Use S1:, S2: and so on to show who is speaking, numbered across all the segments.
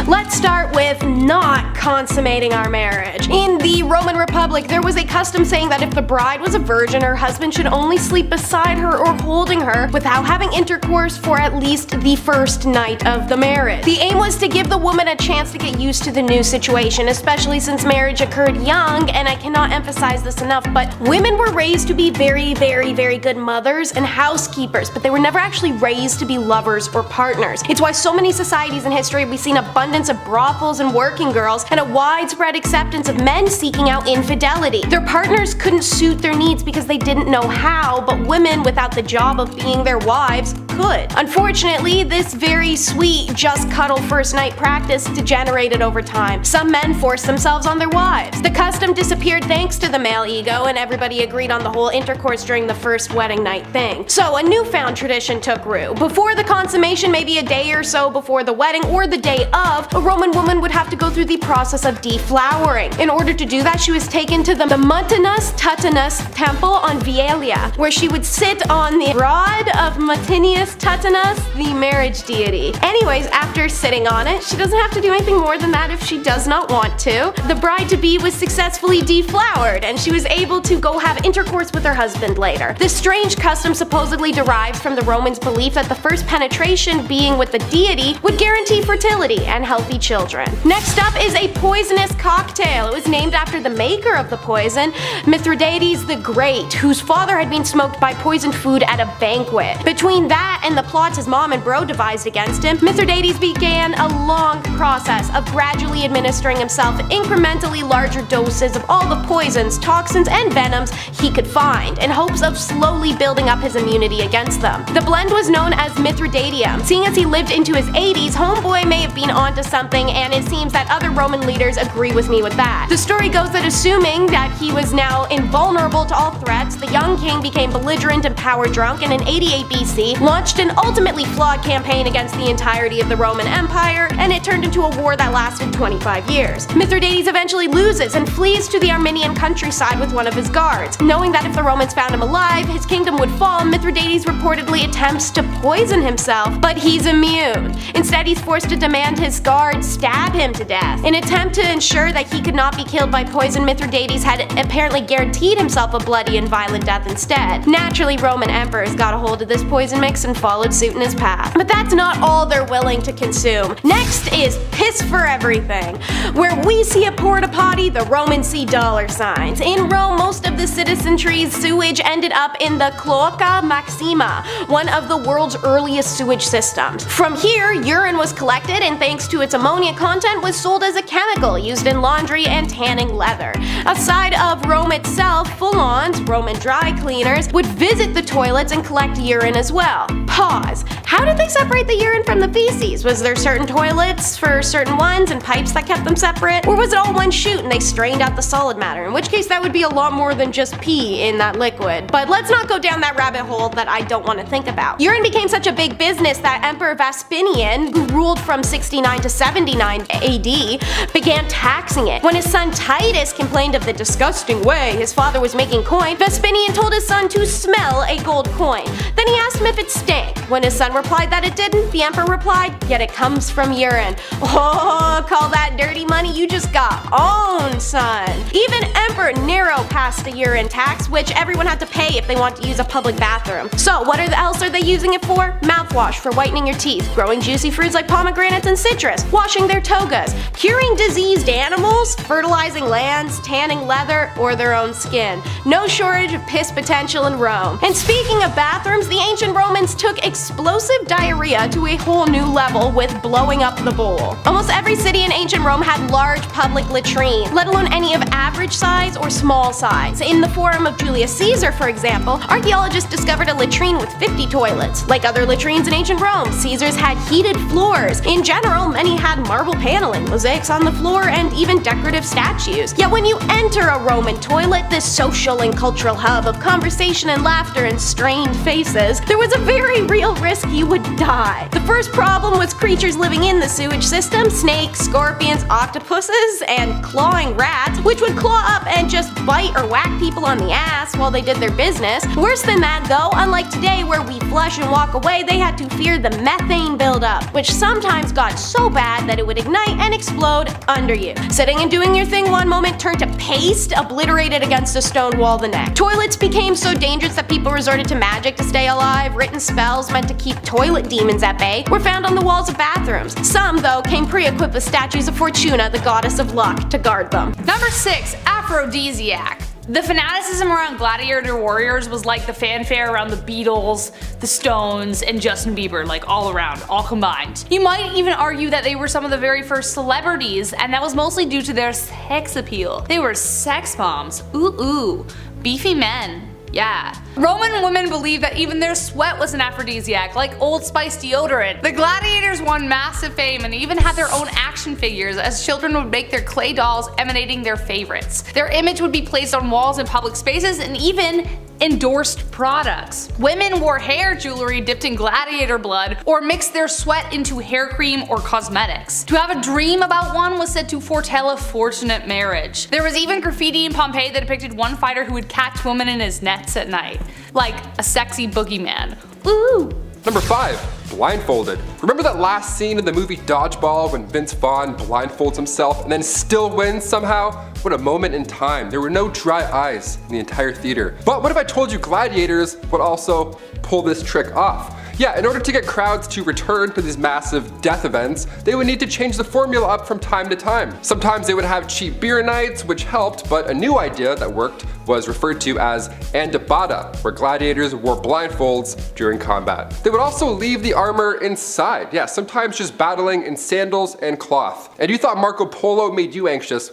S1: Let's start with not consummating our marriage. In the Roman Republic, there was a custom saying that if the bride was a virgin, her husband should only sleep beside her or holding her without having intercourse for at least the first night of the marriage. The aim was to give the woman a chance to get used to the new situation, especially since marriage occurred young, and I cannot emphasize this enough, but women were raised to be very, very, very good mothers and housekeepers, but they were never actually raised to be lovers or partners. It's why so many societies in history we've seen abundance of brothels and working girls, and a widespread acceptance of men seeking out infidelity. Their partners couldn't suit their needs because they didn't know how, but women without the job of being their wives could. Unfortunately, this very sweet just cuddle first night practice degenerated over time. Some men forced themselves on their wives. The custom disappeared thanks to the male ego, and everybody agreed on the whole intercourse during the first wedding night thing. So a newfound tradition took root. Before the consummation, maybe a day or so before the wedding or the day of, a Roman woman would have to go through the process of deflowering. In order to do that, she was taken to the Montanus Tutanus temple on Vielia, where she would sit on the rod of Montanus Tutanus, the marriage deity. Anyways, after sitting on it, she doesn't have to do anything more than that if she does not want to. The bride-to-be was successfully deflowered, and she was able to go have intercourse with her husband later. This strange custom supposedly derives from the Romans' belief that the first penetration being with the deity would guarantee fertility and healthy children. Next up is a poisonous cocktail. It was named after the maker of the poison, Mithridates the Great, whose father had been smoked by poisoned food at a banquet. Between that and the plots his mom and bro devised against him, Mithridates began a long process of gradually administering himself incrementally larger doses of all the poisons, toxins, and venoms he could find, in hopes of slowly building up his immunity against them. The blend was known as Mithridatium. Seeing as he lived into his 80s, homeboy may have been onto something, and it seems that other Roman leaders agree with me with that. The story goes that assuming that he was now invulnerable to all threats, the young king became belligerent and power drunk, and in 88 BC launched an ultimately flawed campaign against the entirety of the Roman Empire, and it turned into a war that lasted 25 years. Mithridates eventually loses and flees to the Armenian countryside with one of his guards. Knowing that if the Romans found him alive, his kingdom would fall, Mithridates reportedly attempts to poison himself, but he's immune. Instead, he's forced to demand his guards stab him to death. In an attempt to ensure that he could not be killed by poison, Mithridates had apparently guaranteed himself a bloody and violent death instead. Naturally, Roman emperors got a hold of this poison mix and followed suit in his path. But that's not all they're willing to consume. Next is piss for everything. Where we see a porta potty, the Romans see dollar signs. In Rome, most of the citizenry's sewage ended up in the Cloaca Maxima, one of the world's earliest sewage systems. From here, urine was collected and thanks to its ammonia content was sold as a chemical used in laundry and tanning leather. Aside of Rome itself, full-ons, Roman dry cleaners, would visit the toilets and collect urine as well. Pause. How did they separate the urine from the feces? Was there certain toilets for certain ones and pipes that kept them separate? Or was it all one chute and they strained out the solid matter? In which case that would be a lot more than just pee in that liquid. But let's not go down that rabbit hole that I don't want to think about. Urine became such a big business that Emperor Vespasian, who ruled from 69 to 79 AD, began taxing it. When his son Titus complained of the disgusting way his father was making coin, Vespasian told his son to smell a gold coin. Then he asked him if it stank. When his son replied that it didn't, the emperor replied, "Yet it comes from urine." Oh, call that dirty money? You just got owned, son. Even Emperor Nero passed the urine tax, which everyone had to pay if they want to use a public bathroom. So what else are they using it for? Mouthwash for whitening your teeth, growing juicy fruits like pomegranates and citrus, washing their togas, curing diseased animals, fertilizing lands, tanning leather, or their own skin. No shortage of piss potential in Rome. And speaking of bathrooms, the ancient Romans took explosive diarrhea to a whole new level with blowing up the bowl. Almost every city in ancient Rome had large public latrines, let alone any of average size or small size. In the Forum of Julius Caesar, for example, archaeologists discovered a latrine with 50 toilets. Like other latrines in ancient Rome, Caesar's had heated floors. In general, many had marble paneling, mosaics on the floor, and even decorative statues. Yet when you enter a Roman toilet, this social and cultural hub of conversation and laughter and strained faces, there was a very real risk you you would die. The first problem was creatures living in the sewage system: snakes, scorpions, octopuses, and clawing rats, which would claw up and just bite or whack people on the ass while they did their business. Worse than that though, unlike today where we flush and walk away, they had to fear the methane buildup, which sometimes got so bad that it would ignite and explode under you. Sitting and doing your thing one moment turned to paste obliterated against a stone wall the next. Toilets became so dangerous that people resorted to magic to stay alive. Written spells meant to keep toilet demons at bay were found on the walls of bathrooms. Some, though, came pre-equipped with statues of Fortuna, the goddess of luck, to guard them.
S2: Number 6. Aphrodisiac. The fanaticism around gladiator warriors was like the fanfare around the Beatles, the Stones, and Justin Bieber, like all around, all combined. You might even argue that they were some of the very first celebrities, and that was mostly due to their sex appeal. They were sex bombs. Ooh, beefy men. Yeah. Roman women believed that even their sweat was an aphrodisiac, like Old Spice deodorant. The gladiators won massive fame and even had their own action figures, as children would make their clay dolls emanating their favorites. Their image would be placed on walls in public spaces and even endorsed products. Women wore hair jewelry dipped in gladiator blood or mixed their sweat into hair cream or cosmetics. To have a dream about one was said to foretell a fortunate marriage. There was even graffiti in Pompeii that depicted one fighter who would catch women in his nets at night, like a sexy boogeyman. Ooh.
S3: Number 5. Blindfolded. Remember that last scene in the movie Dodgeball when Vince Vaughn blindfolds himself and then still wins somehow? What a moment in time. There were no dry eyes in the entire theater. But what if I told you gladiators would also pull this trick off? Yeah, in order to get crowds to return to these massive death events, they would need to change the formula up from time to time. Sometimes they would have cheap beer nights, which helped, but a new idea that worked was referred to as andabata, where gladiators wore blindfolds during combat. They would also leave the armor inside, yeah, sometimes just battling in sandals and cloth. And you thought Marco Polo made you anxious?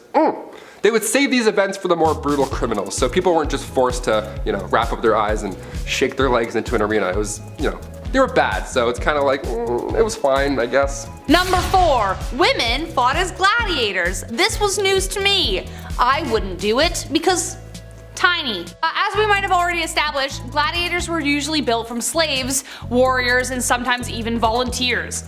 S3: They would save these events for the more brutal criminals, so people weren't just forced to, wrap up their eyes and shake their legs into an arena. It was, they were bad, so it's kind of like, it was fine, I guess.
S2: Number 4. Women fought as gladiators. This was news to me. I wouldn't do it because tiny. As we might have already established, gladiators were usually built from slaves, warriors, and sometimes even volunteers.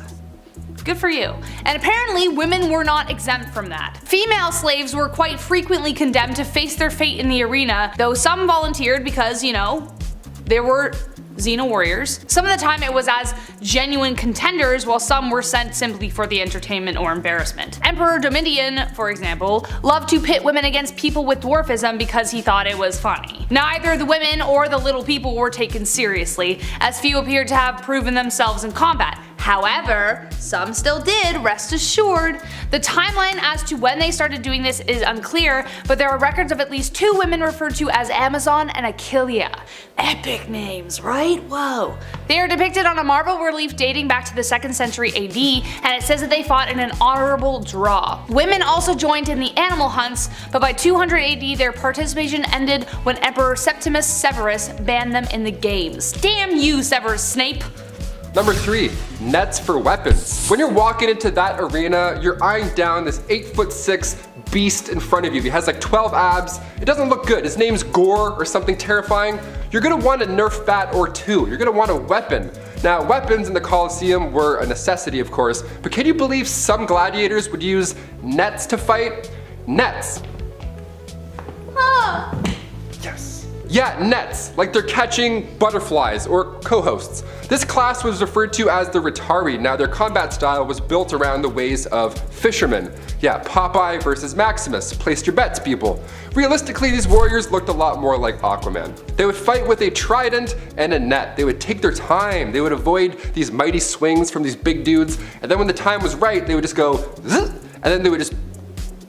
S2: Good for you. And apparently women were not exempt from that. Female slaves were quite frequently condemned to face their fate in the arena, though some volunteered because, there were Xena warriors. Some of the time it was as genuine contenders, while some were sent simply for the entertainment or embarrassment. Emperor Domitian, for example, loved to pit women against people with dwarfism because he thought it was funny. Neither the women or the little people were taken seriously, as few appeared to have proven themselves in combat. However, some still did, rest assured. The timeline as to when they started doing this is unclear, but there are records of at least 2 women referred to as Amazon and Achillea. Epic names, right? Whoa. They are depicted on a marble relief dating back to the 2nd century AD, and it says that they fought in an honorable draw. Women also joined in the animal hunts, but by 200 AD their participation ended when Emperor Septimus Severus banned them in the games. Damn you, Severus Snape!
S3: Number 3. Nets for weapons. When you're walking into that arena, you're eyeing down this 8'6" beast in front of you. He has like 12 abs. It doesn't look good. His name's Gore or something terrifying. You're gonna want a Nerf bat or 2. You're gonna want a weapon. Now, weapons in the Colosseum were a necessity, of course, but can you believe some gladiators would use nets to fight? Nets. Yes. Yeah, nets, like they're catching butterflies or co-hosts. This class was referred to as the Rhetari. Now their combat style was built around the ways of fishermen. Yeah, Popeye versus Maximus. Place your bets, people. Realistically, these warriors looked a lot more like Aquaman. They would fight with a trident and a net. They would take their time. They would avoid these mighty swings from these big dudes. And then when the time was right, they would just go zzz, and then they would just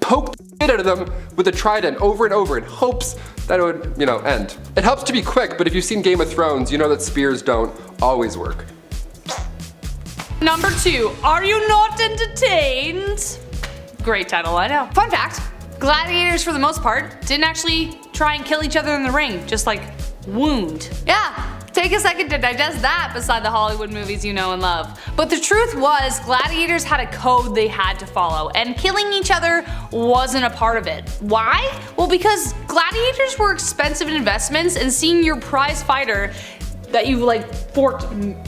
S3: poke the shit out of them with a trident over and over in hopes that it would, end. It helps to be quick, but if you've seen Game of Thrones, you know that spears don't always work.
S2: Number 2. Are you not entertained? Great title, I know. Fun fact, gladiators for the most part didn't actually try and kill each other in the ring, just like wound. Yeah. Take a second to digest that beside the Hollywood movies you know and love. But the truth was, gladiators had a code they had to follow, and killing each other wasn't a part of it. Why? Well, because gladiators were expensive investments, and seeing your prize fighter that you like forked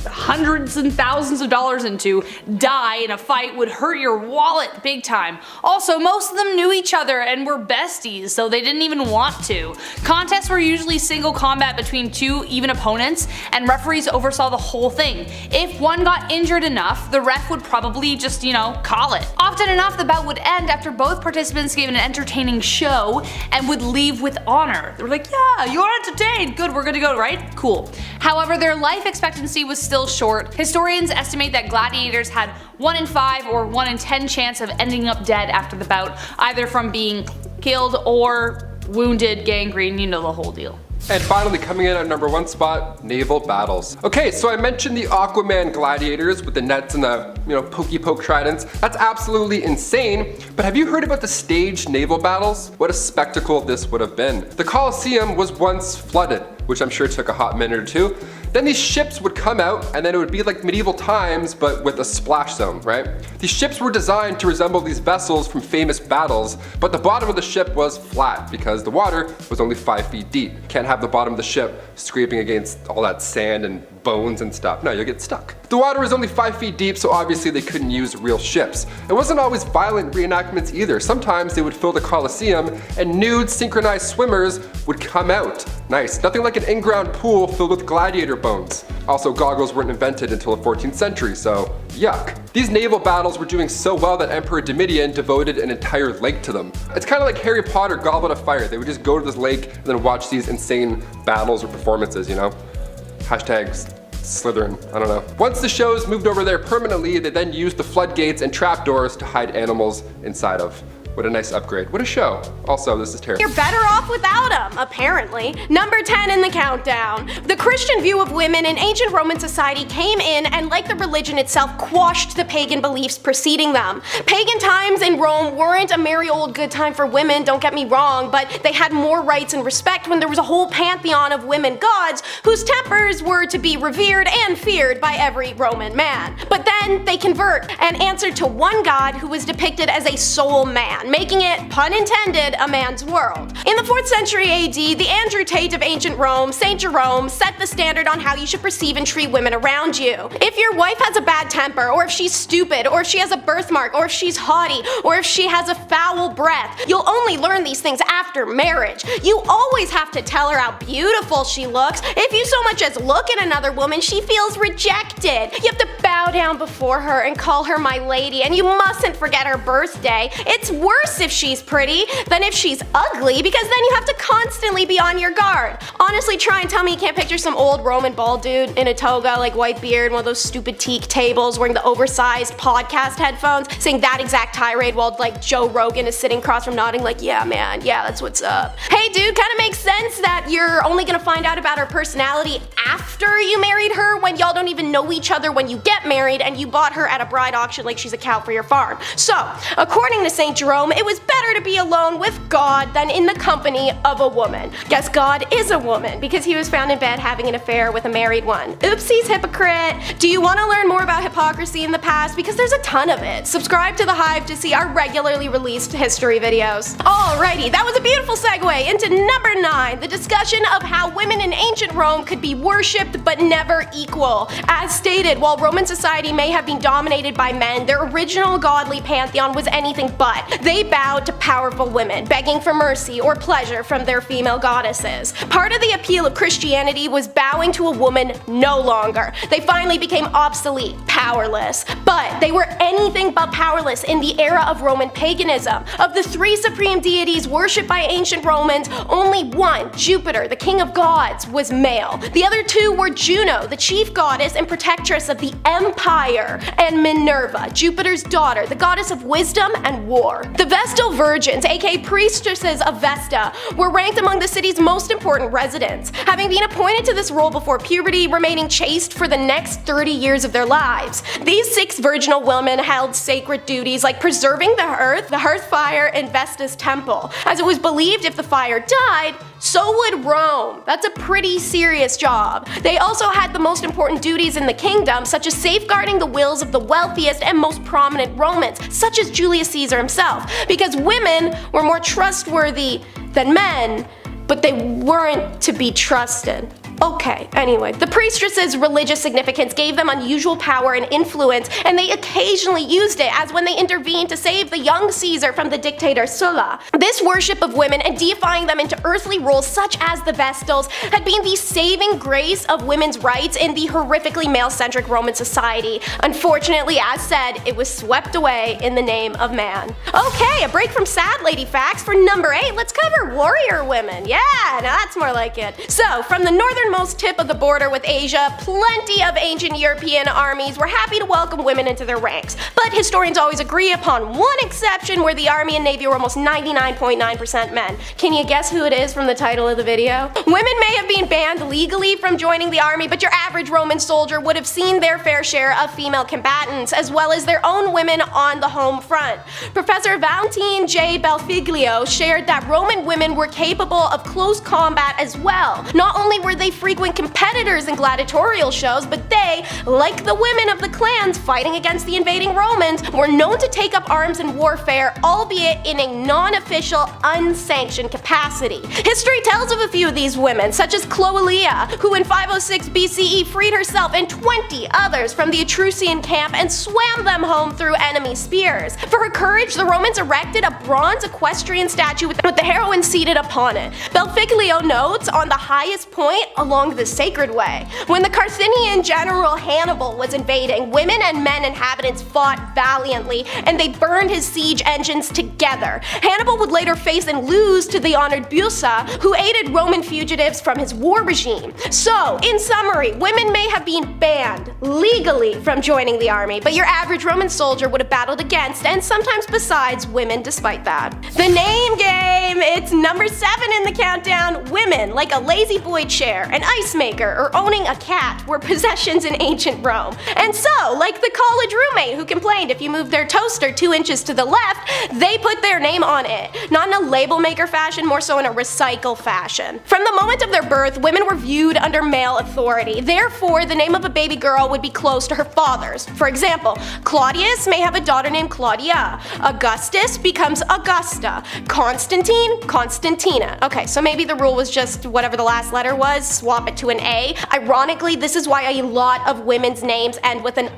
S2: hundreds and thousands of dollars into die in a fight would hurt your wallet big time. Also, most of them knew each other and were besties, so they didn't even want to. Contests were usually single combat between two even opponents, and referees oversaw the whole thing. If one got injured enough, the ref would probably just, call it. Often enough, the bout would end after both participants gave an entertaining show and would leave with honor. They were like, yeah, you're entertained, good, we're gonna go, right? Cool. However, their life expectancy was still short. Historians estimate that gladiators had 1 in 5 or 1 in 10 chance of ending up dead after the bout, either from being killed or wounded, gangrene, the whole deal.
S3: And finally, coming in at number 1 spot, naval battles. Okay, so I mentioned the Aquaman gladiators with the nets and the, pokey poke tridents. That's absolutely insane, but have you heard about the staged naval battles? What a spectacle this would have been. The Colosseum was once flooded, which I'm sure took a hot minute or two. Then these ships would come out, and then it would be like medieval times, but with a splash zone, right? These ships were designed to resemble these vessels from famous battles, but the bottom of the ship was flat because the water was only 5 feet deep. Can't have the bottom of the ship scraping against all that sand and bones and stuff. No, you'll get stuck. The water was only 5 feet deep, so obviously they couldn't use real ships. It wasn't always violent reenactments either. Sometimes they would fill the Colosseum and nude synchronized swimmers would come out. Nice. Nothing like an in-ground pool filled with gladiator bones. Also, goggles weren't invented until the 14th century, so yuck. These naval battles were doing so well that Emperor Domitian devoted an entire lake to them. It's kind of like Harry Potter Goblet of Fire. They would just go to this lake and then watch these insane battles or performances, Hashtags Slytherin, I don't know. Once the shows moved over there permanently, they then used the floodgates and trapdoors to hide animals inside of. What a nice upgrade. What a show. Also, this is terrible.
S1: You're better off without them, apparently. Number 10 in the countdown. The Christian view of women in ancient Roman society came in and, like the religion itself, quashed the pagan beliefs preceding them. Pagan times in Rome weren't a merry old good time for women, don't get me wrong, but they had more rights and respect when there was a whole pantheon of women gods whose tempers were to be revered and feared by every Roman man. But then they convert and answer to one god who was depicted as a soul man, making it, pun intended, a man's world. In the 4th century AD, the Andrew Tate of ancient Rome, St. Jerome, set the standard on how you should perceive and treat women around you. If your wife has a bad temper, or if she's stupid, or if she has a birthmark, or if she's haughty, or if she has a foul breath, you'll only learn these things after marriage. You always have to tell her how beautiful she looks. If you so much as look at another woman, she feels rejected. You have to bow down before her and call her my lady, and you mustn't forget her birthday. It's worse if she's pretty than if she's ugly, because then you have to constantly be on your guard. Honestly, try and tell me you can't picture some old Roman bald dude in a toga, like white beard, one of those stupid teak tables, wearing the oversized podcast headphones, saying that exact tirade while like Joe Rogan is sitting across from nodding like, yeah man, yeah, that's what's up. Hey dude, kinda makes sense that you're only gonna find out about her personality after you married her, when y'all don't even know each other when you get married and you bought her at a bride auction like she's a cow for your farm. So, according to St. Jerome, it was better to be alone with God than in the company of a woman. Guess God is a woman, because he was found in bed having an affair with a married one. Oopsies, hypocrite. Do you want to learn more about hypocrisy in the past? Because there's a ton of it. Subscribe to The Hive to see our regularly released history videos. Alrighty, that was a beautiful segue into number 9, the discussion of how women in ancient Rome could be worshipped but never equal. As stated, while Roman society may have been dominated by men, their original godly pantheon was anything but. They bowed to powerful women, begging for mercy or pleasure from their female goddesses. Part of the appeal of Christianity was bowing to a woman no longer. They finally became obsolete, powerless. But they were anything but powerless in the era of Roman paganism. Of the 3 supreme deities worshipped by ancient Romans, only one, Jupiter, the king of gods, was male. The other 2 were Juno, the chief goddess and protectress of the empire, and Minerva, Jupiter's daughter, the goddess of wisdom and war. The Vestal Virgins, aka priestesses of Vesta, were ranked among the city's most important residents, having been appointed to this role before puberty, remaining chaste for the next 30 years of their lives. These 6 virginal women held sacred duties like preserving the hearth fire in Vesta's temple, as it was believed if the fire died, so would Rome. That's a pretty serious job. They also had the most important duties in the kingdom, such as safeguarding the wills of the wealthiest and most prominent Romans, such as Julius Caesar himself, because women were more trustworthy than men, but they weren't to be trusted. Okay, anyway, the priestesses' religious significance gave them unusual power and influence, and they occasionally used it as when they intervened to save the young Caesar from the dictator Sulla. This worship of women and deifying them into earthly roles such as the Vestals had been the saving grace of women's rights in the horrifically male-centric Roman society. Unfortunately, as said, it was swept away in the name of man. Okay, a break from sad lady facts. For number 8, let's cover warrior women. Yeah, now that's more like it. So, from the northernmost tip of the border with Asia, plenty of ancient European armies were happy to welcome women into their ranks. But historians always agree upon one exception where the army and navy were almost 99.9% men. Can you guess who it is from the title of the video? Women may have been banned legally from joining the army, but your average Roman soldier would have seen their fair share of female combatants, as well as their own women on the home front. Professor Valentine J. Belfiglio shared that Roman women were capable of close combat as well. Not only were they frequent competitors in gladiatorial shows, but they, like the women of the clans fighting against the invading Romans, were known to take up arms in warfare, albeit in a non-official, unsanctioned capacity. History tells of a few of these women, such as Cloelia, who in 506 BCE freed herself and 20 others from the Etruscan camp and swam them home through enemy spears. For her courage, the Romans erected a bronze equestrian statue with the heroine seated upon it. Belfiglio notes, on the highest point along the sacred way. When the Carthaginian general Hannibal was invading, women and men inhabitants fought valiantly, and they burned his siege engines together. Hannibal would later face and lose to the honored Busa, who aided Roman fugitives from his war regime. So, in summary, women may have been banned legally from joining the army, but your average Roman soldier would have battled against and sometimes besides women despite that. The name game! It's number 7 in the countdown. Women, like a lazy boy chair, an ice maker, or owning a cat, were possessions in ancient Rome. And so, like the college roommate who complained if you moved their toaster 2 inches to the left, they put their name on it. Not in a label maker fashion, more so in a recycle fashion. From the moment of their birth, women were viewed under male authority. Therefore, the name of a baby girl would be close to her father's. For example, Claudius may have a daughter named Claudia. Augustus becomes Augusta. Constantine, Constantina. Okay, so maybe the rule was just whatever the last letter was, swap it to an A. Ironically, this is why a lot of women's names end with an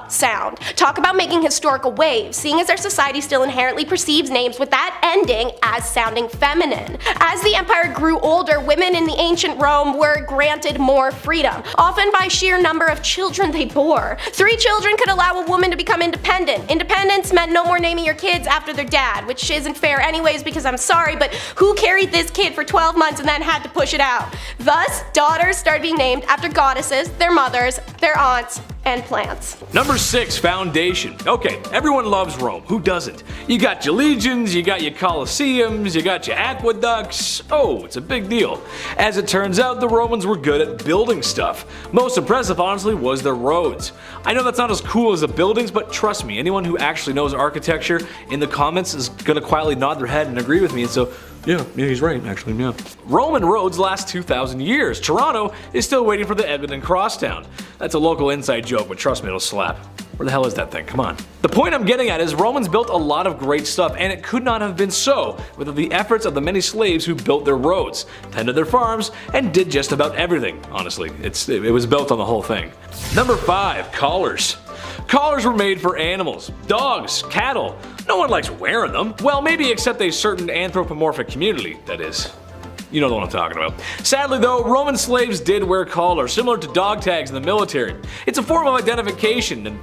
S1: sound. Talk about making historical waves, seeing as our society still inherently perceives names with that ending as sounding feminine. As the empire grew older, women in the ancient Rome were granted more freedom, often by sheer number of children they bore. 3 children could allow a woman to become independent. Independence meant no more naming your kids after their dad, which isn't fair anyways because I'm sorry, but who carried this kid for 12 months and then had to push it out? Thus, daughters started being named after goddesses, their mothers, their aunts, and plants.
S4: Number 6, foundation. Okay, everyone loves Rome. Who doesn't? You got your legions, you got your colosseums, you got your aqueducts. Oh, it's a big deal. As it turns out, the Romans were good at building stuff. Most impressive, honestly, was their roads. I know that's not as cool as the buildings, but trust me, anyone who actually knows architecture in the comments is gonna quietly nod their head and agree with me, and so yeah, he's right, actually, yeah. Roman roads last 2,000 years. Toronto is still waiting for the Edmonton Crosstown. That's a local inside joke, but trust me, it'll slap. Where the hell is that thing? Come on. The point I'm getting at is Romans built a lot of great stuff, and it could not have been so without the efforts of the many slaves who built their roads, tended their farms, and did just about everything. Honestly, it was built on the whole thing. Number 5, collars. Collars were made for animals, dogs, cattle. No one likes wearing them. Well, maybe except a certain anthropomorphic community, that is. You know what I'm talking about. Sadly though, Roman slaves did wear collars, similar to dog tags in the military. It's a form of identification, and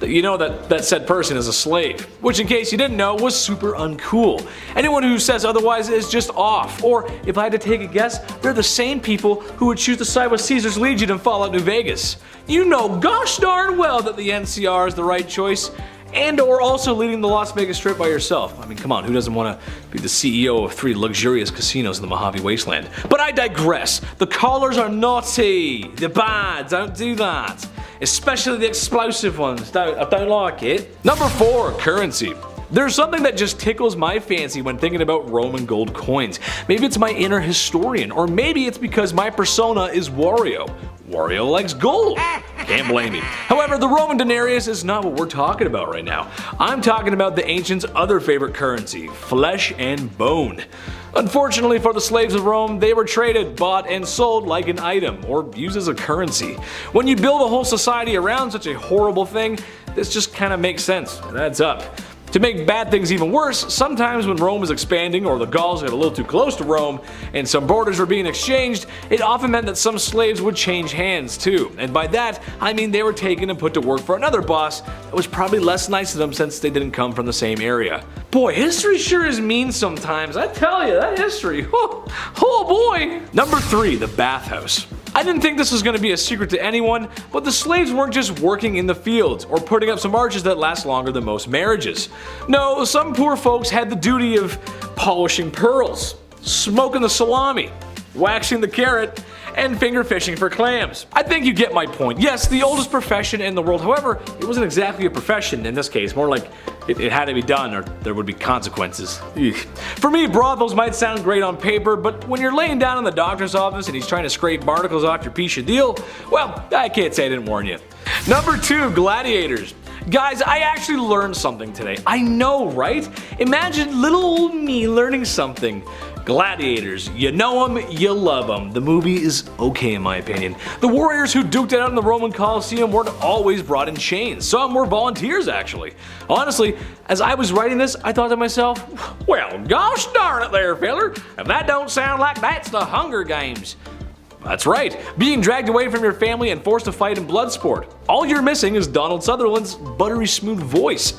S4: you know that said person is a slave, which in case you didn't know was super uncool. Anyone who says otherwise is just off, or if I had to take a guess, they're the same people who would choose to side with Caesar's Legion in Fallout New Vegas. You know gosh darn well that the NCR is the right choice, and or also leading the Las Vegas Strip by yourself. I mean, come on, who doesn't want to be the CEO of 3 luxurious casinos in the Mojave Wasteland? But I digress. The collars are naughty. They're bad. Don't do that. Especially the explosive ones. I don't like it. Number 4, currency. There's something that just tickles my fancy when thinking about Roman gold coins. Maybe it's my inner historian, or maybe it's because my persona is Wario. Wario likes gold. Can't blame you. However, the Roman denarius is not what we're talking about right now. I'm talking about the ancients' other favorite currency, flesh and bone. Unfortunately for the slaves of Rome, they were traded, bought, and sold like an item, or used as a currency. When you build a whole society around such a horrible thing, this just kind of makes sense. It adds up. To make bad things even worse, sometimes when Rome was expanding or the Gauls got a little too close to Rome and some borders were being exchanged, it often meant that some slaves would change hands too. And by that, I mean they were taken and put to work for another boss that was probably less nice to them since they didn't come from the same area. Boy, history sure is mean sometimes, I tell you, that history, oh boy! Number 3, the bathhouse. I didn't think this was going to be a secret to anyone, but the slaves weren't just working in the fields or putting up some arches that last longer than most marriages. No, some poor folks had the duty of polishing pearls, smoking the salami, waxing the carrot, and finger fishing for clams. I think you get my point. Yes, the oldest profession in the world, however, it wasn't exactly a profession in this case, more like it had to be done or there would be consequences. Eek. For me, brothels might sound great on paper, but when you're laying down in the doctor's office and he's trying to scrape barnacles off your piece of deal, well, I can't say I didn't warn you. Number 2, gladiators. Guys, I actually learned something today. I know, right? Imagine little old me learning something. Gladiators, you know them, you love them. The movie is okay in my opinion. The warriors who duked it out in the Roman Colosseum weren't always brought in chains. Some were volunteers actually. Honestly, as I was writing this, I thought to myself, well, gosh darn it there, feller. If that don't sound like that's the Hunger Games. That's right, being dragged away from your family and forced to fight in blood sport. All you're missing is Donald Sutherland's buttery smooth voice.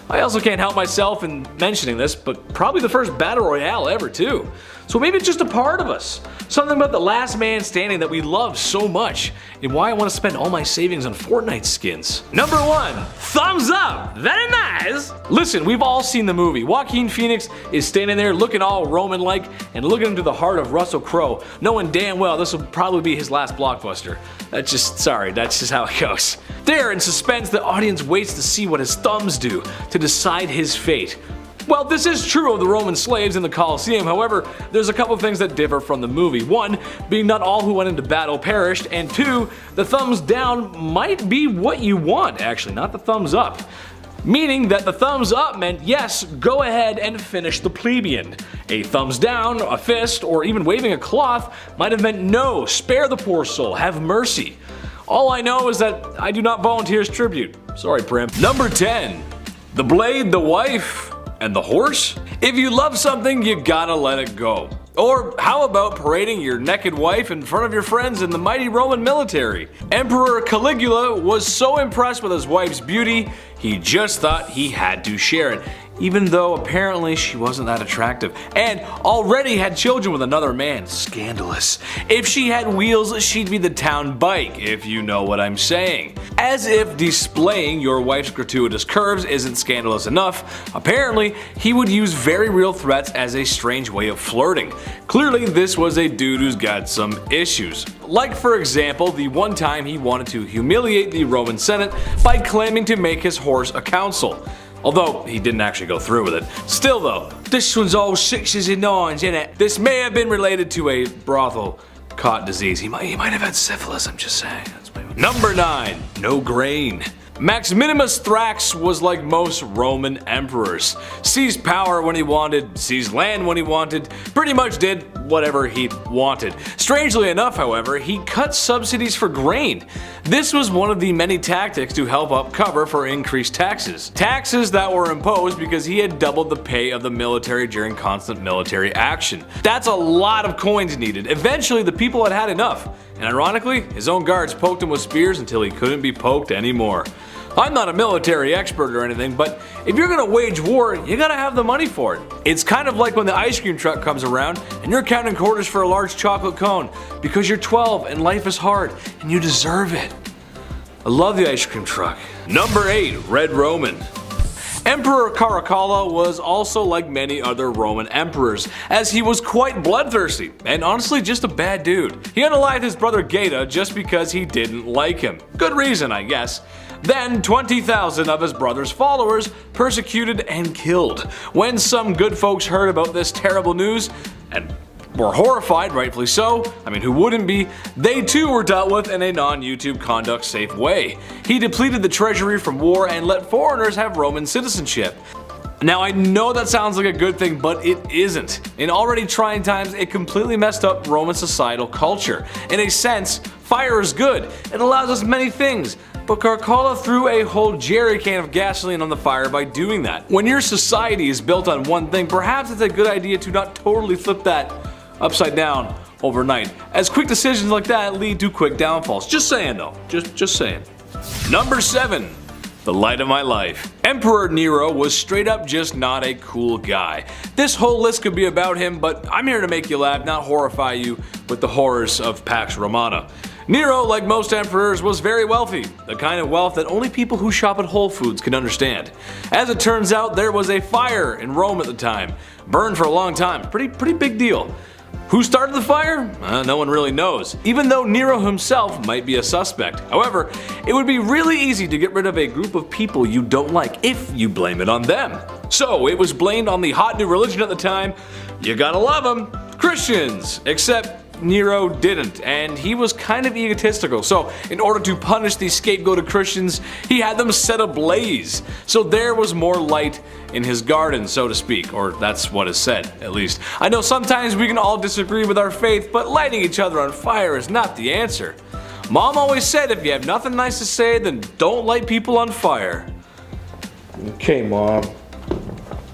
S4: I also can't help myself in mentioning this, but probably the first battle royale ever too. So maybe it's just a part of us. Something about the last man standing that we love so much, and why I want to spend all my savings on Fortnite skins. Number 1, thumbs up, very nice. Listen, we've all seen the movie. Joaquin Phoenix is standing there looking all Roman-like and looking into the heart of Russell Crowe, knowing damn well this will probably be his last blockbuster. That's just how it goes. There, in suspense, the audience waits to see what his thumbs do to decide his fate. Well, this is true of the Roman slaves in the Colosseum, however, there's a couple things that differ from the movie. 1, being not all who went into battle perished, and 2, the thumbs down might be what you want, actually, not the thumbs up. Meaning that the thumbs up meant yes, go ahead and finish the plebeian. A thumbs down, a fist, or even waving a cloth might have meant no, spare the poor soul, have mercy. All I know is that I do not volunteer as tribute. Sorry, Prim. Number 10, the blade, the wife, and the horse? If you love something, you gotta let it go. Or how about parading your naked wife in front of your friends in the mighty Roman military? Emperor Caligula was so impressed with his wife's beauty, he just thought he had to share it, even though apparently she wasn't that attractive, and already had children with another man. Scandalous. If she had wheels, she'd be the town bike, if you know what I'm saying. As if displaying your wife's gratuitous curves isn't scandalous enough, apparently he would use very real threats as a strange way of flirting. Clearly this was a dude who's got some issues. Like for example, the one time he wanted to humiliate the Roman Senate by claiming to make his horse a consul. Although he didn't actually go through with it. Still though, this one's all 6s and 9s, isn't it? This may have been related to a brothel caught disease. He might have had syphilis, I'm just saying. Number 9, no grain. Maximinus Thrax was like most Roman emperors. Seized power when he wanted, seized land when he wanted, pretty much did whatever he wanted. Strangely enough, however, he cut subsidies for grain. This was one of the many tactics to help up cover for increased taxes. Taxes that were imposed because he had doubled the pay of the military during constant military action. That's a lot of coins needed. Eventually, the people had had enough. And ironically, his own guards poked him with spears until he couldn't be poked anymore. I'm not a military expert or anything, but if you're gonna wage war, you gotta have the money for it. It's kind of like when the ice cream truck comes around and you're counting quarters for a large chocolate cone because you're 12 and life is hard and you deserve it. I love the ice cream truck. Number 8, Red Roman. Emperor Caracalla was also like many other Roman emperors, as he was quite bloodthirsty, and honestly just a bad dude. He unalived his brother Geta just because he didn't like him. Good reason, I guess. Then 20,000 of his brother's followers persecuted and killed. When some good folks heard about this terrible news, and were horrified, rightfully so. I mean, who wouldn't be? They too were dealt with in a non-YouTube conduct safe way. He depleted the treasury from war and let foreigners have Roman citizenship. Now I know that sounds like a good thing, but it isn't. In already trying times, it completely messed up Roman societal culture. In a sense, fire is good. It allows us many things. But Caracalla threw a whole jerry can of gasoline on the fire by doing that. When your society is built on one thing, perhaps it's a good idea to not totally flip that upside down overnight, as quick decisions like that lead to quick downfalls. Just saying though, just saying. Number 7. The light of my life. Emperor Nero was straight up just not a cool guy. This whole list could be about him, but I'm here to make you laugh, not horrify you with the horrors of Pax Romana. Nero, like most emperors, was very wealthy, the kind of wealth that only people who shop at Whole Foods can understand. As it turns out, there was a fire in Rome at the time. Burned for a long time, pretty big deal. Who started the fire? No one really knows, even though Nero himself might be a suspect. However, it would be really easy to get rid of a group of people you don't like if you blame it on them. So it was blamed on the hot new religion at the time. You gotta love them, Christians, except Nero didn't, and he was kind of egotistical, so in order to punish the scapegoated Christians, he had them set ablaze. So there was more light in his garden, so to speak, or that's what is said, at least. I know sometimes we can all disagree with our faith, but lighting each other on fire is not the answer. Mom always said if you have nothing nice to say, then don't light people on fire. Okay, Mom.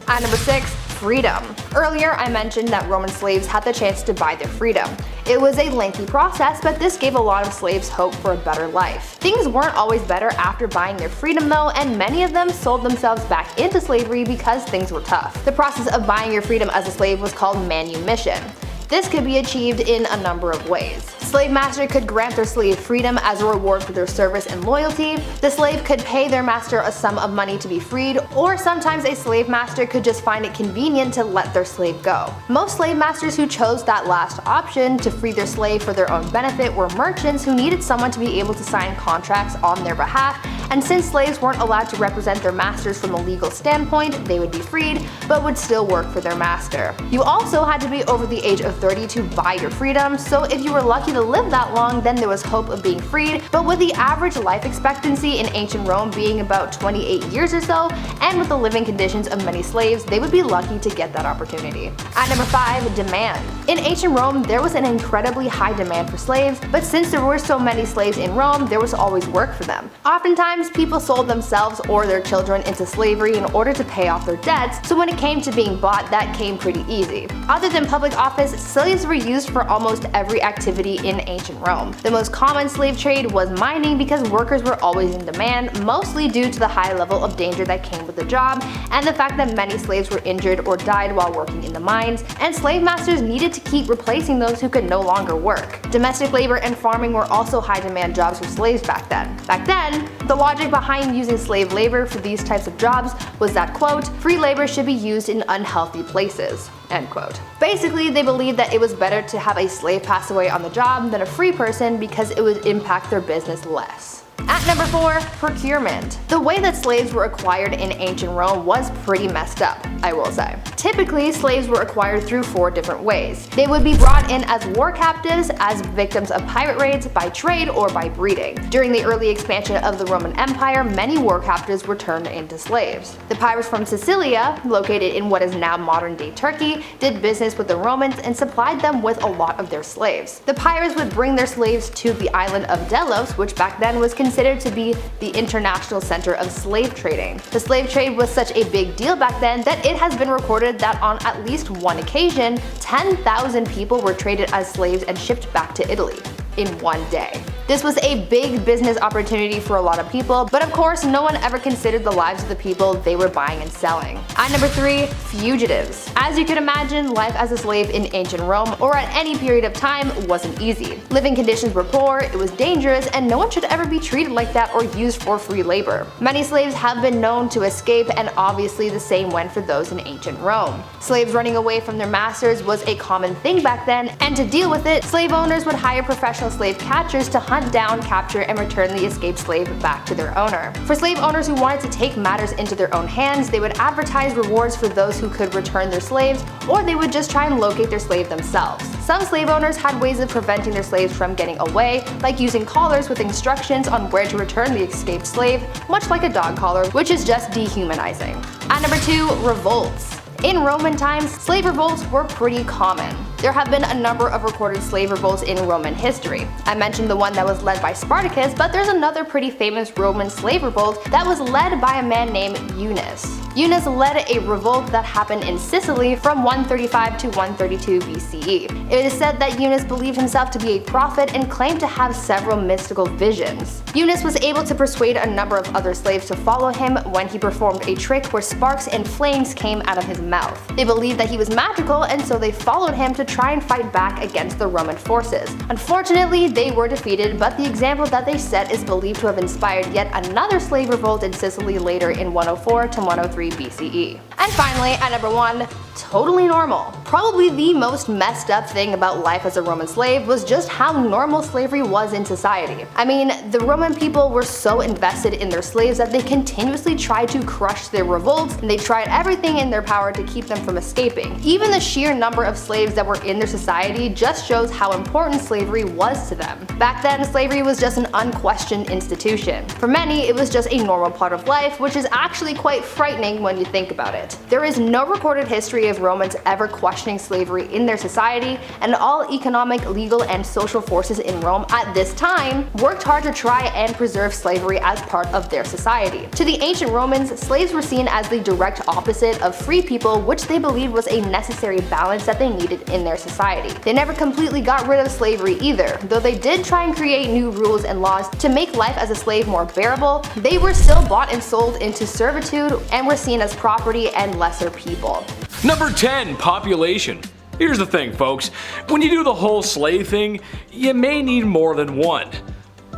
S5: At number 6, freedom. Earlier I mentioned that Roman slaves had the chance to buy their freedom. It was a lengthy process, but this gave a lot of slaves hope for a better life. Things weren't always better after buying their freedom though, and many of them sold themselves back into slavery because things were tough. The process of buying your freedom as a slave was called manumission. This could be achieved in a number of ways. Slave master could grant their slave freedom as a reward for their service and loyalty. The slave could pay their master a sum of money to be freed, or sometimes a slave master could just find it convenient to let their slave go. Most slave masters who chose that last option to free their slave for their own benefit were merchants who needed someone to be able to sign contracts on their behalf, and since slaves weren't allowed to represent their masters from a legal standpoint, they would be freed, but would still work for their master. You also had to be over the age of 30 to buy your freedom, so if you were lucky to live that long, then there was hope of being freed, but with the average life expectancy in ancient Rome being about 28 years or so, and with the living conditions of many slaves, they would be lucky to get that opportunity. At number 5, demand. In ancient Rome, there was an incredibly high demand for slaves, but since there were so many slaves in Rome, there was always work for them. Oftentimes, people sold themselves or their children into slavery in order to pay off their debts, so when it came to being bought, that came pretty easy. Other than public office, slaves were used for almost every activity in ancient Rome. The most common slave trade was mining because workers were always in demand, mostly due to the high level of danger that came with the job, and the fact that many slaves were injured or died while working in the mines, and slave masters needed to keep replacing those who could no longer work. Domestic labor and farming were also high demand jobs for slaves back then. Back then, the logic behind using slave labor for these types of jobs was that, quote, free labor should be used in unhealthy places, end quote. Basically, they believed that it was better to have a slave pass away on the job than a free person because it would impact their business less. At number 4, procurement. The way that slaves were acquired in ancient Rome was pretty messed up, I will say. Typically, slaves were acquired through 4 different ways. They would be brought in as war captives, as victims of pirate raids, by trade, or by breeding. During the early expansion of the Roman Empire, many war captives were turned into slaves. The pirates from Sicilia, located in what is now modern-day Turkey, did business with the Romans and supplied them with a lot of their slaves. The pirates would bring their slaves to the island of Delos, which back then was considered to be the international center of slave trading. The slave trade was such a big deal back then that it has been recorded that on at least one occasion, 10,000 people were traded as slaves and shipped back to Italy in one day. This was a big business opportunity for a lot of people, but of course no one ever considered the lives of the people they were buying and selling. At number 3, fugitives. As you can imagine, life as a slave in ancient Rome, or at any period of time, wasn't easy. Living conditions were poor, it was dangerous, and no one should ever be treated like that or used for free labor. Many slaves have been known to escape, and obviously the same went for those in ancient Rome. Slaves running away from their masters was a common thing back then, and to deal with it, slave owners would hire professional slave catchers to hunt hunt down, capture, and return the escaped slave back to their owner. For slave owners who wanted to take matters into their own hands, they would advertise rewards for those who could return their slaves, or they would just try and locate their slave themselves. Some slave owners had ways of preventing their slaves from getting away, like using collars with instructions on where to return the escaped slave, much like a dog collar, which is just dehumanizing. At number 2, revolts. In Roman times, slave revolts were pretty common. There have been a number of recorded slave revolts in Roman history. I mentioned the one that was led by Spartacus, but there's another pretty famous Roman slave revolt that was led by a man named Eunice. Eunice led a revolt that happened in Sicily from 135 to 132 BCE. It is said that Eunice believed himself to be a prophet and claimed to have several mystical visions. Eunice was able to persuade a number of other slaves to follow him when he performed a trick where sparks and flames came out of his mouth. They believed that he was magical, and so they followed him to try and fight back against the Roman forces. Unfortunately, they were defeated, but the example that they set is believed to have inspired yet another slave revolt in Sicily later in 104 to 103 BCE. And finally, at number 1, totally normal. Probably the most messed up thing about life as a Roman slave was just how normal slavery was in society. I mean, the Roman people were so invested in their slaves that they continuously tried to crush their revolts, and they tried everything in their power to keep them from escaping. Even the sheer number of slaves that were in their society just shows how important slavery was to them. Back then, slavery was just an unquestioned institution. For many, it was just a normal part of life, which is actually quite frightening when you think about it. There is no recorded history of Romans ever questioning slavery in their society, and all economic, legal, and social forces in Rome at this time worked hard to try and preserve slavery as part of their society. To the ancient Romans, slaves were seen as the direct opposite of free people, which they believed was a necessary balance that they needed in their society. They never completely got rid of slavery either. Though they did try and create new rules and laws to make life as a slave more bearable, they were still bought and sold into servitude and were seen as property and lesser people.
S4: Number 10, population. Here's the thing, folks. When you do the whole slave thing, you may need more than one.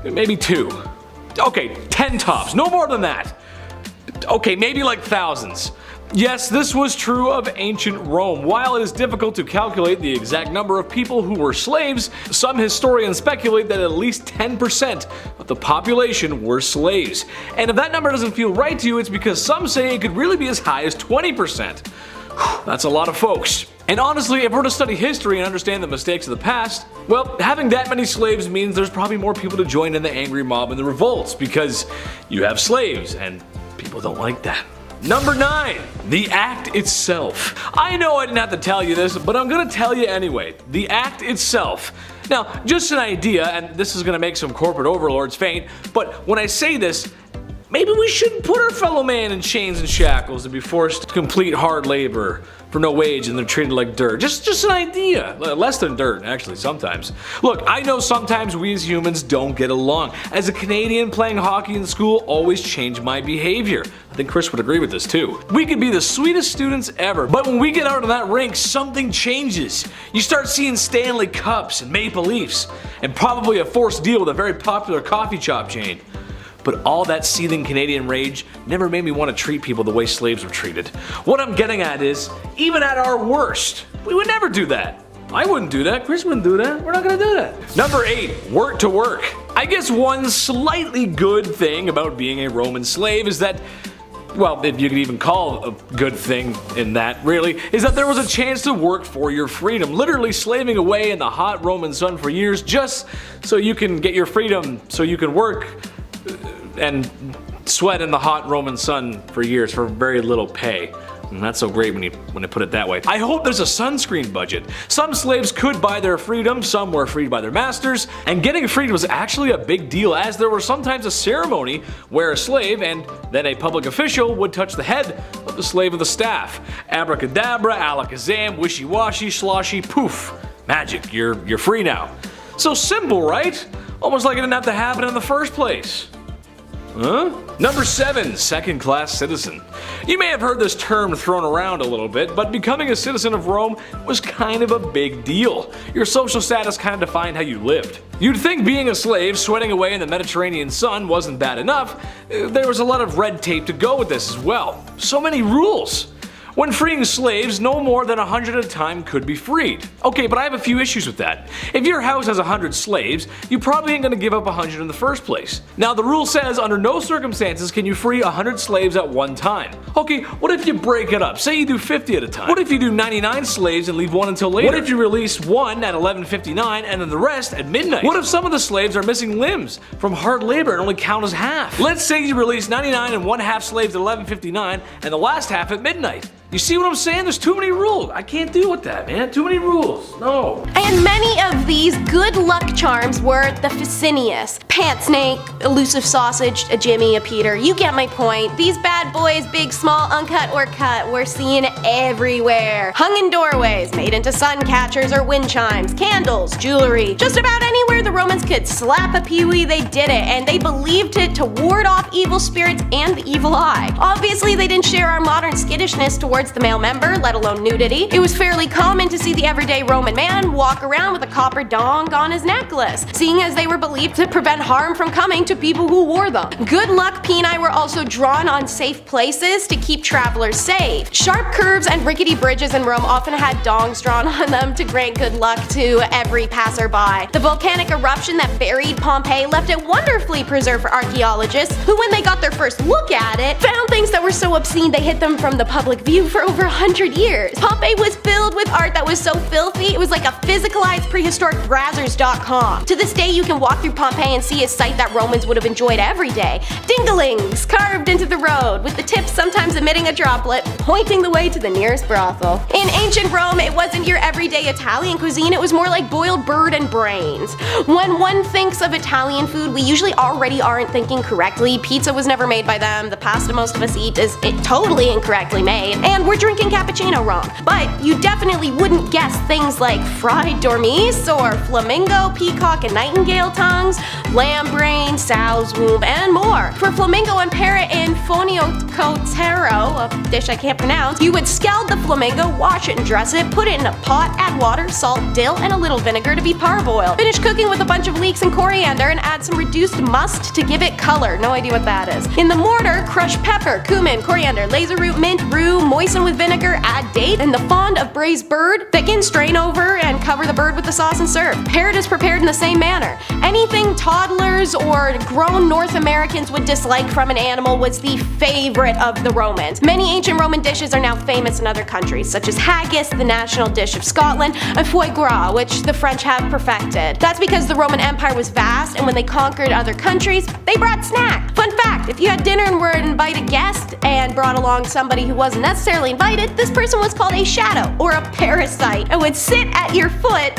S4: Maybe 2. Okay, 10 tops, no more than that. Okay, maybe like thousands. Yes, this was true of ancient Rome. While it is difficult to calculate the exact number of people who were slaves, some historians speculate that at least 10% of the population were slaves. And if that number doesn't feel right to you, it's because some say it could really be as high as 20%. That's a lot of folks. And honestly, if we're to study history and understand the mistakes of the past, well, having that many slaves means there's probably more people to join in the angry mob and the revolts, because you have slaves and people don't like that. Number 9, the act itself. I know I didn't have to tell you this, but I'm gonna tell you anyway. The act itself. Now, just an idea, and this is gonna make some corporate overlords faint, but when I say this, maybe we shouldn't put our fellow man in chains and shackles and be forced to complete hard labor for no wage and they're treated like dirt. Just an idea. Less than dirt, actually, sometimes. Look, I know sometimes we as humans don't get along. As a Canadian, playing hockey in school always changed my behavior. I think Chris would agree with this too. We could be the sweetest students ever, but when we get out of that rink, something changes. You start seeing Stanley Cups and Maple Leafs, and probably a forced deal with a very popular coffee shop chain. But all that seething Canadian rage never made me want to treat people the way slaves were treated. What I'm getting at is, even at our worst, we would never do that. I wouldn't do that, Chris wouldn't do that, we're not gonna do that. Number 8, work to work. I guess one slightly good thing about being a Roman slave is that, well, if you could even call a good thing in that, really, is that there was a chance to work for your freedom. Literally slaving away in the hot Roman sun for years just so you can get your freedom, so you can work and sweat in the hot Roman sun for years for very little pay. Not so great when you put it that way. I hope there's a sunscreen budget. Some slaves could buy their freedom, some were freed by their masters, and getting freed was actually a big deal, as there was sometimes a ceremony where a slave and then a public official would touch the head of the slave of the staff. Abracadabra, alakazam, wishy-washy, sloshy, poof. Magic, you're free now. So simple, right? Almost like it didn't have to happen in the first place. Huh? Number 7, second-class citizen. You may have heard this term thrown around a little bit, but becoming a citizen of Rome was kind of a big deal. Your social status kind of defined how you lived. You'd think being a slave, sweating away in the Mediterranean sun wasn't bad enough. There was a lot of red tape to go with this as well. So many rules. When freeing slaves, no more than 100 at a time could be freed. Okay, but I have a few issues with that. If your house has 100 slaves, you probably ain't gonna give up 100 in the first place. Now the rule says under no circumstances can you free 100 slaves at one time. Okay, what if you break it up? Say you do 50 at a time. What if you do 99 slaves and leave one until later? What if you release one at 11:59 and then the rest at midnight? What if some of the slaves are missing limbs from hard labor and only count as half? Let's say you release 99 and one half slaves at 11:59 and the last half at midnight. You see what I'm saying? There's too many rules. I can't deal with that, man. Too many rules. No.
S1: And many of these good luck charms were the Ficinius. Pant snake, elusive sausage, a Jimmy, a Peter. You get my point. These bad boys, big, small, uncut, or cut, were seen everywhere. Hung in doorways, made into sun catchers or wind chimes, candles, jewelry. Just about anywhere the Romans could slap a peewee, they did it, and they believed it to ward off evil spirits and the evil eye. Obviously, they didn't share our modern skittishness towards the male member, let alone nudity. It was fairly common to see the everyday Roman man walk around with a copper dong on his necklace, seeing as they were believed to prevent harm from coming to people who wore them. Good luck peni were also drawn on safe places to keep travelers safe. Sharp curves and rickety bridges in Rome often had dongs drawn on them to grant good luck to every passerby. The volcanic eruption that buried Pompeii left it wonderfully preserved for archaeologists, who when they got their first look at it, found things that were so obscene they hid them from the public view for over 100 years. Pompeii was filled with art that was so filthy, it was like a physicalized prehistoric Brazzers.com. To this day, you can walk through Pompeii and see a sight that Romans would have enjoyed every day. Dinglings carved into the road, with the tips sometimes emitting a droplet, pointing the way to the nearest brothel. In ancient Rome, it wasn't your everyday Italian cuisine, it was more like boiled bird and brains. When one thinks of Italian food, we usually already aren't thinking correctly. Pizza was never made by them, the pasta most of us eat is totally incorrectly made, and we're drinking cappuccino wrong. But you definitely wouldn't guess things like fried dormice or flamingo, peacock, and nightingale tongues, lamb brain, sow's womb, and more. For flamingo and parrot in Foniocotero, a dish I can't pronounce, you would scald the flamingo, wash it and dress it, put it in a pot, add water, salt, dill, and a little vinegar to be parboiled. Finish cooking with a bunch of leeks and coriander and add some reduced must to give it color. No idea what that is. In the mortar, crush pepper, cumin, coriander, laser root, mint, rue, moisten with vinegar, add date, and the fond of braised bird. Thicken, strain over, and cover the bird with the sauce and serve. Parrot is prepared in the same manner. Anything toddlers or grown North Americans would dislike from an animal was the favorite of the Romans. Many ancient Roman dishes are now famous in other countries, such as haggis, the national dish of Scotland, and foie gras, which the French have perfected. That's because the Roman Empire was vast, and when they conquered other countries, they brought snack. Fun fact, if you had dinner and were an invited guest and brought along somebody who wasn't necessarily invited, this person was called a shadow or a parasite and would sit at your foot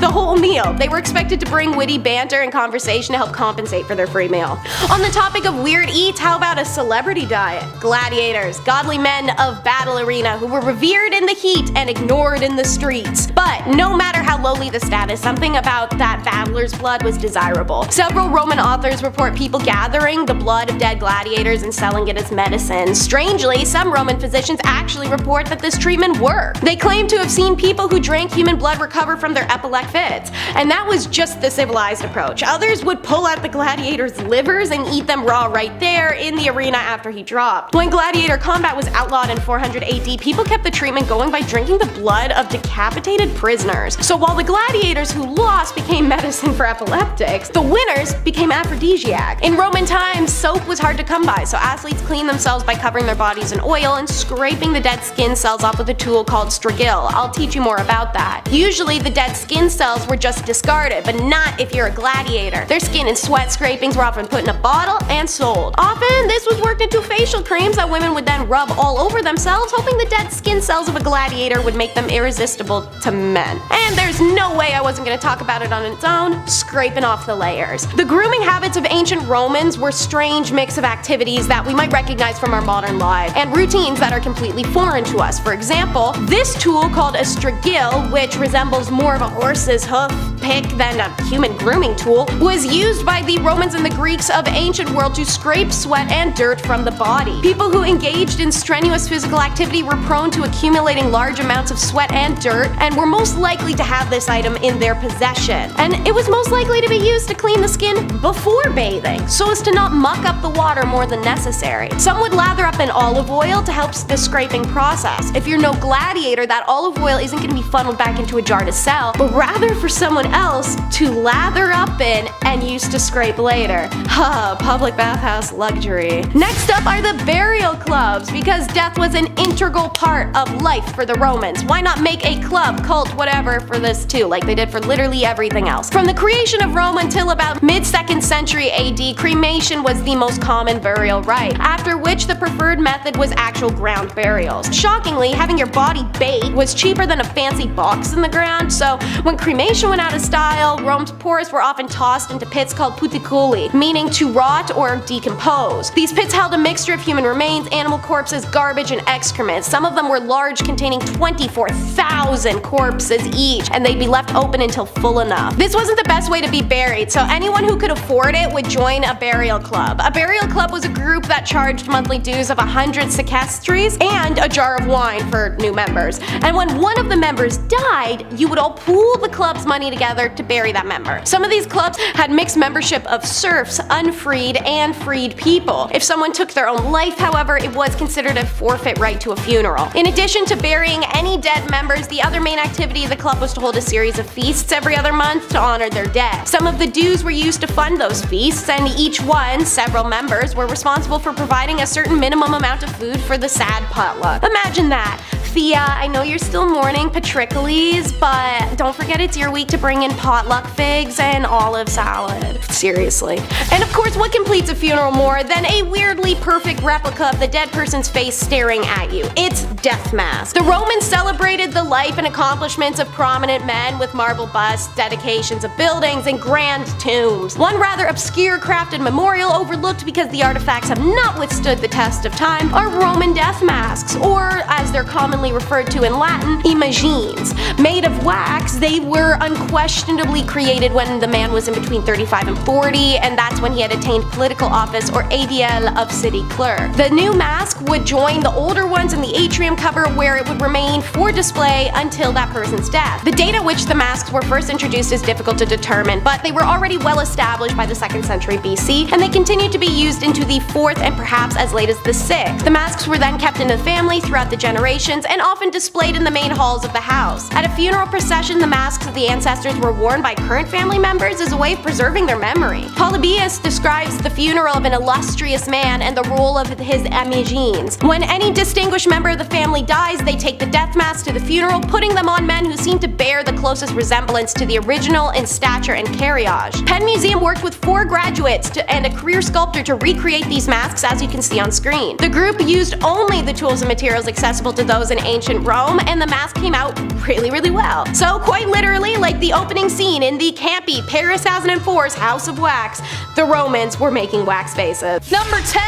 S1: the whole meal. They were expected to bring witty banter and conversation to help compensate for their free meal. On the topic of weird eats, how about a celebrity diet? Gladiators, godly men of battle arena who were revered in the heat and ignored in the streets. But no matter how lowly the status, something about that battler's blood was desirable. Several Roman authors report people gathering the blood of dead gladiators and selling it as medicine. Strangely, some Roman physicians actually report that this treatment worked. They claim to have seen people who drank human blood recover from their epileptic fits, and that was just the civilized approach. Others would pull out the gladiators' livers and eat them raw right there in the arena after he dropped. When gladiator combat was outlawed in 400 AD, people kept the treatment going by drinking the blood of decapitated prisoners. So while the gladiators who lost became medicine for epileptics, the winners became aphrodisiac. In Roman times, soap was hard to come by, so athletes cleaned themselves by covering their bodies in oil and scraping the dead skin cells off with a tool called strigil. I'll teach you more about that. Usually the dead skin cells were just discarded, but not if you're a gladiator. Their skin and sweat scrapings were often put in a bottle and sold. Often, this was worked into facial creams that women would then rub all over themselves, hoping the dead skin cells of a gladiator would make them irresistible to men. And there's no way I wasn't going to talk about it on its own, scraping off the layers. The grooming habits of ancient Romans were a strange mix of activities that we might recognize from our modern lives, and routines that are completely foreign to us. For example, this tool called a strigil, which resembles more of a horse's hoof pick than a human grooming tool, was used by the Romans and the Greeks of ancient world to scrape sweat and dirt from the body. People who engaged in strenuous physical activity were prone to accumulating large amounts of sweat and dirt and were most likely to have this item in their possession. And it was most likely to be used to clean the skin before bathing, so as to not muck up the water more than necessary. Some would lather up in olive oil to help the scraping process. If you're no gladiator, that olive oil isn't going to be funneled back into a jar to sell, but rather for someone else to lather up in and use to scrape later. Ha, public bathhouse luxury. Next up are the burial clubs, because death was an integral part of life for the Romans. Why not make a club, cult, whatever for this too, like they did for literally everything else? From the creation of Rome until about mid-2nd century AD, cremation was the most common burial rite, after which the preferred method was actual ground burials. Shockingly, having your body baked was cheaper than a fancy box in the ground, so when cremation went out of style, Rome's poorest were often tossed into pits called puticuli, meaning to rot or decompose. These pits held a mixture of human remains, animal corpses, garbage, and excrement. Some of them were large, containing 24,000 corpses each, and they'd be left open until full enough. This wasn't the best way to be buried, so anyone who could afford it would join a burial club. A burial club was a group that charged monthly dues of 100 sequestries and a jar of wine for new members. And when one of the members died, you would all pool the club's money together to bury that member. Some of these clubs had mixed membership of serfs, unfreed, and freed people. If someone took their own life, however, it was considered a forfeit right to a funeral. In addition to burying any dead members, the other main activity of the club was to hold a series of feasts every other month to honor their dead. Some of the dues were used to fund those feasts, and each one, several members, were responsible for providing a certain minimum amount of food for the sad potluck. Imagine that. Thea, I know you're still mourning Patroclus, but don't forget it's your week to bring in potluck figs and olive salad. Seriously. And of course, what completes a funeral more than a weirdly perfect replica of the dead person's face staring at you? It's death mask. The Romans celebrated the life and accomplishments of prominent men with marble busts, dedications of buildings, and grand tombs. One rather obscure crafted memorial overlooked because the artifacts have not withstood the test of time are Roman death masks, or as they're commonly referred to in Latin, imagines. Made of wax, they were unquestionably created when the man was in between 35 and 40, and that's when he had attained political office or ADL of city clerk. The new mask would join the older ones in the atrium cover, where it would remain for display until that person's death. The date at which the masks were first introduced is difficult to determine, but they were already well established by the 2nd century BC, and they continued to be used into the 4th and perhaps as late as the 6th. The masks were then kept in the family throughout the generations and often displayed in the main halls of the house. At a funeral procession, the masks of the ancestors were worn by current family members as a way of preserving their memory. Polybius describes the funeral of an illustrious man and the role of his imagines. When any distinguished member of the family dies, they take the death mask to the funeral, putting them on men who seem to bear the closest resemblance to the original in stature and carriage. Penn Museum worked with 4 graduates and a career sculptor to recreate these masks, as you can see on screen. The group used only the tools and materials accessible to those in ancient Rome, and the mask came out really well. So quite literally, like the opening scene in the campy Paris 2004's House of Wax, the Romans were making wax faces.
S2: Number 10.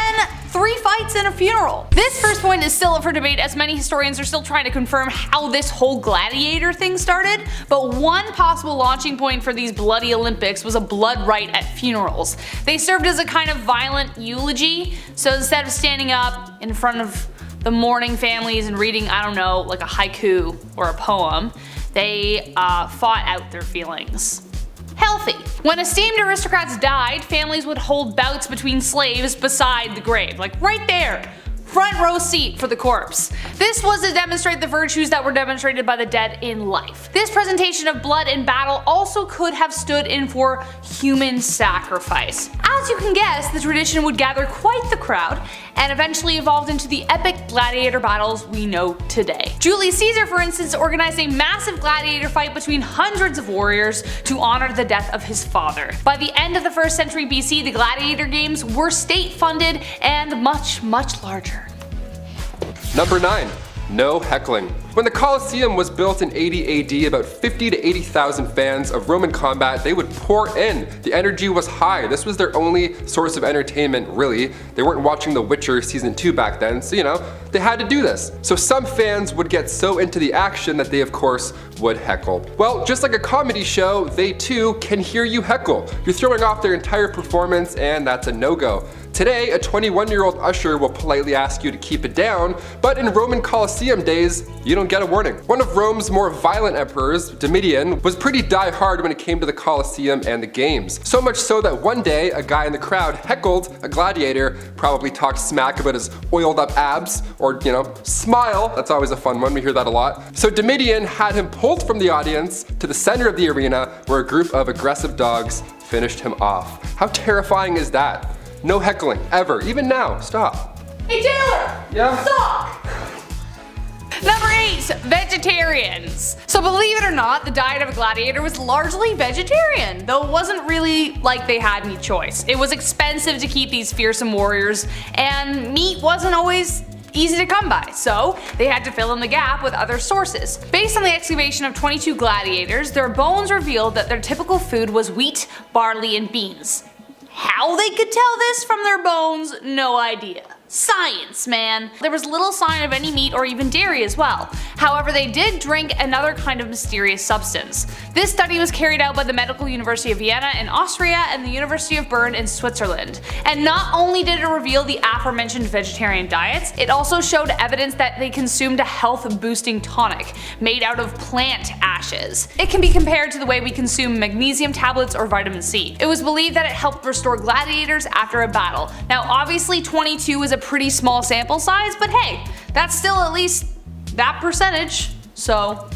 S2: 3 fights in a funeral. This first point is still up for debate, as many historians are still trying to confirm how this whole gladiator thing started, but one possible launching point for these bloody Olympics was a blood rite at funerals. They served as a kind of violent eulogy, so instead of standing up in front of the mourning families and reading, I don't know, like a haiku or a poem, they fought out their feelings. Healthy. When esteemed aristocrats died, families would hold bouts between slaves beside the grave, like right there. Front row seat for the corpse. This was to demonstrate the virtues that were demonstrated by the dead in life. This presentation of blood in battle also could have stood in for human sacrifice. As you can guess, the tradition would gather quite the crowd and eventually evolved into the epic gladiator battles we know today. Julius Caesar, for instance, organized a massive gladiator fight between hundreds of warriors to honor the death of his father. By the end of the 1st century BC, the gladiator games were state-funded and much larger.
S3: Number 9. No heckling. When the Colosseum was built in 80 AD, about 50 to 80,000 fans of Roman combat, they would pour in. The energy was high. This was their only source of entertainment, really. They weren't watching The Witcher Season 2 back then, so they had to do this. So some fans would get so into the action that they of course would heckle. Well, just like a comedy show, they too can hear you heckle. You're throwing off their entire performance, and that's a no-go. Today, a 21-year-old usher will politely ask you to keep it down, but in Roman Colosseum days, you don't get a warning. One of Rome's more violent emperors, Domitian, was pretty die-hard when it came to the Colosseum and the games. So much so that one day, a guy in the crowd heckled a gladiator, probably talked smack about his oiled up abs, or, smile. That's always a fun one, we hear that a lot. So Domitian had him pulled from the audience to the center of the arena where a group of aggressive dogs finished him off. How terrifying is that? No heckling, ever, even now, stop.
S2: Hey Taylor!
S3: Yeah?
S2: Stop! Number 8, vegetarians. So believe it or not, the diet of a gladiator was largely vegetarian, though it wasn't really like they had any choice. It was expensive to keep these fearsome warriors, and meat wasn't always easy to come by, so they had to fill in the gap with other sources. Based on the excavation of 22 gladiators, their bones revealed that their typical food was wheat, barley, and beans. How they could tell this from their bones, no idea. Science, man. There was little sign of any meat or even dairy as well. However, they did drink another kind of mysterious substance. This study was carried out by the Medical University of Vienna in Austria and the University of Bern in Switzerland. And not only did it reveal the aforementioned vegetarian diets, it also showed evidence that they consumed a health-boosting tonic made out of plant ashes. It can be compared to the way we consume magnesium tablets or vitamin C. It was believed that it helped restore gladiators after a battle. Now obviously 22 is a pretty small sample size, but hey, that's still at least that percentage, so.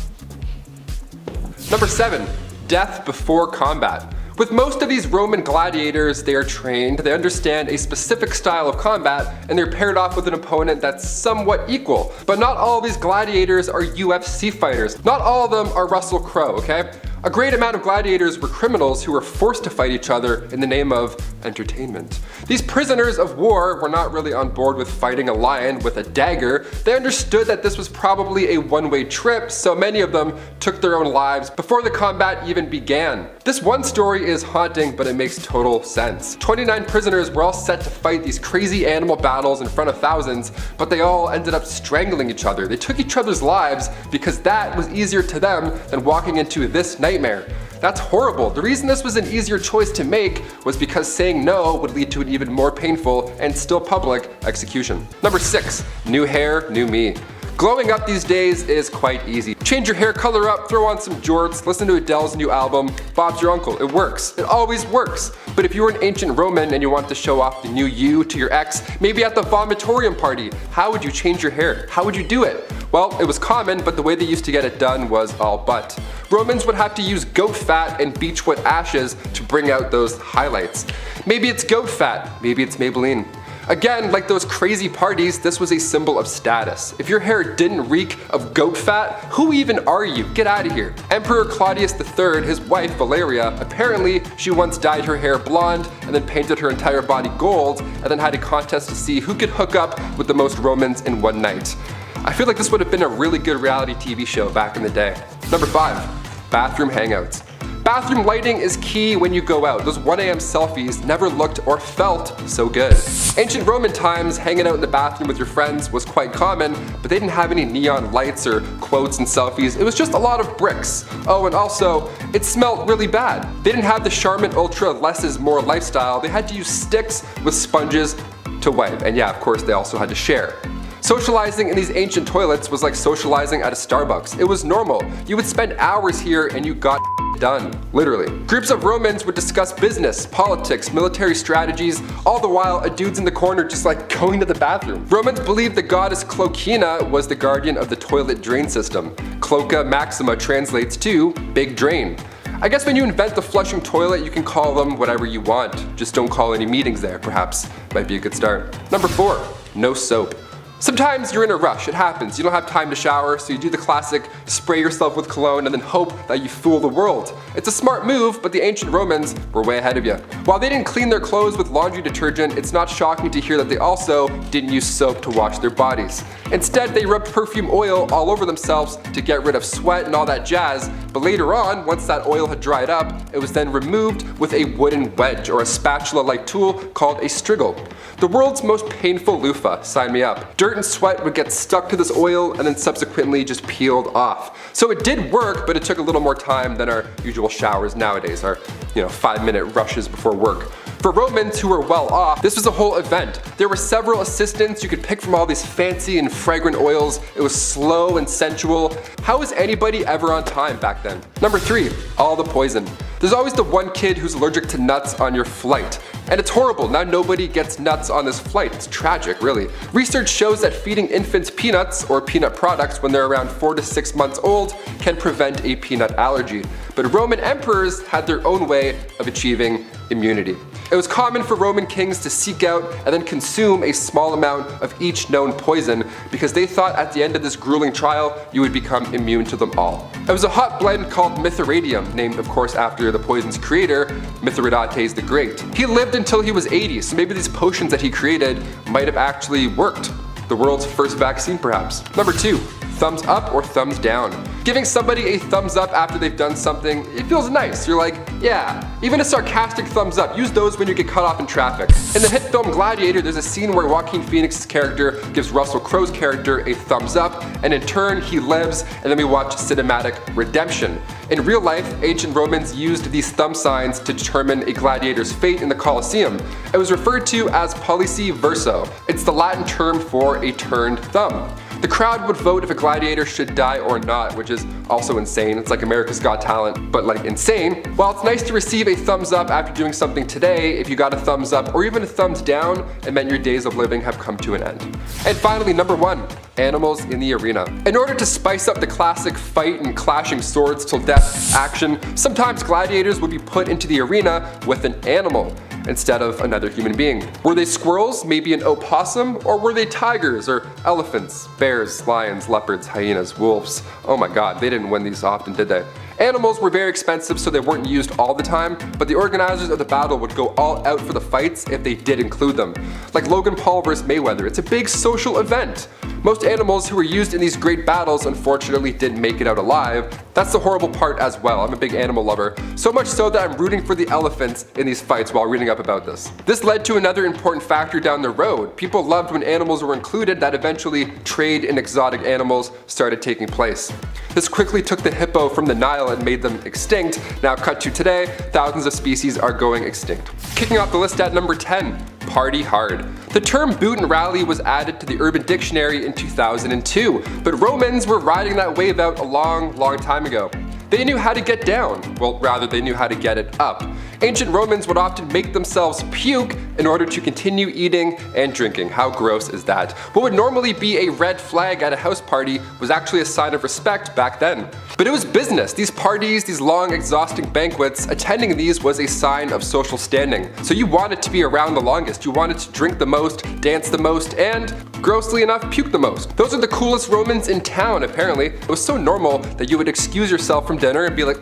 S3: Number 7, death before combat. With most of these Roman gladiators, they are trained, they understand a specific style of combat, and they're paired off with an opponent that's somewhat equal. But not all of these gladiators are UFC fighters. Not all of them are Russell Crowe, okay? A great amount of gladiators were criminals who were forced to fight each other in the name of entertainment. These prisoners of war were not really on board with fighting a lion with a dagger. They understood that this was probably a one-way trip, so many of them took their own lives before the combat even began. This one story is haunting, but it makes total sense. 29 prisoners were all set to fight these crazy animal battles in front of thousands, but they all ended up strangling each other. They took each other's lives because that was easier to them than walking into this nightmare. That's horrible. The reason this was an easier choice to make was because saying no would lead to an even more painful and still public execution. Number 6, new hair, new me. Glowing up these days is quite easy. Change your hair color up, throw on some jorts, listen to Adele's new album, Bob's Your Uncle. It works. It always works. But if you were an ancient Roman and you want to show off the new you to your ex, maybe at the vomitorium party, how would you change your hair? How would you do it? Well, it was common, but the way they used to get it done was all but. Romans would have to use goat fat and beechwood ashes to bring out those highlights. Maybe it's goat fat, maybe it's Maybelline. Again, like those crazy parties, this was a symbol of status. If your hair didn't reek of goat fat, who even are you? Get out of here. Emperor Claudius III, his wife Valeria, apparently she once dyed her hair blonde and then painted her entire body gold and then had a contest to see who could hook up with the most Romans in one night. I feel like this would have been a really good reality TV show back in the day. Number 5, bathroom hangouts. Bathroom lighting is key when you go out. Those 1 a.m. selfies never looked or felt so good. Ancient Roman times, hanging out in the bathroom with your friends was quite common, but they didn't have any neon lights or quotes and selfies. It was just a lot of bricks. Oh, and also, it smelled really bad. They didn't have the Charmin Ultra less is more lifestyle. They had to use sticks with sponges to wipe. And yeah, of course, they also had to share. Socializing in these ancient toilets was like socializing at a Starbucks. It was normal. You would spend hours here and you got done, literally. Groups of Romans would discuss business, politics, military strategies, all the while a dude's in the corner just like going to the bathroom. Romans believed the goddess Cloacina was the guardian of the toilet drain system. Cloaca Maxima translates to big drain. I guess when you invent the flushing toilet, you can call them whatever you want. Just don't call any meetings there, perhaps. Might be a good start. Number 4, no soap. Sometimes you're in a rush, it happens. You don't have time to shower, so you do the classic spray yourself with cologne and then hope that you fool the world. It's a smart move, but the ancient Romans were way ahead of you. While they didn't clean their clothes with laundry detergent, it's not shocking to hear that they also didn't use soap to wash their bodies. Instead, they rubbed perfume oil all over themselves to get rid of sweat and all that jazz, but later on, once that oil had dried up, it was then removed with a wooden wedge or a spatula-like tool called a strigil. The world's most painful loofah, sign me up. Dirt and sweat would get stuck to this oil and then subsequently just peeled off. So it did work, but it took a little more time than our usual showers nowadays, our 5-minute rushes before work. For Romans who were well off, this was a whole event. There were several assistants you could pick from all these fancy and fragrant oils. It was slow and sensual. How was anybody ever on time back then? Number 3, all the poison. There's always the one kid who's allergic to nuts on your flight. And it's horrible, now nobody gets nuts on this flight. It's tragic, really. Research shows that feeding infants peanuts or peanut products when they're around 4 to 6 months old can prevent a peanut allergy. But Roman emperors had their own way of achieving immunity. It was common for Roman kings to seek out and then consume a small amount of each known poison because they thought at the end of this grueling trial you would become immune to them all. It was a hot blend called Mithridatum, named of course after the poison's creator, Mithridates the Great. He lived until he was 80, so maybe these potions that he created might have actually worked. The world's first vaccine perhaps. Number 2, thumbs up or thumbs down. Giving somebody a thumbs up after they've done something, it feels nice. You're like, yeah. Even a sarcastic thumbs up, use those when you get cut off in traffic. In the hit film Gladiator, there's a scene where Joaquin Phoenix's character gives Russell Crowe's character a thumbs up, and in turn he lives, and then we watch cinematic redemption. In real life, ancient Romans used these thumb signs to determine a gladiator's fate in the Colosseum. It was referred to as pollice verso. It's the Latin term for a turned thumb. The crowd would vote if a gladiator should die or not, which is also insane. It's like America's Got Talent, but like insane. While it's nice to receive a thumbs up after doing something today, if you got a thumbs up or even a thumbs down, it meant your days of living have come to an end. And finally, number 1, animals in the arena. In order to spice up the classic fight and clashing swords till death action, sometimes gladiators would be put into the arena with an animal instead of another human being. Were they squirrels, maybe an opossum, or were they tigers or elephants, bears, lions, leopards, hyenas, wolves? Oh my god, they didn't win these often, did they? Animals were very expensive, so they weren't used all the time, but the organizers of the battle would go all out for the fights if they did include them. Like Logan Paul vs. Mayweather, it's a big social event. Most animals who were used in these great battles unfortunately didn't make it out alive. That's the horrible part as well. I'm a big animal lover, so much so that I'm rooting for the elephants in these fights while reading up about this. This led to another important factor down the road. People loved when animals were included, that eventually trade in exotic animals started taking place. This quickly took the hippo from the Nile and made them extinct. Now cut to today, thousands of species are going extinct. Kicking off the list at number 10, party hard. The term boot and rally was added to the Urban Dictionary in 2002, but Romans were riding that wave out a long time ago. They knew how to get down. Well, rather, they knew how to get it up. Ancient Romans would often make themselves puke in order to continue eating and drinking. How gross is that? What would normally be a red flag at a house party was actually a sign of respect back then. But it was business. These parties, these long, exhausting banquets, attending these was a sign of social standing. So you wanted to be around the longest. You wanted to drink the most, dance the most, and, grossly enough, puke the most. Those are the coolest Romans in town, apparently. It was so normal that you would excuse yourself from dinner and be like,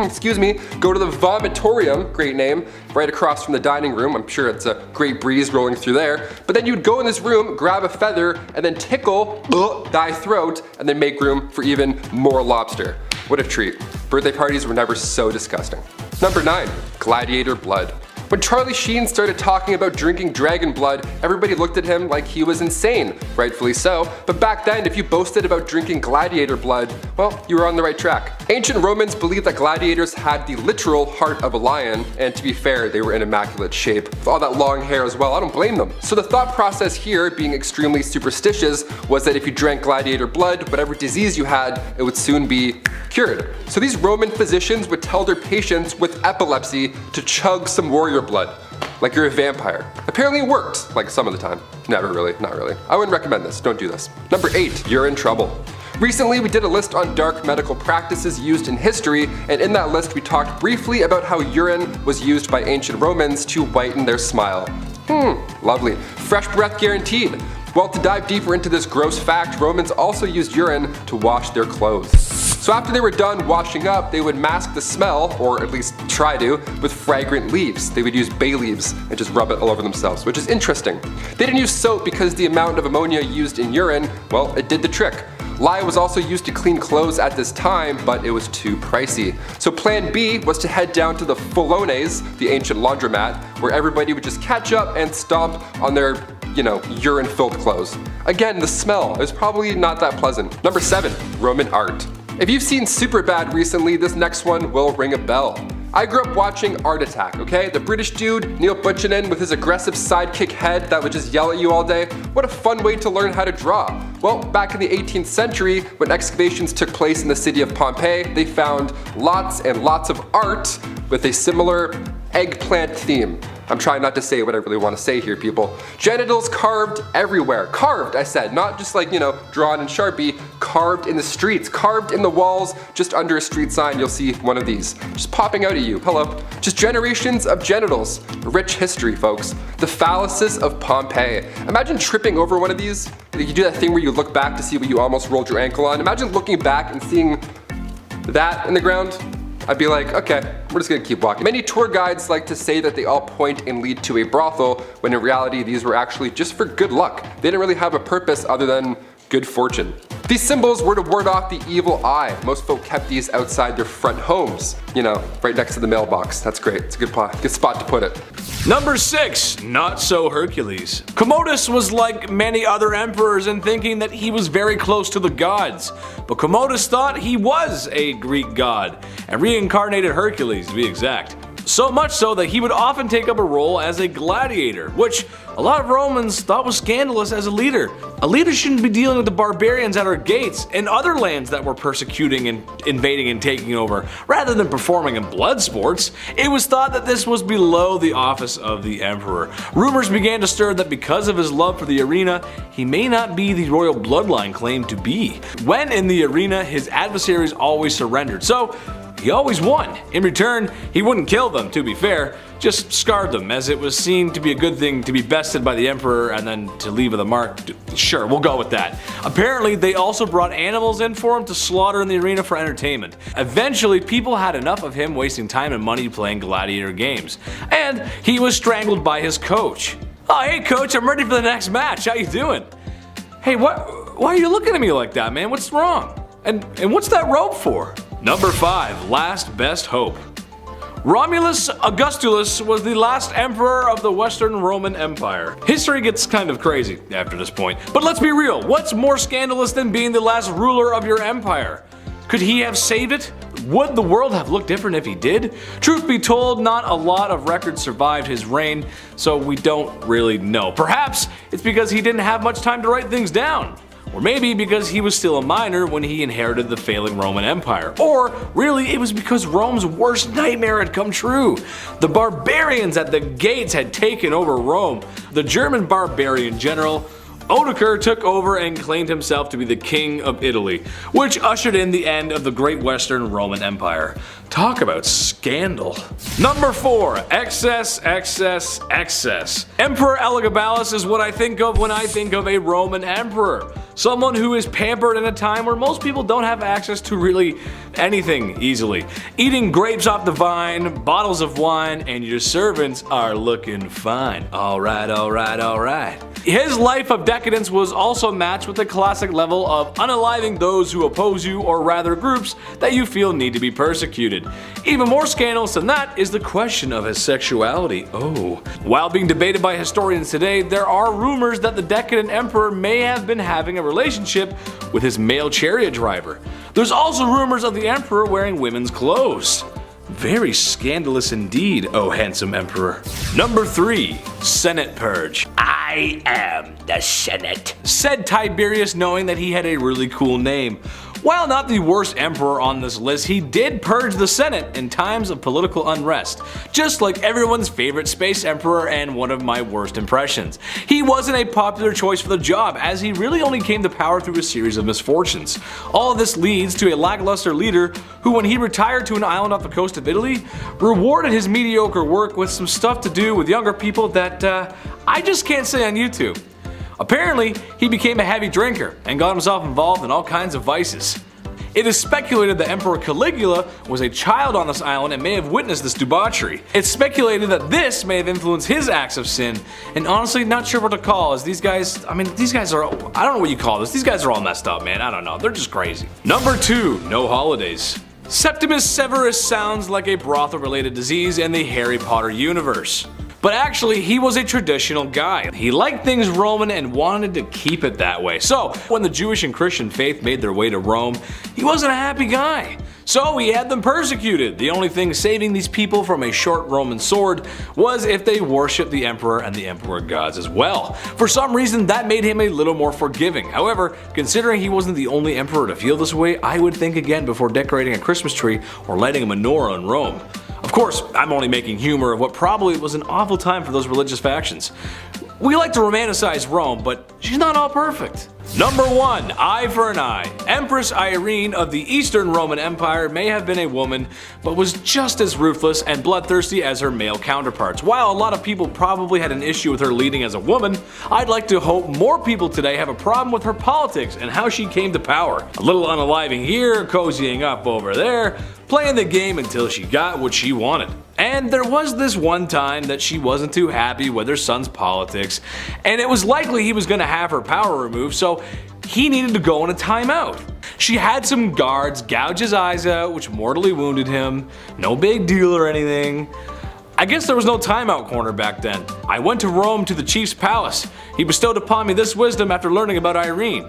S3: excuse me, go to the vomitorium, great name, right across from the dining room. I'm sure it's a great breeze rolling through there. But then you'd go in this room, grab a feather, and then tickle thy throat, and then make room for even more lobster. What a treat. Birthday parties were never so disgusting. Number 9, gladiator blood. When Charlie Sheen started talking about drinking dragon blood, everybody looked at him like he was insane, rightfully so, but back then if you boasted about drinking gladiator blood, well, you were on the right track. Ancient Romans believed that gladiators had the literal heart of a lion, and to be fair, they were in immaculate shape. With all that long hair as well, I don't blame them. So the thought process here, being extremely superstitious, was that if you drank gladiator blood, whatever disease you had, it would soon be cured. So these Roman physicians would tell their patients with epilepsy to chug some warrior blood, like you're a vampire. Apparently it worked, like some of the time. Never really, not really. I wouldn't recommend this, don't do this. Number 8, you're in trouble. Recently, we did a list on dark medical practices used in history, and in that list we talked briefly about how urine was used by ancient Romans to whiten their smile. Lovely. Fresh breath guaranteed. Well, to dive deeper into this gross fact, Romans also used urine to wash their clothes. So after they were done washing up, they would mask the smell, or at least try to, with fragrant leaves. They would use bay leaves and just rub it all over themselves, which is interesting. They didn't use soap because the amount of ammonia used in urine, well, it did the trick. Lye was also used to clean clothes at this time, but it was too pricey. So plan B was to head down to the Folones, the ancient laundromat, where everybody would just catch up and stomp on their, urine-filled clothes. Again, the smell is probably not that pleasant. Number 7, Roman art. If you've seen Superbad recently, this next one will ring a bell. I grew up watching Art Attack, okay? The British dude, Neil Buchanan, with his aggressive sidekick head that would just yell at you all day. What a fun way to learn how to draw. Well, back in the 18th century, when excavations took place in the city of Pompeii, they found lots and lots of art with a similar eggplant theme. I'm trying not to say what I really want to say here, people. Genitals carved everywhere. Carved, I said, not just like, drawn in Sharpie. Carved in the streets, carved in the walls. Just under a street sign, you'll see one of these. Just popping out at you. Hello. Just generations of genitals. Rich history, folks. The phalluses of Pompeii. Imagine tripping over one of these. You do that thing where you look back to see what you almost rolled your ankle on. Imagine looking back and seeing that in the ground. I'd be like, okay, we're just gonna keep walking. Many tour guides like to say that they all point and lead to a brothel, when in reality these were actually just for good luck. They didn't really have a purpose other than good fortune. These symbols were to ward off the evil eye. Most folk kept these outside their front homes. Right next to the mailbox. That's great. It's a good spot to put it.
S4: Number 6, not so Hercules. Commodus was like many other emperors in thinking that he was very close to the gods. But Commodus thought he was a Greek god, and reincarnated Hercules to be exact. So much so that he would often take up a role as a gladiator, which a lot of Romans thought was scandalous as a leader. A leader shouldn't be dealing with the barbarians at our gates and other lands that were persecuting and invading and taking over, rather than performing in blood sports. It was thought that this was below the office of the emperor. Rumors began to stir that because of his love for the arena, he may not be the royal bloodline claimed to be. When in the arena, his adversaries always surrendered, so he always won. In return, he wouldn't kill them, to be fair, just scarred them, as it was seen to be a good thing to be bested by the emperor and then to leave with a mark. Sure, we'll go with that. Apparently, they also brought animals in for him to slaughter in the arena for entertainment. Eventually, people had enough of him wasting time and money playing gladiator games, and he was strangled by his coach. Oh, hey coach, I'm ready for the next match. How you doing? Hey, why are you looking at me like that, man? What's wrong? And what's that rope for? Number 5, last best hope. Romulus Augustulus was the last emperor of the Western Roman Empire. History gets kind of crazy after this point, but let's be real, what's more scandalous than being the last ruler of your empire? Could he have saved it? Would the world have looked different if he did? Truth be told, not a lot of records survived his reign, so we don't really know. Perhaps it's because he didn't have much time to write things down. Or maybe because he was still a minor when he inherited the failing Roman Empire. Or really, it was because Rome's worst nightmare had come true. The barbarians at the gates had taken over Rome. The German barbarian general Odoacer took over and claimed himself to be the king of Italy, which ushered in the end of the Great Western Roman Empire. Talk about scandal. Number 4, excess, excess, excess. Emperor Elagabalus is what I think of when I think of a Roman emperor. Someone who is pampered in a time where most people don't have access to really anything easily. Eating grapes off the vine, bottles of wine, and your servants are looking fine. Alright, alright, alright. His life of decadence was also matched with the classic level of unaliving those who oppose you, or rather groups that you feel need to be persecuted. Even more scandalous than that is the question of his sexuality. Oh. While being debated by historians today, there are rumors that the decadent emperor may have been having a relationship with his male chariot driver. There's also rumors of the emperor wearing women's clothes. Very scandalous indeed, oh handsome emperor. Number 3, Senate Purge. I am the Senate, said Tiberius, knowing that he had a really cool name. While not the worst emperor on this list, he did purge the Senate in times of political unrest, just like everyone's favorite space emperor and one of my worst impressions. He wasn't a popular choice for the job, as he really only came to power through a series of misfortunes. All of this leads to a lackluster leader who, when he retired to an island off the coast of Italy, rewarded his mediocre work with some stuff to do with younger people that I just can't say on YouTube. Apparently, he became a heavy drinker and got himself involved in all kinds of vices. It is speculated that Emperor Caligula was a child on this island and may have witnessed this debauchery. It's speculated that this may have influenced his acts of sin, and honestly not sure what to call, as these guys are, I don't know what you call this, these guys are all messed up, man, I don't know, they're just crazy. Number 2, no holidays. Septimus Severus sounds like a brothel-related disease in the Harry Potter universe. But actually, he was a traditional guy. He liked things Roman and wanted to keep it that way. So, when the Jewish and Christian faith made their way to Rome, he wasn't a happy guy. So he had them persecuted. The only thing saving these people from a short Roman sword was if they worshipped the emperor and the emperor gods as well. For some reason, that made him a little more forgiving. However, considering he wasn't the only emperor to feel this way, I would think again before decorating a Christmas tree or lighting a menorah in Rome. Of course, I'm only making humor of what probably was an awful time for those religious factions. We like to romanticize Rome, but she's not all perfect. Number 1. Eye for an eye. Empress Irene of the Eastern Roman Empire may have been a woman, but was just as ruthless and bloodthirsty as her male counterparts. While a lot of people probably had an issue with her leading as a woman, I'd like to hope more people today have a problem with her politics and how she came to power. A little unaliving here, cozying up over there, playing the game until she got what she wanted. And there was this one time that she wasn't too happy with her son's politics, and it was likely he was going to have her power removed, so he needed to go on a timeout. She had some guards gouge his eyes out, which mortally wounded him. No big deal or anything. I guess there was no timeout corner back then. I went to Rome to the chief's palace. He bestowed upon me this wisdom after learning about Irene.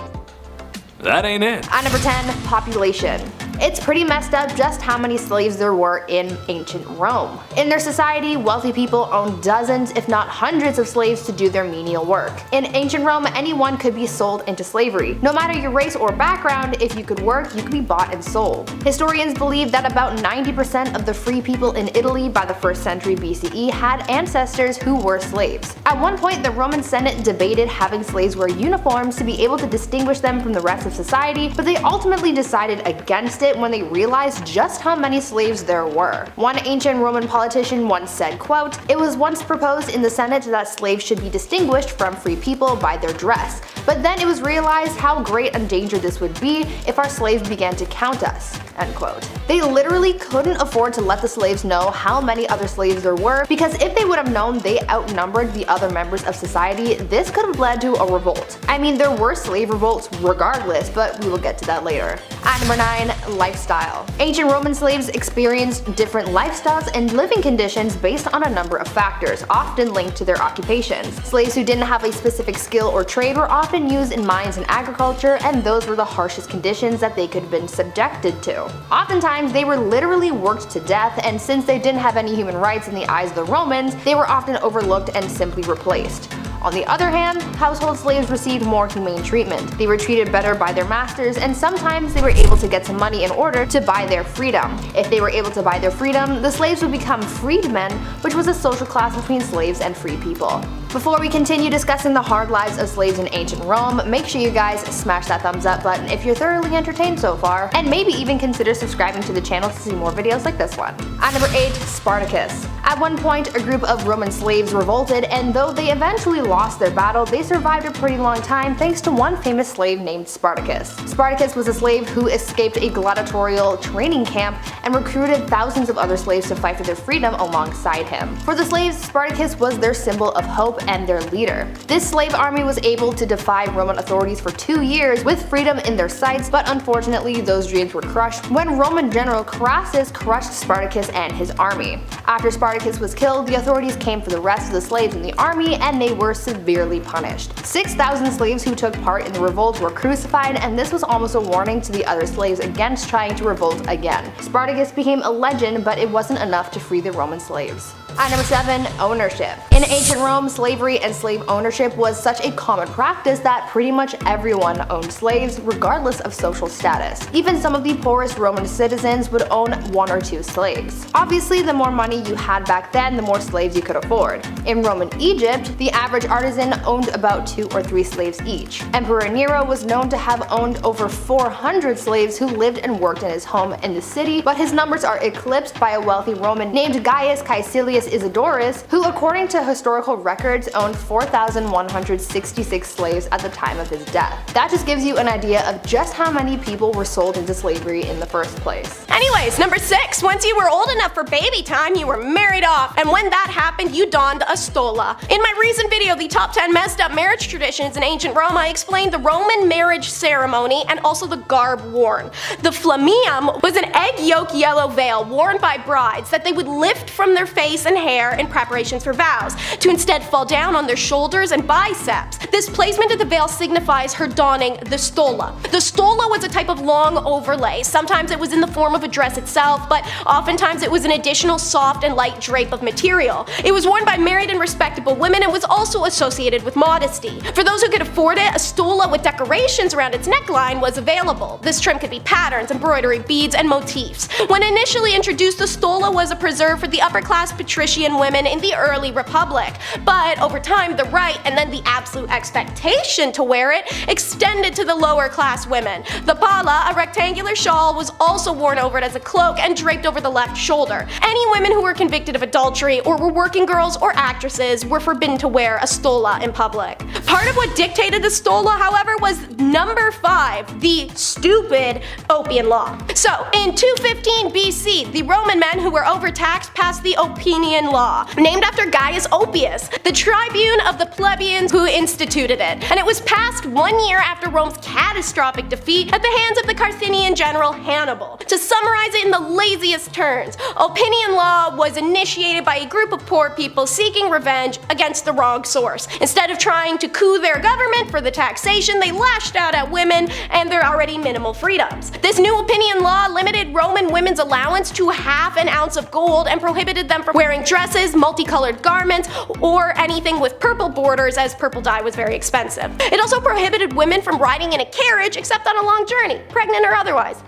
S4: That ain't it.
S5: At number 10, population. It's pretty messed up just how many slaves there were in ancient Rome. In their society, wealthy people owned dozens, if not hundreds of slaves to do their menial work. In ancient Rome, anyone could be sold into slavery. No matter your race or background, if you could work, you could be bought and sold. Historians believe that about 90% of the free people in Italy by the 1st century BCE had ancestors who were slaves. At one point, the Roman Senate debated having slaves wear uniforms to be able to distinguish them from the rest of society, but they ultimately decided against it when they realized just how many slaves there were. One ancient Roman politician once said, quote, "It was once proposed in the Senate that slaves should be distinguished from free people by their dress, but then it was realized how great a danger this would be if our slaves began to count us." End quote. They literally couldn't afford to let the slaves know how many other slaves there were, because if they would have known they outnumbered the other members of society, this could have led to a revolt. I mean, there were slave revolts regardless, but we will get to that later. At number 9, lifestyle. Ancient Roman slaves experienced different lifestyles and living conditions based on a number of factors, often linked to their occupations. Slaves who didn't have a specific skill or trade were often used in mines and agriculture, and those were the harshest conditions that they could have been subjected to. Oftentimes, they were literally worked to death, and since they didn't have any human rights in the eyes of the Romans, they were often overlooked and simply replaced. On the other hand, household slaves received more humane treatment. They were treated better by their masters, and sometimes they were able to get some money in order to buy their freedom. If they were able to buy their freedom, the slaves would become freedmen, which was a social class between slaves and free people. Before we continue discussing the hard lives of slaves in ancient Rome, make sure you guys smash that thumbs up button if you're thoroughly entertained so far, and maybe even consider subscribing to the channel to see more videos like this one. At number 8, Spartacus. At one point, a group of Roman slaves revolted, and though they eventually lost their battle, they survived a pretty long time thanks to one famous slave named Spartacus. Spartacus was a slave who escaped a gladiatorial training camp and recruited thousands of other slaves to fight for their freedom alongside him. For the slaves, Spartacus was their symbol of hope and their leader. This slave army was able to defy Roman authorities for 2 years with freedom in their sights, but unfortunately those dreams were crushed when Roman general Crassus crushed Spartacus and his army. After Spartacus was killed, the authorities came for the rest of the slaves in the army, and they were severely punished. 6,000 slaves who took part in the revolt were crucified, and this was almost a warning to the other slaves against trying to revolt again. Spartacus became a legend, but it wasn't enough to free the Roman slaves. At number 7, ownership. In ancient Rome, slavery and slave ownership was such a common practice that pretty much everyone owned slaves, regardless of social status. Even some of the poorest Roman citizens would own 1 or 2 slaves. Obviously, the more money you had back then, the more slaves you could afford. In Roman Egypt, the average artisan owned about 2 or 3 slaves each. Emperor Nero was known to have owned over 400 slaves who lived and worked in his home in the city, but his numbers are eclipsed by a wealthy Roman named Gaius Caecilius Isidorus, who according to historical records Prince owned 4,166 slaves at the time of his death. That just gives you an idea of just how many people were sold into slavery in the first place.
S1: Anyways, number 6, once you were old enough for baby time, you were married off, and when that happened, you donned a stola. In my recent video, the top 10 messed up marriage traditions in ancient Rome, I explained the Roman marriage ceremony and also the garb worn. The flamium was an egg yolk yellow veil worn by brides that they would lift from their face and hair in preparations for vows, to instead fall down on their shoulders and biceps. This placement of the veil signifies her donning the stola. The stola was a type of long overlay. Sometimes it was in the form of a dress itself, but oftentimes it was an additional soft and light drape of material. It was worn by married and respectable women and was also associated with modesty. For those who could afford it, a stola with decorations around its neckline was available. This trim could be patterns, embroidery, beads, and motifs. When initially introduced, the stola was a preserve for the upper-class patrician women in the early Republic. But over time, the right and then the absolute expectation to wear it extended to the lower-class women. The palla, a rectangular shawl, was also worn over it as a cloak and draped over the left shoulder. Any women who were convicted of adultery or were working girls or actresses were forbidden to wear a stola in public. Part of what dictated the stola, however, was number 5, the stupid Oppian Law. So, in 215 BC, the Roman men who were overtaxed passed the Oppian Law, named after Gaius Oppius, the tribune of the plebeians who instituted it, and it was passed 1 year after Rome's catastrophic defeat at the hands of the Carthaginian general Hannibal. To summarize it in the laziest terms, Oppian Law was initiated by a group of poor people seeking revenge against the wrong source. Instead of trying to coup their government for the taxation, they lashed out at women and their already minimal freedoms. This new Oppian Law limited Roman women's allowance to ½ an ounce of gold and prohibited them from wearing dresses, multicolored garments, or anything with purple borders, as purple dye was very expensive. It also prohibited women from riding in a carriage except on a long journey, pregnant or otherwise.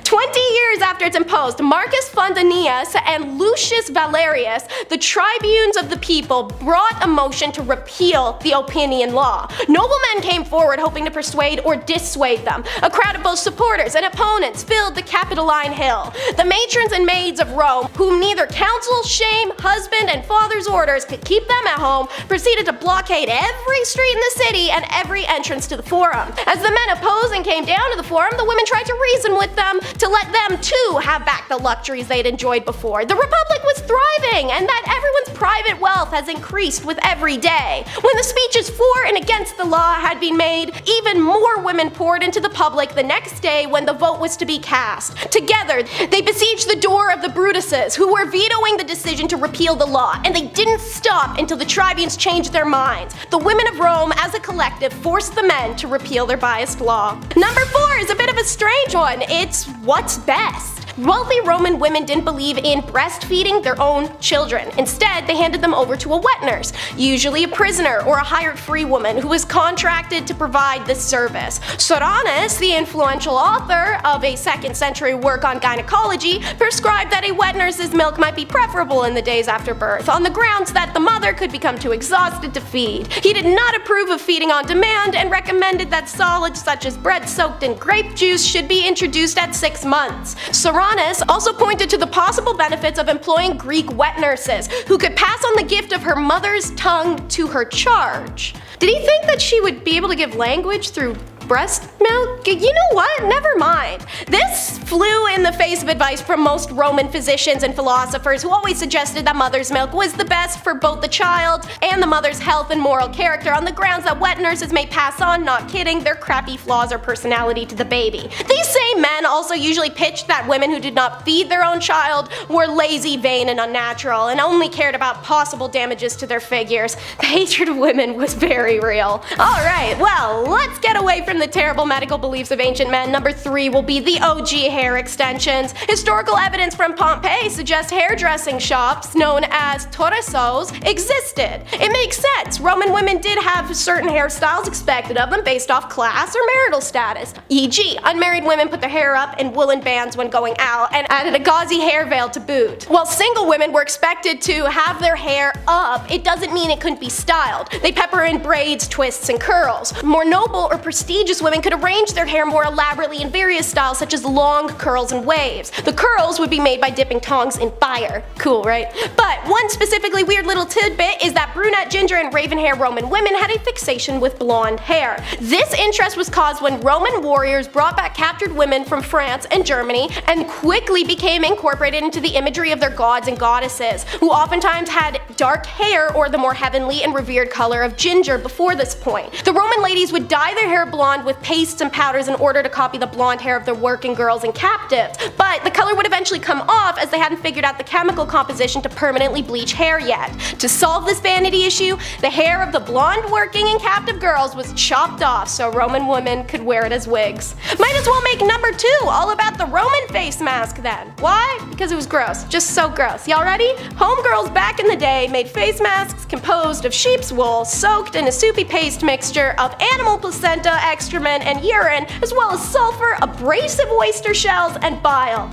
S1: 20 years after it's imposed, Marcus Fundanius and Lucius Valerius, the tribunes of the people, brought a motion to repeal the Oppian Law. Noblemen came forward hoping to persuade or dissuade them. A crowd of both supporters and opponents filled the Capitoline Hill. The matrons and maids of Rome, whom neither council, shame, husband, and father's orders could keep them at home, proceeded to blockade every street in the city and every entrance to the forum. As the men opposed and came down to the forum, the women tried to reason with them to let them too have back the luxuries they'd enjoyed before. The Republic was thriving, and that everyone's private wealth has increased with every day. When the speeches for and against the law had been made, even more women poured into the public the next day when the vote was to be cast. Together, they besieged the door of the Brutuses, who were vetoing the decision to repeal the law, and they didn't stop until the tribunes changed their minds. The women of Rome, as a collective, forced the men to repeal their biased law. Number 4 is a bit of a strange one. It's what's best. Wealthy Roman women didn't believe in breastfeeding their own children. Instead, they handed them over to a wet nurse, usually a prisoner or a hired free woman who was contracted to provide this service. Soranus, the influential author of a 2nd century work on gynecology, prescribed that a wet nurse's milk might be preferable in the days after birth, on the grounds that the mother could become too exhausted to feed. He did not approve of feeding on demand and recommended that solids such as bread soaked in grape juice should be introduced at 6 months. Soranus also pointed to the possible benefits of employing Greek wet nurses, who could pass on the gift of her mother's tongue to her charge. Did he think that she would be able to give language through breast milk? You know what? Never mind. This flew in the face of advice from most Roman physicians and philosophers who always suggested that mother's milk was the best for both the child and the mother's health and moral character, on the grounds that wet nurses may pass on, not kidding, their crappy flaws or personality to the baby. These same men also usually pitched that women who did not feed their own child were lazy, vain, and unnatural, and only cared about possible damages to their figures. The hatred of women was very real. Alright, well, let's get away from the terrible medical beliefs of ancient men. Number 3 will be the OG hair extensions. Historical evidence from Pompeii suggests hairdressing shops known as torresos existed. It makes sense. Roman women did have certain hairstyles expected of them based off class or marital status. E.g., unmarried women put their hair up in woolen bands when going out and added a gauzy hair veil to boot. While single women were expected to have their hair up, it doesn't mean it couldn't be styled. They pepper in braids, twists, and curls. More noble or prestigious women could arrange their hair more elaborately in various styles such as long curls and in waves. The curls would be made by dipping tongs in fire. Cool, right? But one specifically weird little tidbit is that brunette, ginger, and raven hair Roman women had a fixation with blonde hair. This interest was caused when Roman warriors brought back captured women from France and Germany and quickly became incorporated into the imagery of their gods and goddesses, who oftentimes had dark hair or the more heavenly and revered color of ginger before this point. The Roman ladies would dye their hair blonde with pastes and powders in order to copy the blonde hair of their working girls and captives, but the color would eventually come off as they hadn't figured out the chemical composition to permanently bleach hair yet. To solve this vanity issue, the hair of the blonde working and captive girls was chopped off so Roman women could wear it as wigs. Might as well make number 2 all about the Roman face mask then. Why? Because it was gross. Just so gross. Y'all ready? Homegirls back in the day made face masks composed of sheep's wool soaked in a soupy paste mixture of animal placenta, excrement, and urine, as well as sulfur, abrasive oyster shells, and bile.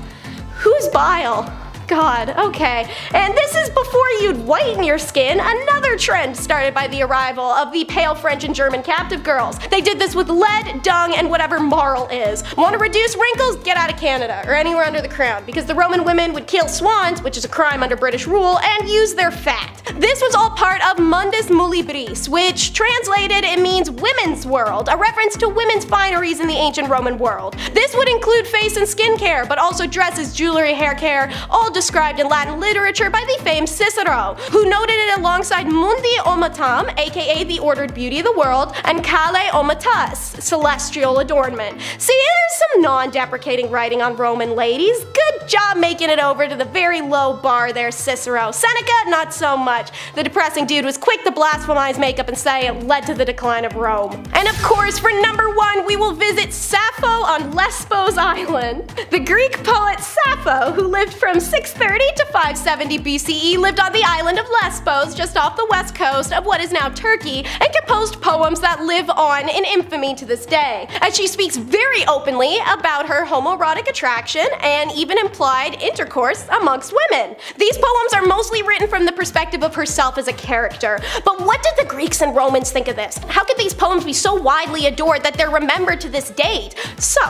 S1: Who's bile? God, okay. And this is before you'd whiten your skin, another trend started by the arrival of the pale French and German captive girls. They did this with lead, dung, and whatever marl is. Want to reduce wrinkles? Get out of Canada, or anywhere under the crown, because the Roman women would kill swans, which is a crime under British rule, and use their fat. This was all part of Mundus Muliebris, which translated it means women's world, a reference to women's fineries in the ancient Roman world. This would include face and skin care, but also dresses, jewelry, hair care, all described in Latin literature by the famed Cicero, who noted it alongside Mundi Omatam, aka the ordered beauty of the world, and Kale Omatus, celestial adornment. See, there's some non-deprecating writing on Roman ladies. Good job making it over to the very low bar there, Cicero. Seneca, not so much. The depressing dude was quick to blasphemize makeup and say it led to the decline of Rome. And of course, for number 1, we will visit Sappho on Lesbos Island. The Greek poet Sappho, who lived from 630 to 570 BCE, lived on the island of Lesbos, just off the west coast of what is now Turkey, and composed poems that live on in infamy to this day, as she speaks very openly about her homoerotic attraction and even implied intercourse amongst women. These poems are mostly written from the perspective of herself as a character. But what did the Greeks and Romans think of this? How could these poems be so widely adored that they're remembered to this date? So,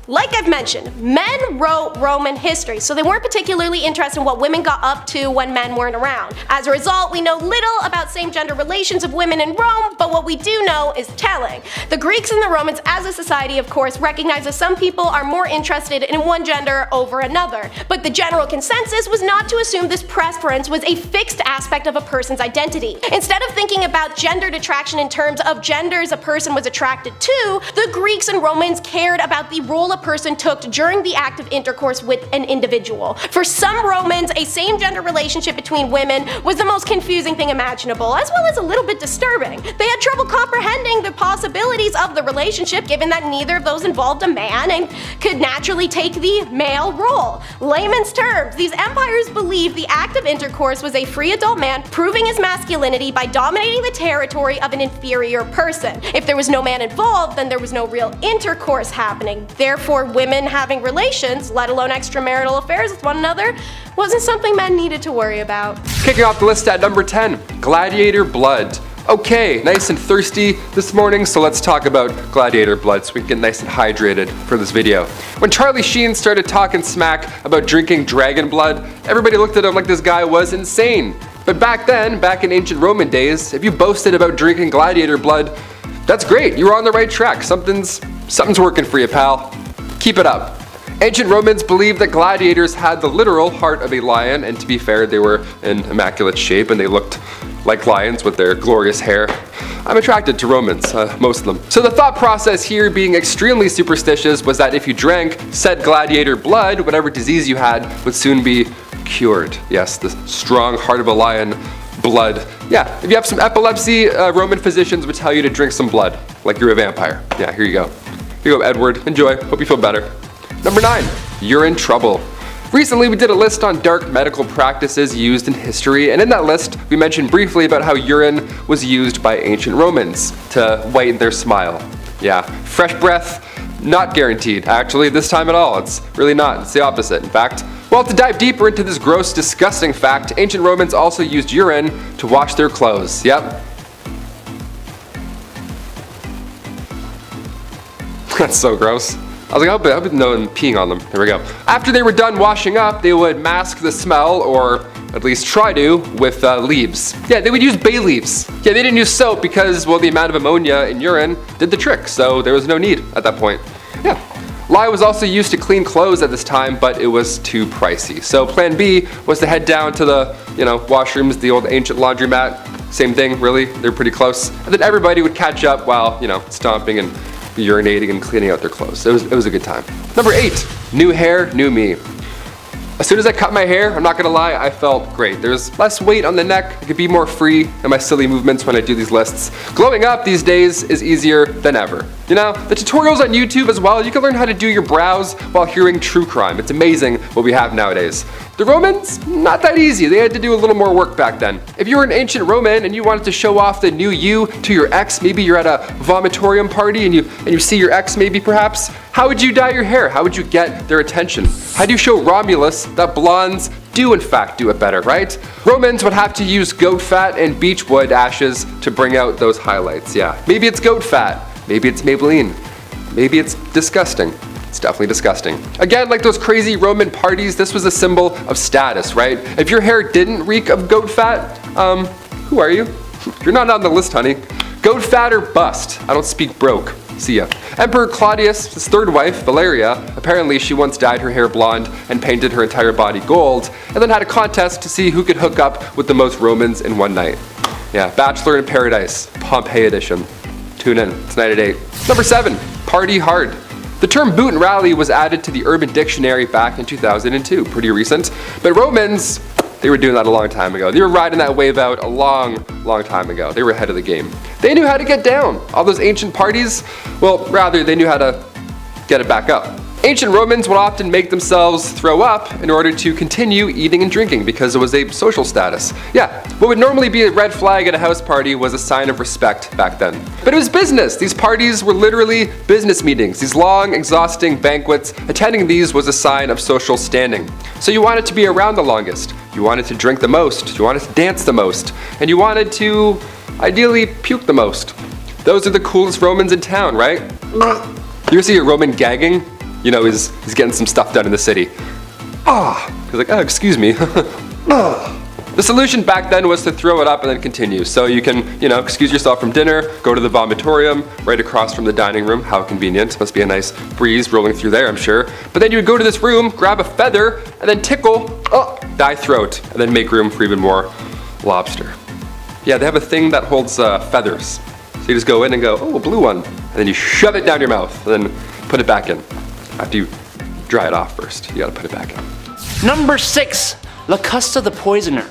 S1: like I've mentioned, men wrote Roman history, so they weren't particularly interested in what women got up to when men weren't around. As a result, we know little about same-gender relations of women in Rome, but what we do know is telling. The Greeks and the Romans as a society, of course, recognize that some people are more interested in one gender over another, but the general consensus was not to assume this preference was a fixed aspect of a person's identity. Instead of thinking about gendered attraction in terms of genders a person was attracted to, the Greeks and Romans cared about the role a person took during the act of intercourse with an individual. For some Romans, a same-gender relationship between women was the most confusing thing imaginable, as well as a little bit disturbing. They had trouble comprehending the possibilities of the relationship, given that neither of those involved a man and could naturally take the male role. Layman's terms, these empires believed the act of intercourse was a free adult man proving his masculinity by dominating the territory of an inferior person. If there was no man involved, then there was no real intercourse happening. Therefore, women having relations, let alone extramarital affairs with one another, wasn't something men needed to worry about.
S3: Kicking off the list at number 10, gladiator blood. Okay, nice and thirsty this morning, so let's talk about gladiator blood so we can get nice and hydrated for this video. When Charlie Sheen started talking smack about drinking dragon blood, everybody looked at him like this guy was insane. But back then, back in ancient Roman days, if you boasted about drinking gladiator blood, that's great, you were on the right track. Something's working for you, pal. Keep it up. Ancient Romans believed that gladiators had the literal heart of a lion, and to be fair, they were in immaculate shape and they looked like lions with their glorious hair. I'm attracted to Romans, most of them. So the thought process here, being extremely superstitious, was that if you drank said gladiator blood, whatever disease you had would soon be cured. Yes, the strong heart of a lion blood. Yeah, if you have some epilepsy, Roman physicians would tell you to drink some blood, like you're a vampire. Yeah, here you go. Here you go, Edward. Enjoy. Hope you feel better. Number 9, you're in trouble. Recently, we did a list on dark medical practices used in history, and in that list, we mentioned briefly about how urine was used by ancient Romans to whiten their smile. Yeah, fresh breath, not guaranteed, actually, this time at all. It's really not. It's the opposite, in fact. Well, to dive deeper into this gross, disgusting fact, ancient Romans also used urine to wash their clothes. Yep. That's so gross. I was like, I hope no one peeing on them. There we go. After they were done washing up, they would mask the smell, or at least try to, with leaves. Yeah, they would use bay leaves. Yeah, they didn't use soap because, well, the amount of ammonia in urine did the trick, so there was no need at that point. Yeah. Lye was also used to clean clothes at this time, but it was too pricey. So plan B was to head down to the, washrooms, the old ancient laundromat. Same thing, really, they're pretty close. And then everybody would catch up while, stomping and urinating and cleaning out their clothes. It was a good time. Number 8, new hair, new me. As soon as I cut my hair, I'm not gonna lie, I felt great. There's less weight on the neck, I could be more free in my silly movements when I do these lists. Glowing up these days is easier than ever. The tutorials on YouTube as well, you can learn how to do your brows while hearing true crime. It's amazing what we have nowadays. The Romans, not that easy. They had to do a little more work back then. If you were an ancient Roman and you wanted to show off the new you to your ex, maybe you're at a vomitorium party and you see your ex maybe perhaps, how would you dye your hair? How would you get their attention? How do you show Romulus that blondes do in fact do it better, right? Romans would have to use goat fat and beechwood ashes to bring out those highlights, yeah. Maybe it's goat fat, maybe it's Maybelline, maybe it's disgusting. It's definitely disgusting. Again, like those crazy Roman parties, this was a symbol of status, right? If your hair didn't reek of goat fat, who are you? You're not on the list, honey. Goat fat or bust. I don't speak broke. See ya. Emperor Claudius, his third wife, Valeria, apparently she once dyed her hair blonde and painted her entire body gold, and then had a contest to see who could hook up with the most Romans in one night. Yeah, Bachelor in Paradise, Pompeii edition. Tune in, it's night at 8. Number 7, party hard. The term boot and rally was added to the Urban Dictionary back in 2002, pretty recent, but Romans, they were doing that a long time ago. They were riding that wave out a long time ago. They were ahead of the game. They knew how to get down. All those ancient parties, well, rather, they knew how to get it back up. Ancient Romans would often make themselves throw up in order to continue eating and drinking because it was a social status. Yeah, what would normally be a red flag at a house party was a sign of respect back then. But it was business. These parties were literally business meetings. These long, exhausting banquets, attending these was a sign of social standing. So you wanted to be around the longest. You wanted to drink the most. You wanted to dance the most. And you wanted to, ideally, puke the most. Those are the coolest Romans in town, right? You ever see a Roman gagging? He's getting some stuff done in the city. He's like, excuse me. The solution back then was to throw it up and then continue. So you can, excuse yourself from dinner, go to the vomitorium, right across from the dining room. How convenient. Must be a nice breeze rolling through there, I'm sure. But then you would go to this room, grab a feather, and then tickle, dye throat, and then make room for even more lobster. Yeah, they have a thing that holds feathers. So you just go in and go, a blue one. And then you shove it down your mouth, and then put it back in. After you dry it off first, you gotta put it back in.
S6: Number 6, Locusta the Poisoner.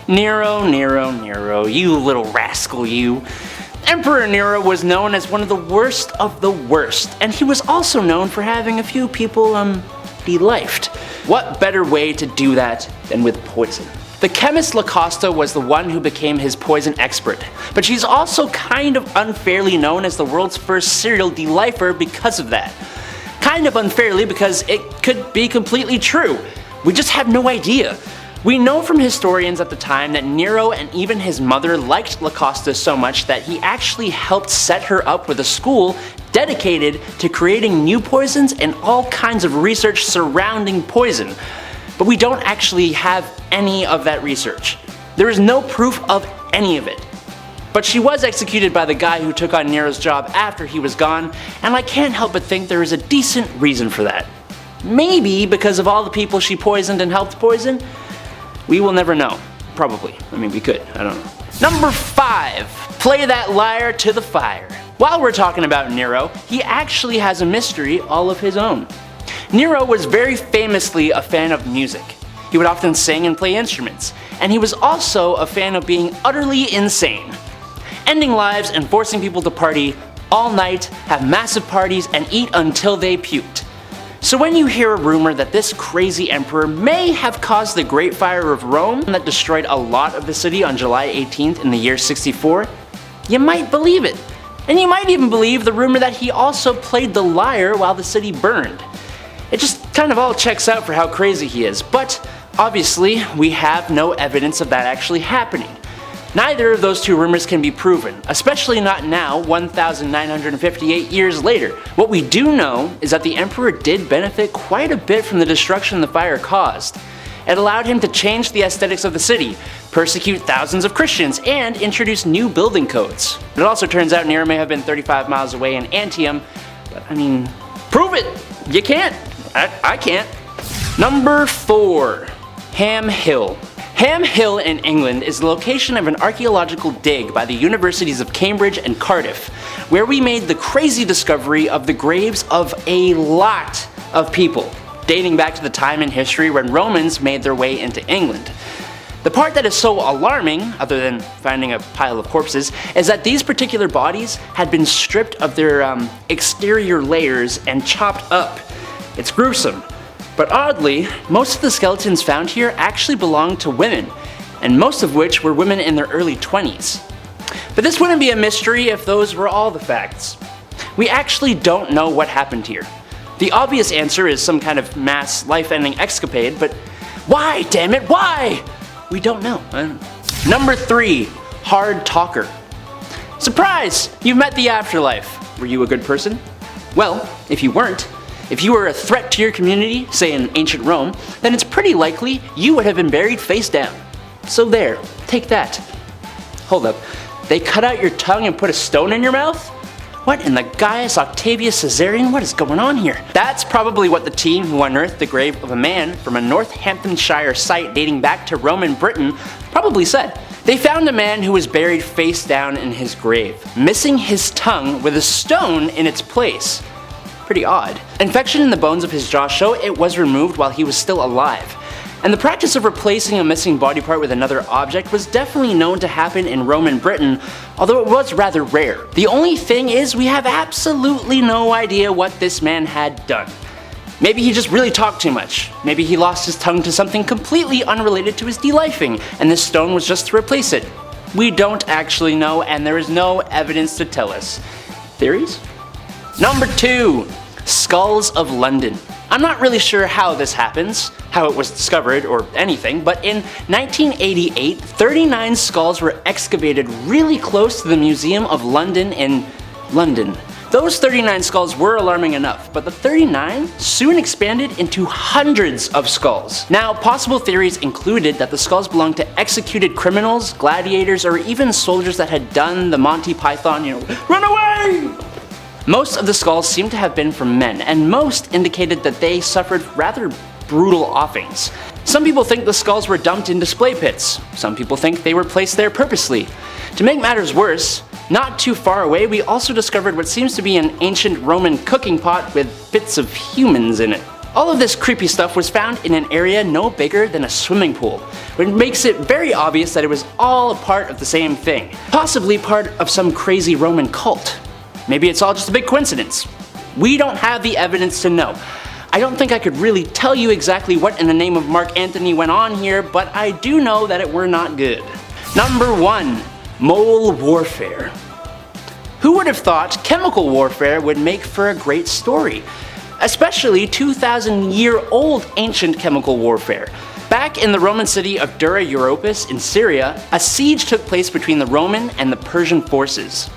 S6: Nero, you little rascal, you. Emperor Nero was known as one of the worst of the worst, and he was also known for having a few people, be lifed. What better way to do that than with poison? The chemist Locusta was the one who became his poison expert, but she's also kind of unfairly known as the world's first serial delifer because of that. Kind of unfairly because it could be completely true. We just have no idea. We know from historians at the time that Nero and even his mother liked Locusta so much that he actually helped set her up with a school dedicated to creating new poisons and all kinds of research surrounding poison. But we don't actually have any of that research. There is no proof of any of it. But she was executed by the guy who took on Nero's job after he was gone, and I can't help but think there is a decent reason for that. Maybe because of all the people she poisoned and helped poison? We will never know. Probably. I mean, we could. I don't know. Number 5. Play that lyre to the fire. While we're talking about Nero, he actually has a mystery all of his own. Nero was very famously a fan of music. He would often sing and play instruments, and he was also a fan of being utterly insane. Ending lives and forcing people to party all night, have massive parties, and eat until they puked. So when you hear a rumor that this crazy emperor may have caused the Great Fire of Rome that destroyed a lot of the city on July 18th in the year 64, you might believe it. And you might even believe the rumor that he also played the lyre while the city burned. It just kind of all checks out for how crazy he is, but obviously we have no evidence of that actually happening. Neither of those two rumors can be proven, especially not now, 1,958 years later. What we do know is that the Emperor did benefit quite a bit from the destruction the fire caused. It allowed him to change the aesthetics of the city, persecute thousands of Christians, and introduce new building codes. It also turns out Nero may have been 35 miles away in Antium, but I mean, prove it! You can't. I can't. Number 4. Ham Hill. Ham Hill in England is the location of an archaeological dig by the universities of Cambridge and Cardiff, where we made the crazy discovery of the graves of a lot of people, dating back to the time in history when Romans made their way into England. The part that is so alarming, other than finding a pile of corpses, is that these particular bodies had been stripped of their exterior layers and chopped up. It's gruesome. But oddly, most of the skeletons found here actually belonged to women, and most of which were women in their early 20s. But this wouldn't be a mystery if those were all the facts. We actually don't know what happened here. The obvious answer is some kind of mass life-ending escapade, but why, damn it, why? We don't know. Number 3, Hard Talker. Surprise! You've met the afterlife. Were you a good person? Well, if you weren't, if you were a threat to your community, say in ancient Rome, then it's pretty likely you would have been buried face down. So there, take that. Hold up, they cut out your tongue and put a stone in your mouth? What in the Gaius Octavius Caesarion? What is going on here? That's probably what the team who unearthed the grave of a man from a Northamptonshire site dating back to Roman Britain probably said. They found a man who was buried face down in his grave, missing his tongue with a stone in its place. Pretty odd. Infection in the bones of his jaw show it was removed while he was still alive. And the practice of replacing a missing body part with another object was definitely known to happen in Roman Britain, although it was rather rare. The only thing is we have absolutely no idea what this man had done. Maybe he just really talked too much. Maybe he lost his tongue to something completely unrelated to his delifing, and this stone was just to replace it. We don't actually know, and there is no evidence to tell us. Theories? Number 2. Skulls of London. I'm not really sure how this happens, how it was discovered, or anything, but in 1988, 39 skulls were excavated really close to the Museum of London in London. Those 39 skulls were alarming enough, but the 39 soon expanded into hundreds of skulls. Now, possible theories included that the skulls belonged to executed criminals, gladiators, or even soldiers that had done the Monty Python, run away! Most of the skulls seem to have been from men, and most indicated that they suffered rather brutal offings. Some people think the skulls were dumped in display pits. Some people think they were placed there purposely. To make matters worse, not too far away we also discovered what seems to be an ancient Roman cooking pot with bits of humans in it. All of this creepy stuff was found in an area no bigger than a swimming pool, which makes it very obvious that it was all a part of the same thing. Possibly part of some crazy Roman cult. Maybe it's all just a big coincidence. We don't have the evidence to know. I don't think I could really tell you exactly what in the name of Mark Antony went on here, but I do know that it were not good. Number 1. Mole warfare. Who would have thought chemical warfare would make for a great story? Especially 2,000-year-old ancient chemical warfare. Back in the Roman city of Dura Europus in Syria, a siege took place between the Roman and the Persian forces.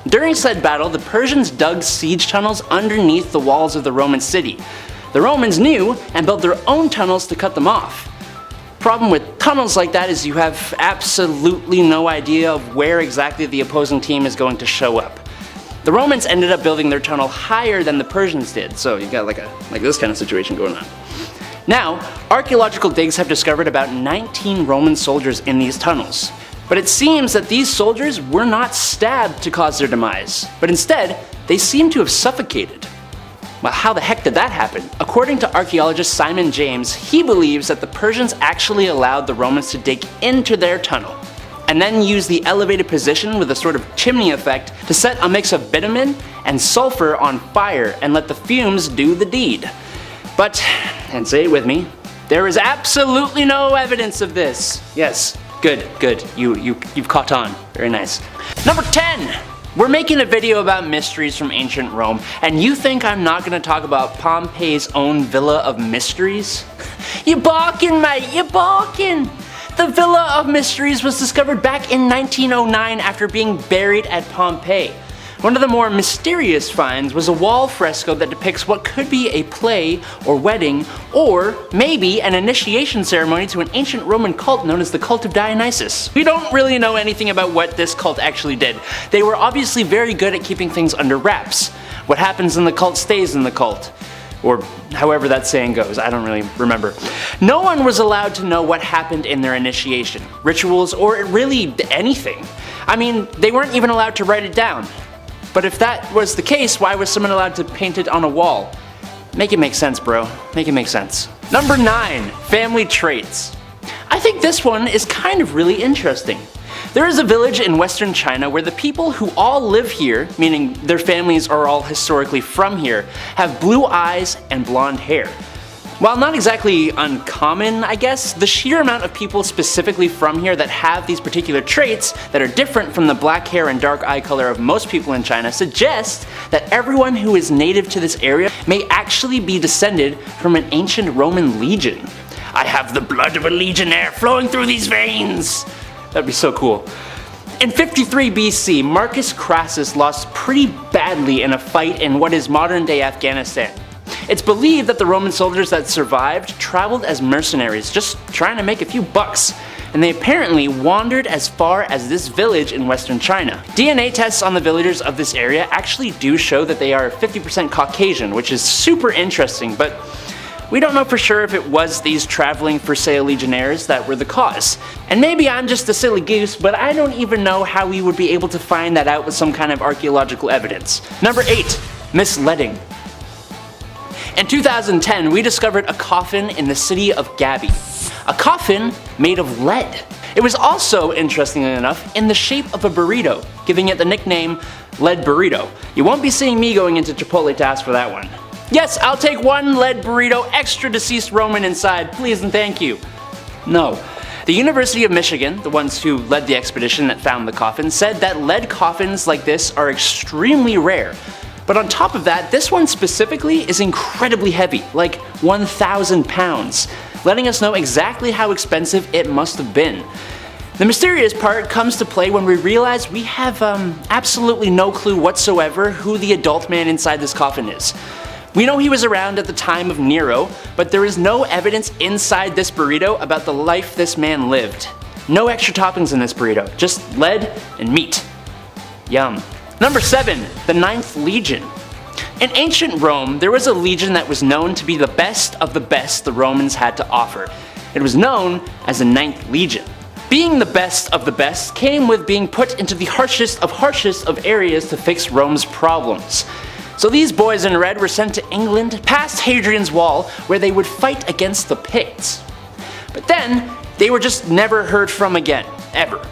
S6: During said battle, the Persians dug siege tunnels underneath the walls of the Roman city. The Romans knew and built their own tunnels to cut them off. Problem with tunnels like that is you have absolutely no idea of where exactly the opposing team is going to show up. The Romans ended up building their tunnel higher than the Persians did, so you got like this kind of situation going on. Now, archaeological digs have discovered about 19 Roman soldiers in these tunnels. But it seems that these soldiers were not stabbed to cause their demise, but instead, they seem to have suffocated. Well, how the heck did that happen? According to archaeologist Simon James, he believes that the Persians actually allowed the Romans to dig into their tunnel, and then use the elevated position with a sort of chimney effect to set a mix of bitumen and sulfur on fire and let the fumes do the deed. But, and say it with me, there is absolutely no evidence of this. Yes. Good. You've caught on. Very nice. Number 10. We're making a video about mysteries from ancient Rome, and you think I'm not going to talk about Pompey's own Villa of Mysteries? You're balking, mate, you're balking! The Villa of Mysteries was discovered back in 1909 after being buried at Pompeii. One of the more mysterious finds was a wall fresco that depicts what could be a play or wedding, or maybe an initiation ceremony to an ancient Roman cult known as the Cult of Dionysus. We don't really know anything about what this cult actually did. They were obviously very good at keeping things under wraps. What happens in the cult stays in the cult. Or however that saying goes, I don't really remember. No one was allowed to know what happened in their initiation, rituals, or really anything. I mean, they weren't even allowed to write it down. But if that was the case, why was someone allowed to paint it on a wall? Make it make sense, bro. Make it make sense. Number 9, family traits. I think this one is kind of really interesting. There is a village in western China where the people who all live here, meaning their families are all historically from here, have blue eyes and blonde hair. While not exactly uncommon, I guess, the sheer amount of people specifically from here that have these particular traits that are different from the black hair and dark eye color of most people in China suggests that everyone who is native to this area may actually be descended from an ancient Roman legion. I have the blood of a legionnaire flowing through these veins! That'd be so cool. In 53 BC, Marcus Crassus lost pretty badly in a fight in what is modern-day Afghanistan. It's believed that the Roman soldiers that survived traveled as mercenaries, just trying to make a few bucks, and they apparently wandered as far as this village in western China. DNA tests on the villagers of this area actually do show that they are 50% Caucasian, which is super interesting, but we don't know for sure if it was these traveling for sale legionnaires that were the cause. And maybe I'm just a silly goose, but I don't even know how we would be able to find that out with some kind of archaeological evidence. Number 8, misleading. In 2010, we discovered a coffin in the city of Gabi. A coffin made of lead. It was also, interestingly enough, in the shape of a burrito, giving it the nickname Lead Burrito. You won't be seeing me going into Chipotle to ask for that one. Yes, I'll take one lead burrito, extra deceased Roman inside, please and thank you. No. The University of Michigan, the ones who led the expedition that found the coffin, said that lead coffins like this are extremely rare. But on top of that, this one specifically is incredibly heavy, like 1,000 pounds, letting us know exactly how expensive it must have been. The mysterious part comes to play when we realize we have absolutely no clue whatsoever who the adult man inside this coffin is. We know he was around at the time of Nero, but there is no evidence inside this burrito about the life this man lived. No extra toppings in this burrito, just lead and meat. Yum. Number 7, the 9th Legion. In ancient Rome, there was a legion that was known to be the best of the best the Romans had to offer. It was known as the 9th Legion. Being the best of the best came with being put into the harshest of areas to fix Rome's problems. So these boys in red were sent to England past Hadrian's Wall where they would fight against the Picts. But then, they were just never heard from again, ever.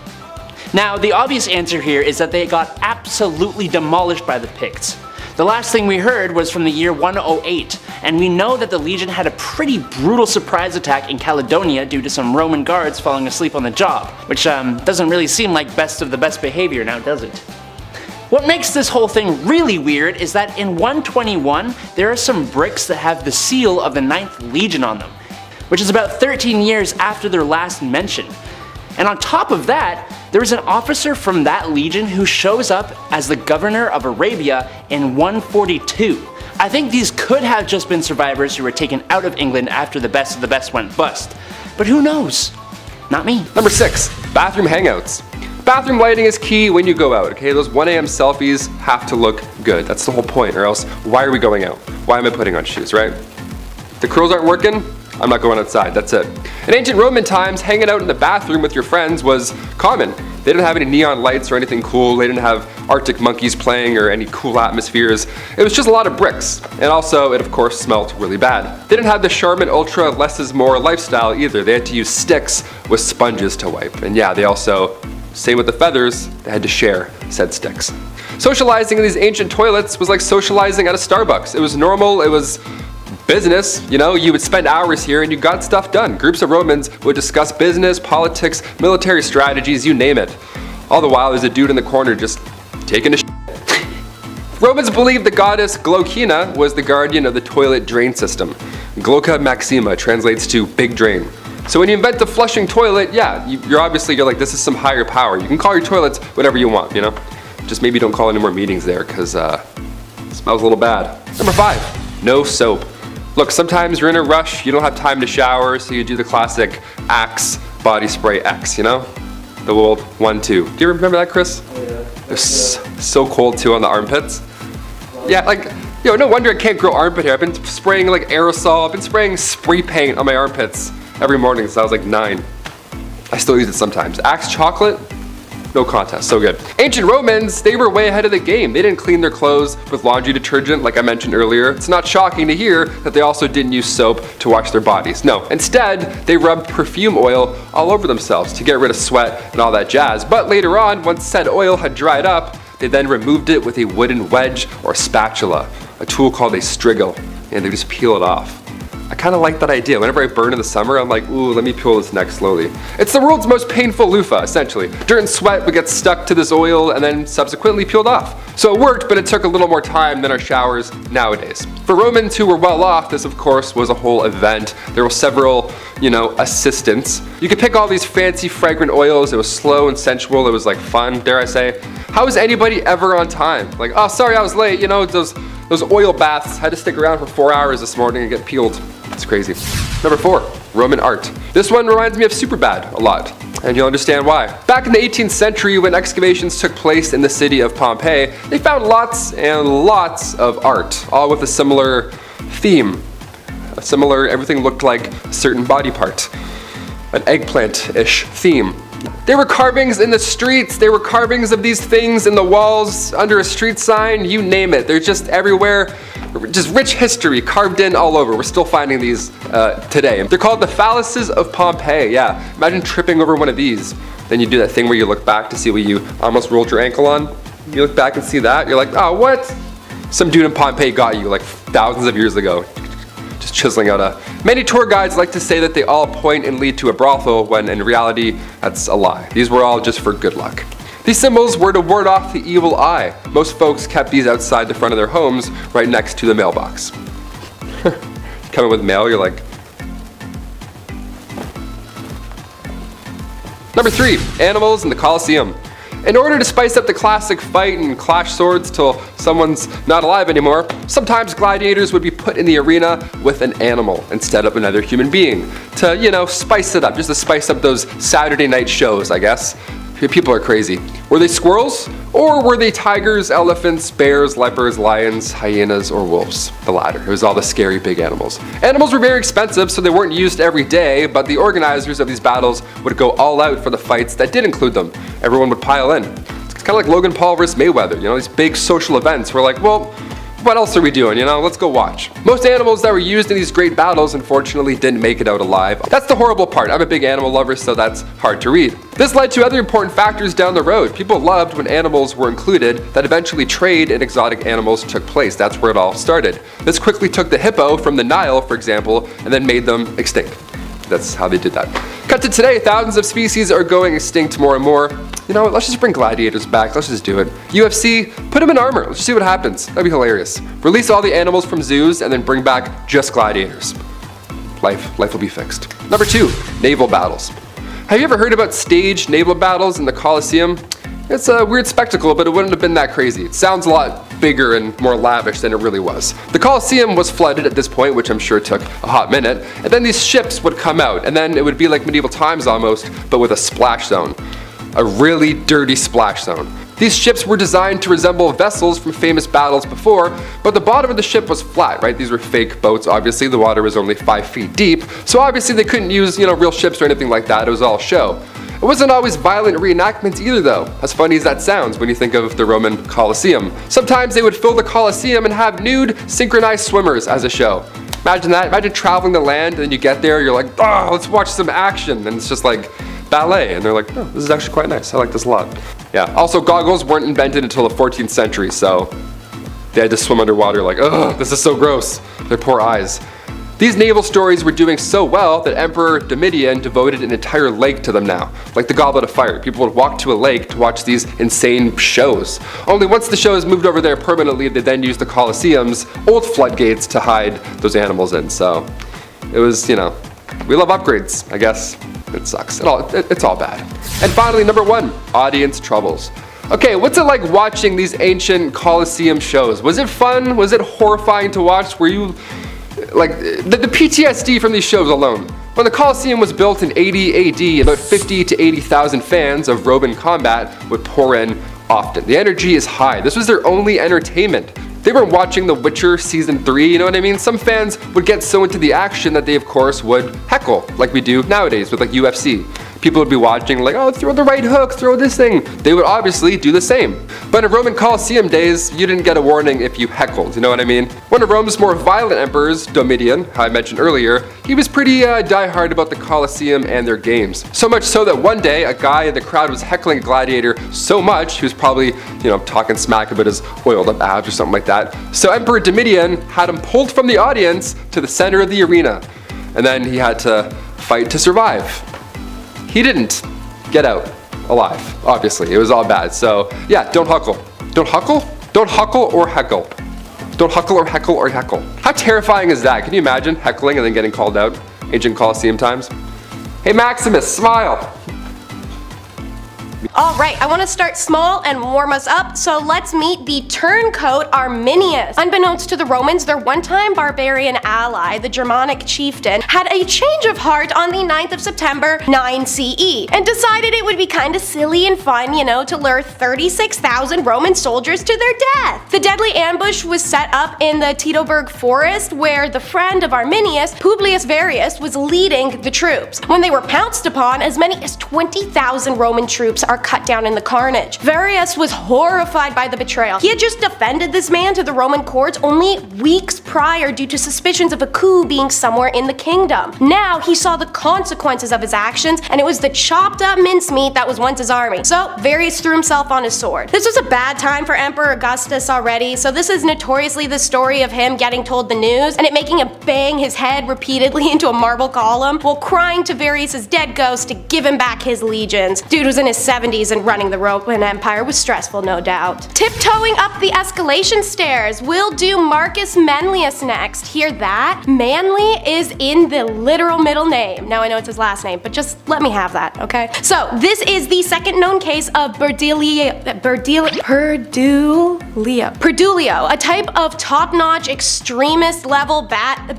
S6: Now, the obvious answer here is that they got absolutely demolished by the Picts. The last thing we heard was from the year 108, and we know that the Legion had a pretty brutal surprise attack in Caledonia due to some Roman guards falling asleep on the job, which doesn't really seem like best of the best behavior now, does it? What makes this whole thing really weird is that in 121, there are some bricks that have the seal of the 9th Legion on them, which is about 13 years after their last mention. And on top of that, there is an officer from that legion who shows up as the governor of Arabia in 142. I think these could have just been survivors who were taken out of England after the best of the best went bust. But who knows? Not me.
S3: Number 6, bathroom hangouts. Bathroom lighting is key when you go out, okay? Those 1 a.m. selfies have to look good. That's the whole point, or else why are we going out? Why am I putting on shoes, right? If the curls aren't working, I'm not going outside, that's it. In ancient Roman times, hanging out in the bathroom with your friends was common. They didn't have any neon lights or anything cool. They didn't have Arctic monkeys playing or any cool atmospheres. It was just a lot of bricks. And also, it of course smelled really bad. They didn't have the Charmin Ultra less is more lifestyle either. They had to use sticks with sponges to wipe. And yeah, they also, same with the feathers, they had to share said sticks. Socializing in these ancient toilets was like socializing at a Starbucks. It was normal, it was business, you know, you would spend hours here and you got stuff done. Groups of Romans would discuss business, politics, military strategies, you name it. All the while there's a dude in the corner just taking a shit. Romans believed the goddess Glaucina was the guardian of the toilet drain system. Glauca Maxima translates to big drain. So when you invent the flushing toilet, yeah, you're like, this is some higher power. You can call your toilets whatever you want, you know? Just maybe don't call any more meetings there, because it smells a little bad. Number 5, no soap. Look, sometimes you're in a rush, you don't have time to shower, so you do the classic Axe body spray X, you know? The old 1-2. Do you remember that, Chris? Oh, yeah. It was so cold too on the armpits. Yeah, like, no wonder I can't grow armpit hair. I've been spraying like aerosol, I've been spraying spray paint on my armpits every morning since I was like 9. I still use it sometimes. Axe chocolate, no contest, so good. Ancient Romans, they were way ahead of the game. They didn't clean their clothes with laundry detergent like I mentioned earlier. It's not shocking to hear that they also didn't use soap to wash their bodies. No, instead, they rubbed perfume oil all over themselves to get rid of sweat and all that jazz. But later on, once said oil had dried up, they then removed it with a wooden wedge or spatula, a tool called a strigil, and they just peel it off. I kind of like that idea. Whenever I burn in the summer, I'm like, ooh, let me peel this neck slowly. It's the world's most painful loofah, essentially. Dirt and sweat would get stuck to this oil and then subsequently peeled off. So it worked, but it took a little more time than our showers nowadays. For Romans who were well off, this of course was a whole event. There were several, assistants. You could pick all these fancy fragrant oils. It was slow and sensual. It was like fun, dare I say. How is anybody ever on time? Like, oh, sorry I was late. Those oil baths had to stick around for 4 hours this morning and get peeled. It's crazy. Number 4, Roman art. This one reminds me of Superbad a lot, and you'll understand why. Back in the 18th century, when excavations took place in the city of Pompeii, they found lots and lots of art, all with a similar theme. Everything looked like a certain body part. An eggplant-ish theme. There were carvings in the streets, there were carvings of these things in the walls, under a street sign, you name it. They're just everywhere. Just rich history carved in all over. We're still finding these today. They're called the phalluses of Pompeii. Yeah, imagine tripping over one of these. Then you do that thing where you look back to see what you almost rolled your ankle on. You look back and see that, you're like, oh, what? Some dude in Pompeii got you like thousands of years ago. Just chiseling out a... Many tour guides like to say that they all point and lead to a brothel, when in reality, that's a lie. These were all just for good luck. These symbols were to ward off the evil eye. Most folks kept these outside the front of their homes, right next to the mailbox. Coming with mail, you're like... Number 3, animals in the Colosseum. In order to spice up the classic fight and clash swords till someone's not alive anymore, sometimes gladiators would be put in the arena with an animal instead of another human being to, spice it up, just to spice up those Saturday night shows, I guess. People are crazy. Were they squirrels? Or were they tigers, elephants, bears, leopards, lions, hyenas, or wolves? The latter. It was all the scary big animals. Animals were very expensive, so they weren't used every day, but the organizers of these battles would go all out for the fights that did include them. Everyone would pile in. It's kind of like Logan Paul versus Mayweather, these big social events. We're like, well, what else are we doing, let's go watch. Most animals that were used in these great battles unfortunately didn't make it out alive. That's the horrible part. I'm a big animal lover, so that's hard to read. This led to other important factors down the road. People loved when animals were included, that eventually trade in exotic animals took place. That's where it all started. This quickly took the hippo from the Nile, for example, and then made them extinct. That's how they did that. Cut to today, thousands of species are going extinct more and more. Let's just bring gladiators back. Let's just do it. UFC, put them in armor. Let's see what happens. That'd be hilarious. Release all the animals from zoos and then bring back just gladiators. Life will be fixed. Number 2, naval battles. Have you ever heard about staged naval battles in the Colosseum? It's a weird spectacle, but it wouldn't have been that crazy. It sounds a lot bigger and more lavish than it really was. The Colosseum was flooded at this point, which I'm sure took a hot minute, and then these ships would come out, and then it would be like medieval times almost, but with a splash zone. A really dirty splash zone. These ships were designed to resemble vessels from famous battles before, but the bottom of the ship was flat, right? These were fake boats, obviously. The water was only 5 feet deep, so obviously they couldn't use, real ships or anything like that. It was all show. It wasn't always violent reenactments either though, as funny as that sounds when you think of the Roman Colosseum. Sometimes they would fill the Colosseum and have nude, synchronized swimmers as a show. Imagine that, imagine traveling the land and then you get there, you're like, oh, let's watch some action, and it's just like ballet, and they're like, oh, this is actually quite nice, I like this a lot. Yeah, also goggles weren't invented until the 14th century, so they had to swim underwater like, ugh, this is so gross, their poor eyes. These naval stories were doing so well that Emperor Domitian devoted an entire lake to them now, like the Goblet of Fire. People would walk to a lake to watch these insane shows. Only once the shows moved over there permanently, they then used the Colosseum's old floodgates to hide those animals in. So it was, We love upgrades, I guess. It sucks. It's all bad. And finally, number 1, audience troubles. Okay, what's it like watching these ancient Colosseum shows? Was it fun? Was it horrifying to watch? Were you, like, the PTSD from these shows alone? When the Colosseum was built in 80 AD, about 50 to 80,000 fans of Roman combat would pour in often. The energy is high. This was their only entertainment. They weren't watching The Witcher Season 3, you know what I mean? Some fans would get so into the action that they of course would heckle, like we do nowadays with like UFC. People would be watching like, oh, throw the right hook, throw this thing. They would obviously do the same. But in Roman Colosseum days, you didn't get a warning if you heckled, you know what I mean? One of Rome's more violent emperors, Domitian, who I mentioned earlier, he was pretty diehard about the Colosseum and their games. So much so that one day, a guy in the crowd was heckling a gladiator so much, he was probably, talking smack about his oiled up abs or something like that. So Emperor Domitian had him pulled from the audience to the center of the arena. And then he had to fight to survive. He didn't get out alive, obviously. It was all bad. So yeah, don't huckle. Don't huckle? Don't huckle or heckle. Don't huckle or heckle or heckle. How terrifying is that? Can you imagine heckling and then getting called out? Ancient Colosseum times. Hey Maximus, smile.
S1: Alright, I want to start small and warm us up, so let's meet the turncoat Arminius. Unbeknownst to the Romans, their one-time barbarian ally, the Germanic chieftain, had a change of heart on the 9th of September 9 CE, and decided it would be kinda silly and fun, to lure 36,000 Roman soldiers to their death. The deadly ambush was set up in the Teutoburg forest, where the friend of Arminius, Publius Varius, was leading the troops. When they were pounced upon, as many as 20,000 Roman troops are cut down in the carnage. Varius was horrified by the betrayal. He had just defended this man to the Roman courts only weeks prior due to suspicions of a coup being somewhere in the kingdom. Now he saw the consequences of his actions, and it was the chopped up mincemeat that was once his army. So Varius threw himself on his sword. This was a bad time for Emperor Augustus already, so this is notoriously the story of him getting told the news and it making him bang his head repeatedly into a marble column while crying to Varius' dead ghost to give him back his legions. Dude was in his 70s and running the Roman Empire was stressful, no doubt. Tiptoeing up the escalation stairs, we'll do Marcus Manlius next. Hear that? Manly is in the literal middle name. Now I know it's his last name, but just let me have that, okay? So this is the second known case of Perdulio, a type of top-notch extremist level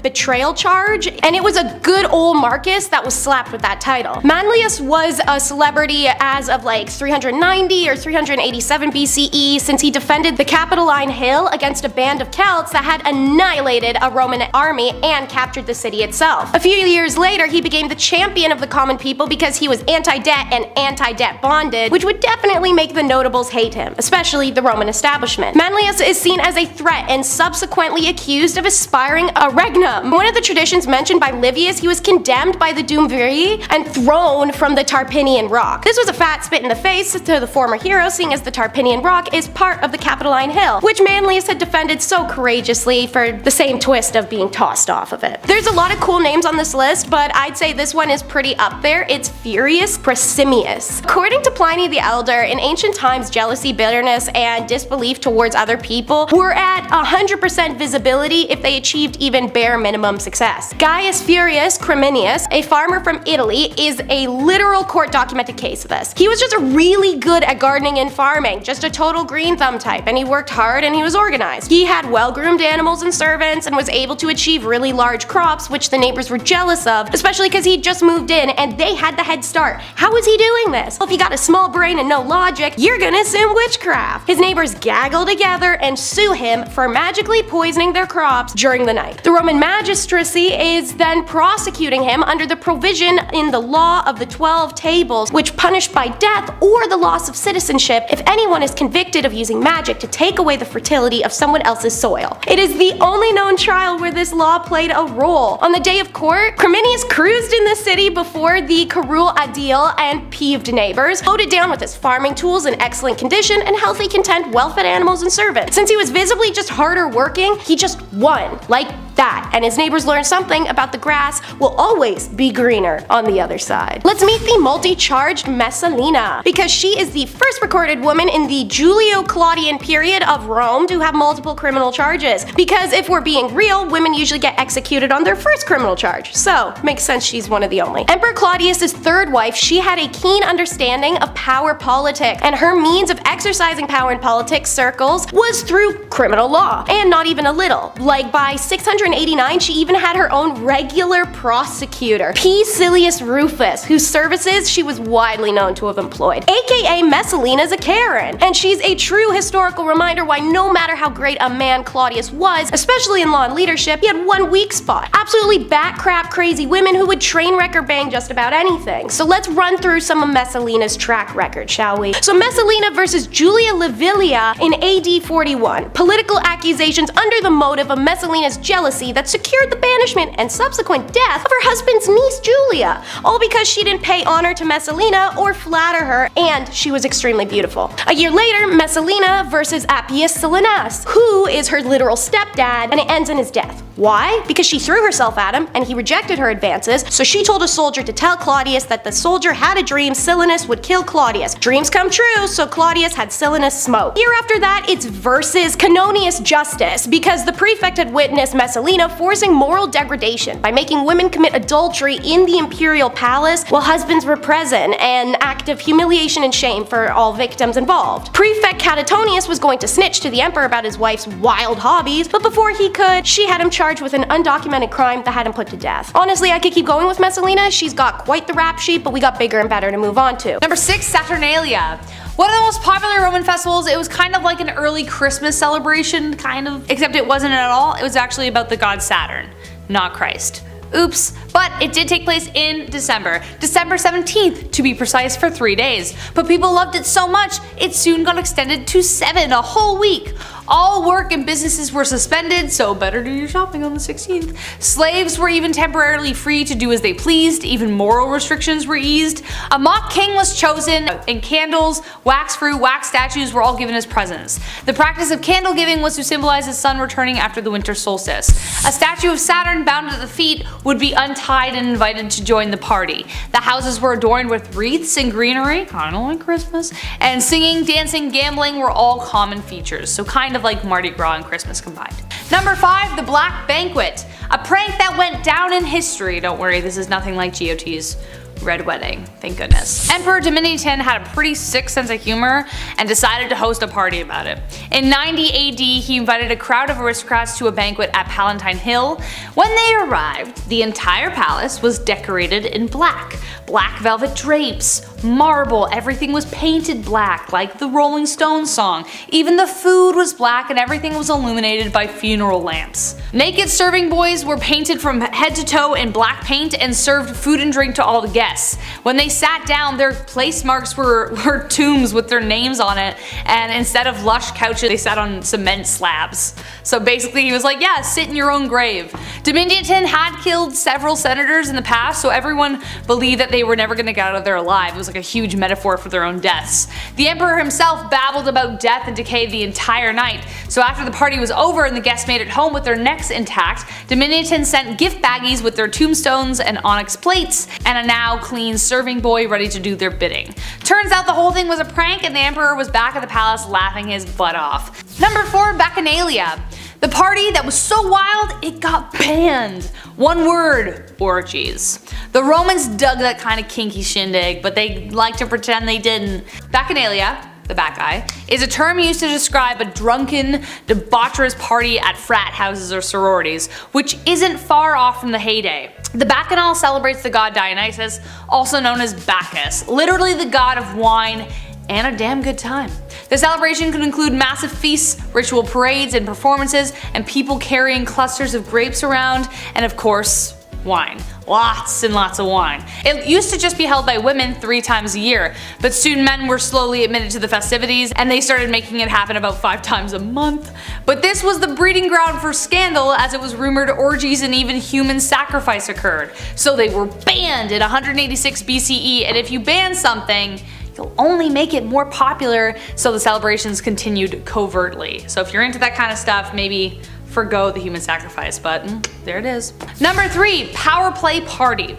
S1: betrayal charge, and it was a good old Marcus that was slapped with that title. Manlius was a celebrity as of like 390 or 387 BCE, since he defended the Capitoline Hill against a band of Celts that had annihilated a Roman army and captured the city itself. A few years later, he became the champion of the common people because he was anti-debt and anti-debt bonded, which would definitely make the notables hate him, especially the Roman establishment. Manlius is seen as a threat and subsequently accused of aspiring a regnum. One of the traditions mentioned by Livius, he was condemned by the Duumviri and thrown from the Tarpinian Rock. This was a fat spit in the face to the former hero, seeing as the Tarpinian Rock is part of the Capitoline Hill, which Manlius had defended so courageously for the same twist of being tossed off of it. There's a lot of cool names on this list, but I'd say this one is pretty up there. It's Furius Proximius. According to Pliny the Elder, in ancient times, jealousy, bitterness, and disbelief towards other people were at 100% visibility if they achieved even bare minimum success. Gaius Furius Creminius, a farmer from Italy, is a literal court documented case of this. He was just really good at gardening and farming, just a total green thumb type, and he worked hard and he was organized. He had well-groomed animals and servants and was able to achieve really large crops, which the neighbors were jealous of, especially because he'd just moved in and they had the head start. How was he doing this? Well, if you got a small brain and no logic, you're gonna assume witchcraft. His neighbors gaggle together and sue him for magically poisoning their crops during the night. The Roman magistracy is then prosecuting him under the provision in the law of the 12 tables, which punished by death or the loss of citizenship if anyone is convicted of using magic to take away the fertility of someone else's soil. It is the only known trial where this law played a role. On the day of court, Creminius cruised in the city before the Curule Adil and peeved neighbors, loaded down with his farming tools in excellent condition and healthy, content, well-fed animals and servants. Since he was visibly just harder working, he just won. Like That, and his neighbors learned something about the grass will always be greener on the other side. Let's meet the multi-charged Messalina, because she is the first recorded woman in the Julio-Claudian period of Rome to have multiple criminal charges. Because if we're being real, women usually get executed on their first criminal charge, so makes sense she's one of the only. Emperor Claudius's third wife, she had a keen understanding of power politics, and her means of exercising power in politics circles was through criminal law, and not even a little. Like by 689, she even had her own regular prosecutor, P. Silius Rufus, whose services she was widely known to have employed. AKA Messalina's a Karen, and she's a true historical reminder why no matter how great a man Claudius was, especially in law and leadership, he had one weak spot. Absolutely bat-crap crazy women who would train wreck or bang just about anything. So let's run through some of Messalina's track record, shall we? So Messalina versus Julia Livilia in AD 41. Political accusations under the motive of Messalina's jealousy that secured the banishment and subsequent death of her husband's niece Julia, all because she didn't pay honor to Messalina or flatter her, and she was extremely beautiful. A year later, Messalina versus Appius Silenus, who is her literal stepdad, and it ends in his death. Why? Because she threw herself at him and he rejected her advances, so she told a soldier to tell Claudius that the soldier had a dream Silenus would kill Claudius. Dreams come true, so Claudius had Silenus smoked. Year after that, it's versus Canonius Justus, because the prefect had witnessed Messalina forcing moral degradation by making women commit adultery in the imperial palace while husbands were present, an act of humiliation and shame for all victims involved. Prefect Catitonius was going to snitch to the emperor about his wife's wild hobbies, but before he could, she had him charged with an undocumented crime that had him put to death. Honestly, I could keep going with Messalina. She's got quite the rap sheet, but we got bigger and better to move on to.
S2: Number 6, Saturnalia. One of the most popular Roman festivals. It was kind of like an early Christmas celebration, kind of, except it wasn't at all. It was actually about the god Saturn, not Christ. Oops, but it did take place in December 17th to be precise, for 3 days. But people loved it so much, it soon got extended to 7, a whole week. All work and businesses were suspended, so better do your shopping on the 16th. Slaves were even temporarily free to do as they pleased, even moral restrictions were eased. A mock king was chosen, and candles, wax fruit, wax statues were all given as presents. The practice of candle giving was to symbolize the sun returning after the winter solstice. A statue of Saturn bound at the feet would be untied and invited to join the party. The houses were adorned with wreaths and greenery, kinda like Christmas, and singing, dancing, gambling were all common features, so kind of like Mardi Gras and Christmas combined. Number 5, the Black Banquet. A prank that went down in history. Don't worry, this is nothing like GOT's Red Wedding, thank goodness. Emperor Domitian had a pretty sick sense of humor and decided to host a party about it. In 90 AD, he invited a crowd of aristocrats to a banquet at Palatine Hill. When they arrived, the entire palace was decorated in black. Black velvet drapes, marble, everything was painted black, like the Rolling Stones song. Even the food was black and everything was illuminated by funeral lamps. Naked serving boys were painted from head to toe in black paint and served food and drink to all the guests. When they sat down, their place marks were tombs with their names on it, and instead of lush couches, they sat on cement slabs. So basically he was like, yeah, sit in your own grave. Domitian had killed several senators in the past, so everyone believed that they were never going to get out of there alive. It was like a huge metaphor for their own deaths. The emperor himself babbled about death and decay the entire night, so after the party was over and the guests made it home with their necks intact, Domitian sent gift baggies with their tombstones and onyx plates, and a now clean serving boy ready to do their bidding. Turns out the whole thing was a prank and the emperor was back at the palace laughing his butt off. Number 4, Bacchanalia. The party that was so wild, it got banned. One word, orgies. The Romans dug that kind of kinky shindig, but they like to pretend they didn't. Bacchanalia, the back guy, is a term used to describe a drunken, debaucherous party at frat houses or sororities, which isn't far off from the heyday. The Bacchanal celebrates the god Dionysus, also known as Bacchus, literally the god of wine and a damn good time. The celebration could include massive feasts, ritual parades and performances, and people carrying clusters of grapes around, and of course, wine. Lots and lots of wine. It used to just be held by women 3 times a year, but soon men were slowly admitted to the festivities and they started making it happen about 5 times a month. But this was the breeding ground for scandal, as it was rumored orgies and even human sacrifice occurred. So they were banned in 186 BCE, and if you ban something, you'll only make it more popular, so the celebrations continued covertly. So if you're into that kind of stuff, maybe forgo the human sacrifice, but there it is. Number 3, power play party.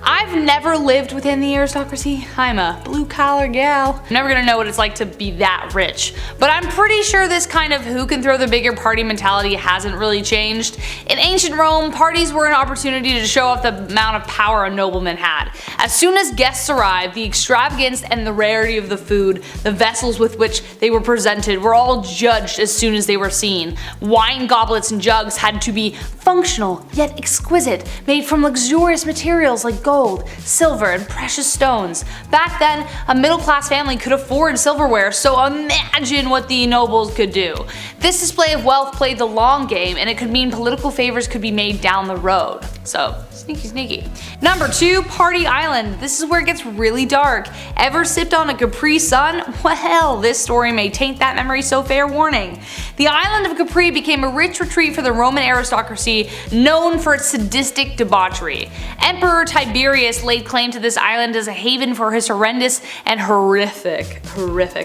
S2: I've never lived within the aristocracy. I'm a blue collar gal. I'm never gonna know what it's like to be that rich, but I'm pretty sure this kind of who can throw the bigger party mentality hasn't really changed. In ancient Rome, parties were an opportunity to show off the amount of power a nobleman had. As soon as guests arrived, the extravagance and the rarity of the food, the vessels with which they were presented were all judged as soon as they were seen. Wine goblets and jugs had to be functional yet exquisite, made from luxurious materials like gold, silver, and precious stones. Back then, a middle-class family could afford silverware, so imagine what the nobles could do. This display of wealth played the long game, and it could mean political favors could be made down the road. So, sneaky sneaky. Number 2, Party Island. This is where it gets really dark. Ever sipped on a Capri Sun? Well, this story may taint that memory, so fair warning. The island of Capri became a rich retreat for the Roman aristocracy, known for its sadistic debauchery. Emperor Tiberius laid claim to this island as a haven for his horrendous and horrific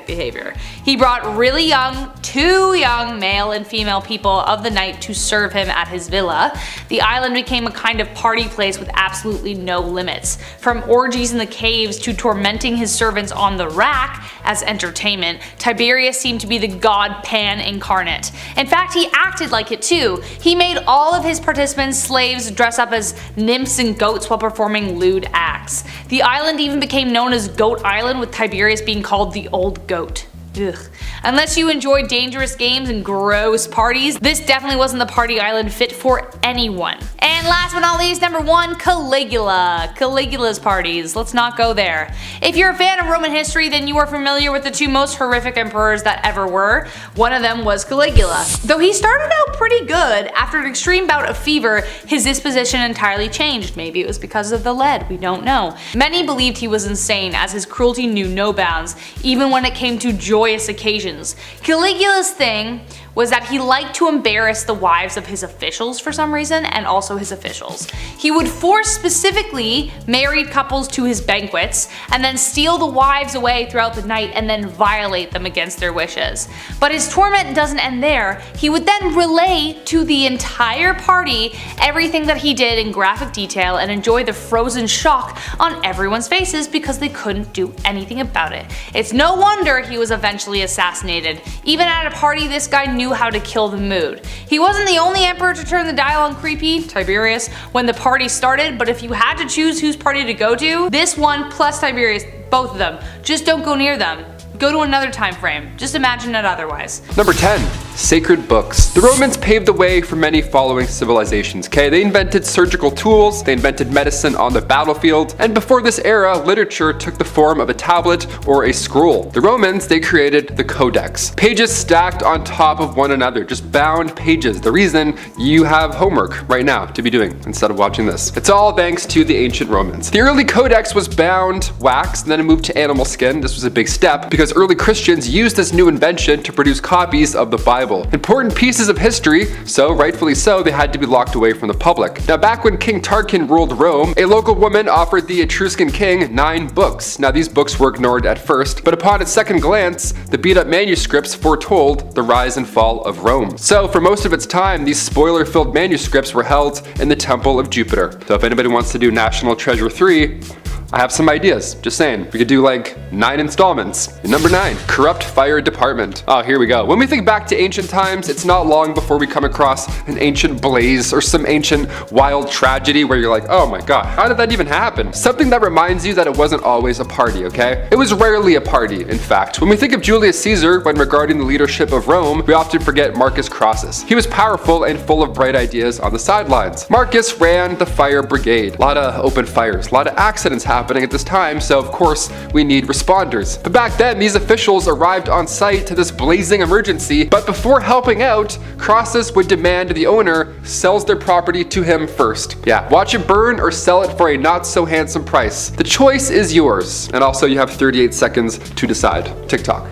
S2: behavior. He brought really young, too young male and female people of the night to serve him at his villa. The island became a kind of party place with absolutely no limits. From orgies in the caves to tormenting his servants on the rack as entertainment, Tiberius seemed to be the god Pan incarnate. In fact, he acted like it too. He made all of his participants slaves dress up as nymphs and goats while performing lewd acts. The island even became known as Goat Island, with Tiberius being called the Old Goat. Ugh. Unless you enjoy dangerous games and gross parties, this definitely wasn't the party island fit for anyone. And last but not least, number 1, Caligula. Caligula's parties. Let's not go there. If you're a fan of Roman history, then you are familiar with the 2 most horrific emperors that ever were. One of them was Caligula. Though he started out pretty good, after an extreme bout of fever, his disposition entirely changed. Maybe it was because of the lead, we don't know. Many believed he was insane, as his cruelty knew no bounds, even when it came to joyous occasions. Caligula's thing was that he liked to embarrass the wives of his officials for some reason, and also his officials. He would force specifically married couples to his banquets, and then steal the wives away throughout the night and then violate them against their wishes. But his torment doesn't end there. He would then relay to the entire party everything that he did in graphic detail and enjoy the frozen shock on everyone's faces because they couldn't do anything about it. It's no wonder he was eventually assassinated. Even at a party, this guy knew how to kill the mood. He wasn't the only emperor to turn the dial on creepy, Tiberius, when the party started, but if you had to choose whose party to go to, this one plus Tiberius, both of them, just don't go near them. Go to another time frame. Just imagine it otherwise.
S3: Number 10. Sacred books. The Romans paved the way for many following civilizations, okay? They invented surgical tools, they invented medicine on the battlefield, and before this era, literature took the form of a tablet or a scroll. The Romans, they created the codex. Pages stacked on top of one another, just bound pages. The reason you have homework right now to be doing instead of watching this. It's all thanks to the ancient Romans. The early codex was bound wax, and then it moved to animal skin. This was a big step because early Christians used this new invention to produce copies of the Bible. Important pieces of history, so rightfully so, they had to be locked away from the public. Now back when King Tarquin ruled Rome, a local woman offered the Etruscan king 9 books. Now these books were ignored at first, but upon its second glance, the beat up manuscripts foretold the rise and fall of Rome. So for most of its time, these spoiler-filled manuscripts were held in the Temple of Jupiter. So if anybody wants to do National Treasure 3, I have some ideas, just saying. We could do like 9 installments. And number 9, corrupt fire department. Oh, here we go. When we think back to ancient times, it's not long before we come across an ancient blaze or some ancient wild tragedy where you're like, oh my god, how did that even happen? Something that reminds you that it wasn't always a party, okay? It was rarely a party, in fact. When we think of Julius Caesar when regarding the leadership of Rome, we often forget Marcus Crassus. He was powerful and full of bright ideas on the sidelines. Marcus ran the fire brigade. A lot of open fires, a lot of accidents happening at this time, so of course we need responders. But back then, these officials arrived on site to this blazing emergency, but before helping out, Crassus would demand the owner sells their property to him first. Yeah, watch it burn or sell it for a not so handsome price. The choice is yours. And also you have 38 seconds to decide. TikTok.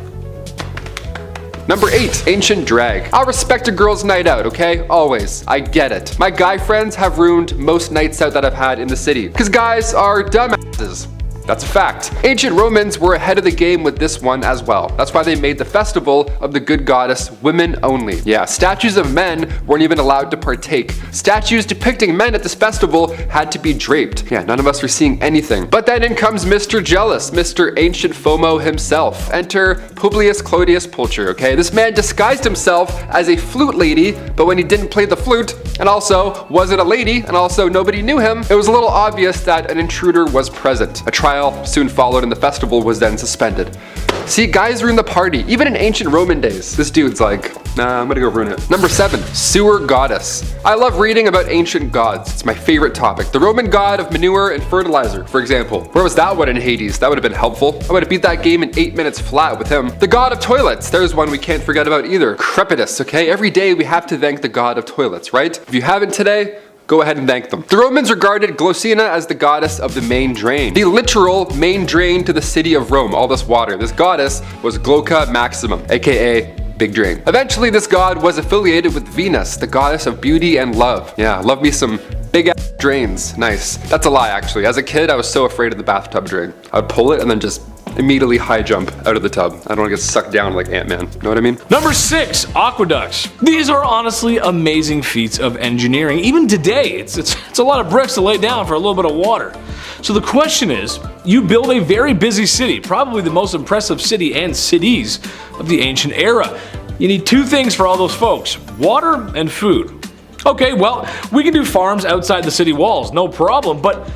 S3: Number 8, ancient drag. I'll respect a girl's night out, okay? Always. I get it. My guy friends have ruined most nights out that I've had in the city. Because guys are dumbasses. That's a fact. Ancient Romans were ahead of the game with this one as well. That's why they made the festival of the good goddess women only. Yeah, statues of men weren't even allowed to partake. Statues depicting men at this festival had to be draped. Yeah, none of us were seeing anything. But then in comes Mr. Jealous, Mr. Ancient FOMO himself. Enter Publius Clodius Pulcher, okay? This man disguised himself as a flute lady, but when he didn't play the flute, and also wasn't a lady, and also nobody knew him, it was a little obvious that an intruder was present. A trial soon followed and the festival was then suspended. See, guys ruin the party, even in ancient Roman days. This dude's like, nah, I'm gonna go ruin it. Number 7, sewer goddess. I love reading about ancient gods. It's my favorite topic. The Roman god of manure and fertilizer, for example. Where was that one in Hades? That would have been helpful. I would have beat that game in 8 minutes flat with him. The god of toilets. There's one we can't forget about either. Crepitus, okay? Every day we have to thank the god of toilets, right? If you haven't today, go ahead and thank them. The Romans regarded Glossina as the goddess of the main drain. The literal main drain to the city of Rome, all this water. This goddess was Glauca Maximum, aka Big Drain. Eventually this god was affiliated with Venus, the goddess of beauty and love. Yeah, love me some big ass drains. Nice. That's a lie actually. As a kid, I was so afraid of the bathtub drain. I would pull it and then just immediately high jump out of the tub. I don't want to get sucked down like Ant-Man. Know what I mean?
S4: Number 6, aqueducts. These are honestly amazing feats of engineering. Even today, it's a lot of bricks to lay down for a little bit of water. So the question is, you build a very busy city, probably the most impressive city and cities of the ancient era. You need 2 things for all those folks, water and food. Okay, well, we can do farms outside the city walls, no problem, but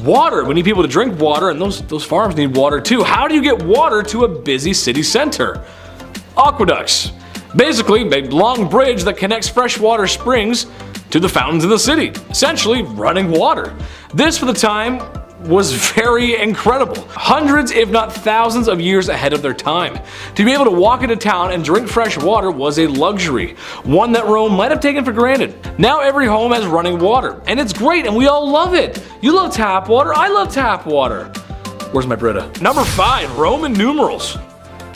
S4: water, we need people to drink water, and those farms need water too. How do you get water to a busy city center? Aqueducts. Basically, a long bridge that connects freshwater springs to the fountains in the city. Essentially, running water. This, for the time, was very incredible. Hundreds, if not thousands of years ahead of their time. To be able to walk into town and drink fresh water was a luxury, one that Rome might have taken for granted. Now every home has running water, and it's great and we all love it. You love tap water, I love tap water. Where's my Brita? Number 5, Roman numerals.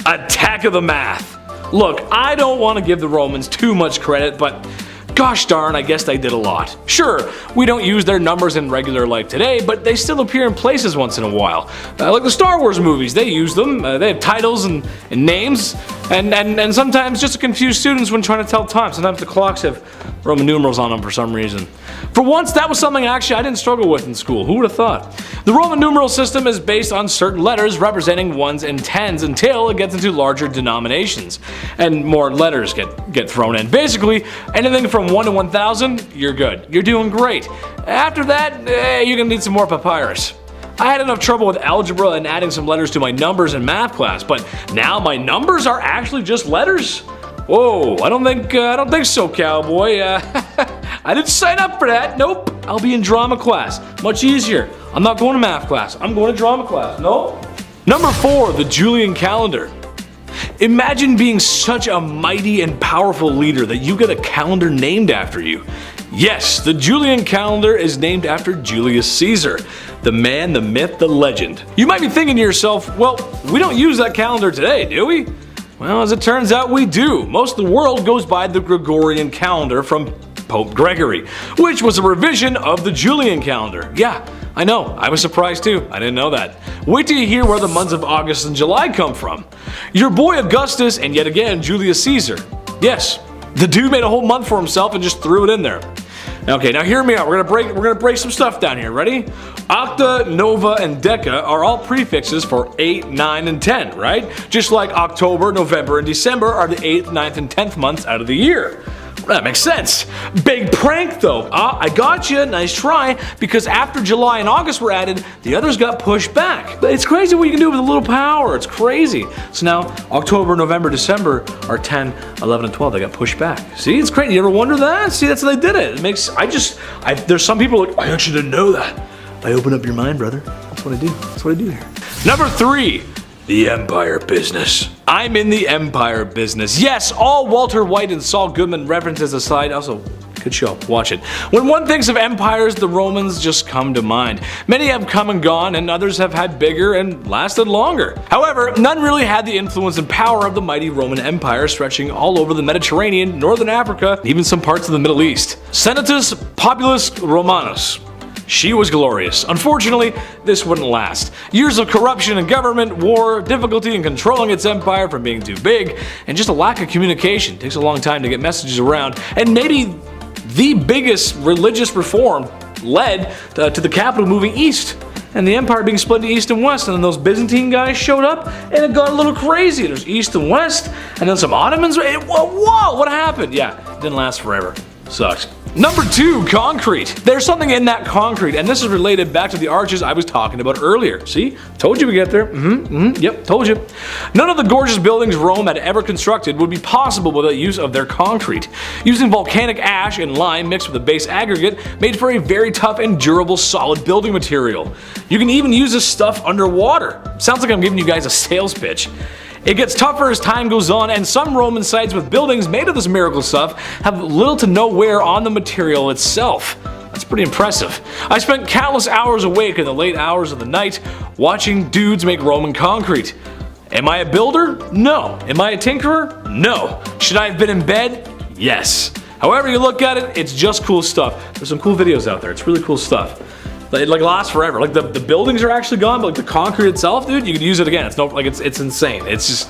S4: Attack of the math. Look, I don't want to give the Romans too much credit, but gosh darn, I guess they did a lot. Sure, we don't use their numbers in regular life today, but they still appear in places once in a while. Like the Star Wars movies, they use them. They have titles and names, and sometimes just to confuse students when trying to tell time. Sometimes the clocks have Roman numerals on them for some reason. For once, that was something actually I didn't struggle with in school. Who would have thought? The Roman numeral system is based on certain letters representing 1s and 10s until it gets into larger denominations and more letters get thrown in. Basically, anything from 1 to 1,000, you're good. You're doing great. After that, you're gonna need some more papyrus. I had enough trouble with algebra and adding some letters to my numbers in math class, but now my numbers are actually just letters? Whoa, I don't think so, cowboy. I didn't sign up for that. Nope. I'll be in drama class. Much easier. I'm not going to math class. I'm going to drama class. Nope. Number 4, the Julian calendar. Imagine being such a mighty and powerful leader that you get a calendar named after you. Yes, the Julian calendar is named after Julius Caesar, the man, the myth, the legend. You might be thinking to yourself, well, we don't use that calendar today, do we? Well, as it turns out, we do. Most of the world goes by the Gregorian calendar from Pope Gregory, which was a revision of the Julian calendar. Yeah, I know, I was surprised too. I didn't know that. Wait till you hear where the months of August and July come from. Your boy Augustus and yet again Julius Caesar. Yes, the dude made a whole month for himself and just threw it in there. Okay, now hear me out. We're gonna break some stuff down here. Ready? Octa, Nova, and Deca are all prefixes for 8, 9, and 10, right? Just like October, November, and December are the 8th, 9th, and 10th months out of the year. That makes sense. Big prank though. I got you, nice try, because after July and August were added, the others got pushed back. It's crazy what you can do with a little power, it's crazy. So now October, November, December are 10, 11, and 12, they got pushed back. See, it's crazy, you ever wonder that? See, that's how they did it. It makes, there's some people like, I actually didn't know that. I open up your mind, brother. That's what I do, that's what I do here. Number 3. The Empire business. I'm in the Empire business. Yes, all Walter White and Saul Goodman references aside, also, good show, watch it. When one thinks of empires, the Romans just come to mind. Many have come and gone, and others have had bigger and lasted longer. However, none really had the influence and power of the mighty Roman Empire stretching all over the Mediterranean, Northern Africa, and even some parts of the Middle East. Senatus Populus Romanus. She was glorious. Unfortunately, this wouldn't last. Years of corruption in government, war, difficulty in controlling its empire from being too big, and just a lack of communication. It takes a long time to get messages around, and maybe the biggest religious reform led to the capital moving east, and the empire being split into east and west, and then those Byzantine guys showed up, and it got a little crazy. There's east and west, and then some Ottomans. Whoa, what happened? Yeah, it didn't last forever. Sucks. Number 2, concrete. There's something in that concrete, and this is related back to the arches I was talking about earlier. See? Told you we get there. Yep, told you. None of the gorgeous buildings Rome had ever constructed would be possible without use of their concrete. Using volcanic ash and lime mixed with a base aggregate made for a very tough and durable solid building material. You can even use this stuff underwater. Sounds like I'm giving you guys a sales pitch. It gets tougher as time goes on, and some Roman sites with buildings made of this miracle stuff have little to no wear on the material itself. That's pretty impressive. I spent countless hours awake in the late hours of the night watching dudes make Roman concrete. Am I a builder? No. Am I a tinkerer? No. Should I have been in bed? Yes. However you look at it, it's just cool stuff. There's some cool videos out there. It's really cool stuff. It lasts forever. Like the buildings are actually gone, but like the concrete itself, dude, you could use it again. It's insane. It's just,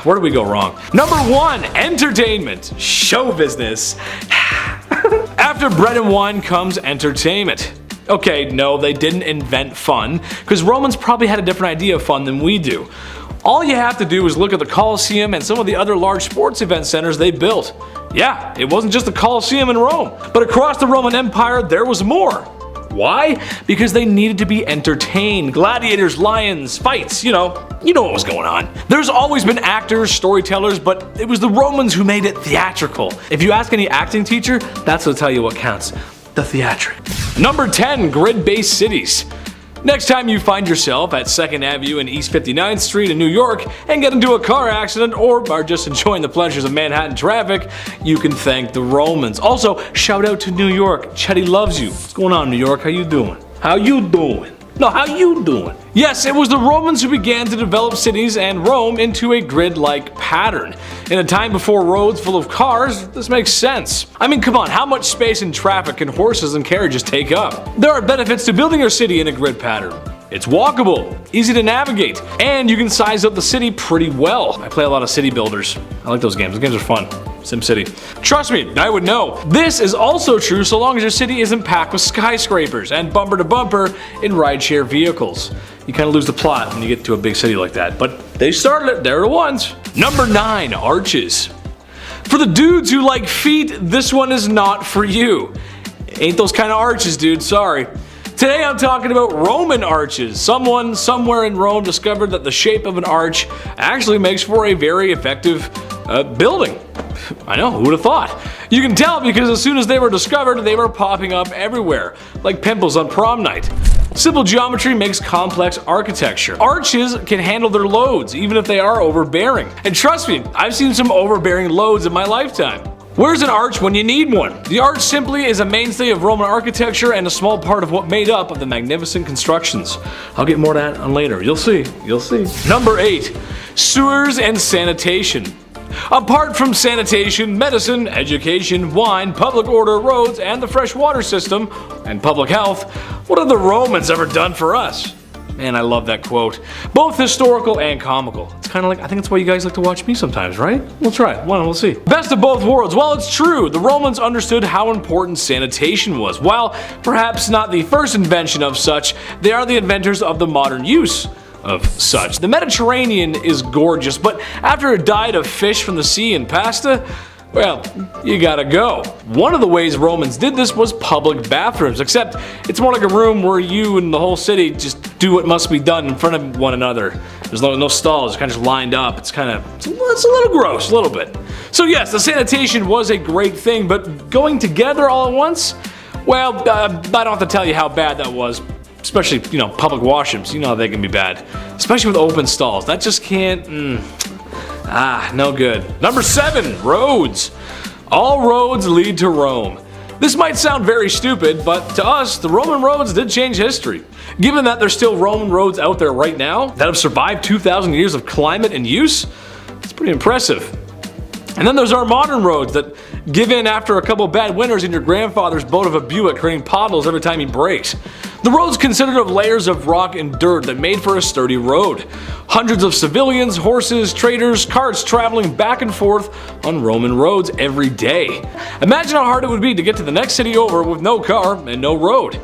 S4: where did we go wrong? Number 1, entertainment, show business. After bread and wine comes entertainment. Okay, no, they didn't invent fun, because Romans probably had a different idea of fun than we do. All you have to do is look at the Colosseum and some of the other large sports event centers they built. Yeah, it wasn't just the Colosseum in Rome, but across the Roman Empire there was more. Why? Because they needed to be entertained. Gladiators, lions, fights, you know what was going on. There's always been actors, storytellers, but it was the Romans who made it theatrical. If you ask any acting teacher, that's what'll tell you what counts. The theatric. Number 10, grid-based cities. Next time you find yourself at 2nd Avenue and East 59th Street in New York and get into a car accident or are just enjoying the pleasures of Manhattan traffic, you can thank the Romans. Also, shout out to New York. Chetty loves you. What's going on, New York? How you doing? How you doing? No, how you doing? Yes, it was the Romans who began to develop cities and Rome into a grid-like pattern. In a time before roads full of cars, this makes sense. I mean, come on, how much space and traffic can horses and carriages take up? There are benefits to building your city in a grid pattern. It's walkable, easy to navigate, and you can size up the city pretty well. I play a lot of city builders. I like those games. Those games are fun. SimCity. Trust me, I would know. This is also true so long as your city isn't packed with skyscrapers and bumper to bumper in rideshare vehicles. You kind of lose the plot when you get to a big city like that, but they started it, they're the ones. Number 9, arches. For the dudes who like feet, this one is not for you. Ain't those kind of arches, dude, sorry. Today I'm talking about Roman arches. Someone somewhere in Rome discovered that the shape of an arch actually makes for a very effective building. I know, who would have thought? You can tell because as soon as they were discovered, they were popping up everywhere, like pimples on prom night. Simple geometry makes complex architecture. Arches can handle their loads, even if they are overbearing. And trust me, I've seen some overbearing loads in my lifetime. Where's an arch when you need one? The arch simply is a mainstay of Roman architecture and a small part of what made up of the magnificent constructions. I'll get more to that on later. You'll see. You'll see. Number 8, sewers and sanitation. Apart from sanitation, medicine, education, wine, public order, roads, and the fresh water system, and public health, what have the Romans ever done for us? Man, I love that quote. Both historical and comical. It's kind of like, I think that's why you guys like to watch me sometimes, right? We'll try it. We'll see. Best of both worlds. Well, it's true. The Romans understood how important sanitation was. While perhaps not the first invention of such, they are the inventors of the modern use of such. The Mediterranean is gorgeous, but after a diet of fish from the sea and pasta, well, you gotta go. One of the ways Romans did this was public bathrooms, except it's more like a room where you and the whole city just do what must be done in front of one another. There's no stalls, it's kind of just lined up. It's a little gross, a little bit. So yes, the sanitation was a great thing, but going together all at once? Well, I don't have to tell you how bad that was. Especially, public washrooms, how they can be bad. Especially with open stalls. That just can't, no good. Number 7, roads. All roads lead to Rome. This might sound very stupid, but to us, the Roman roads did change history. Given that there's still Roman roads out there right now that have survived 2,000 years of climate and use, it's pretty impressive. And then there's our modern roads that give in after a couple bad winters in your grandfather's boat of a Buick, creating potholes every time he brakes. The roads consisted of layers of rock and dirt that made for a sturdy road. Hundreds of civilians, horses, traders, carts traveling back and forth on Roman roads every day. Imagine how hard it would be to get to the next city over with no car and no road.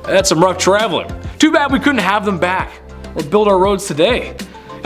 S4: That's some rough traveling. Too bad we couldn't have them back or build our roads today.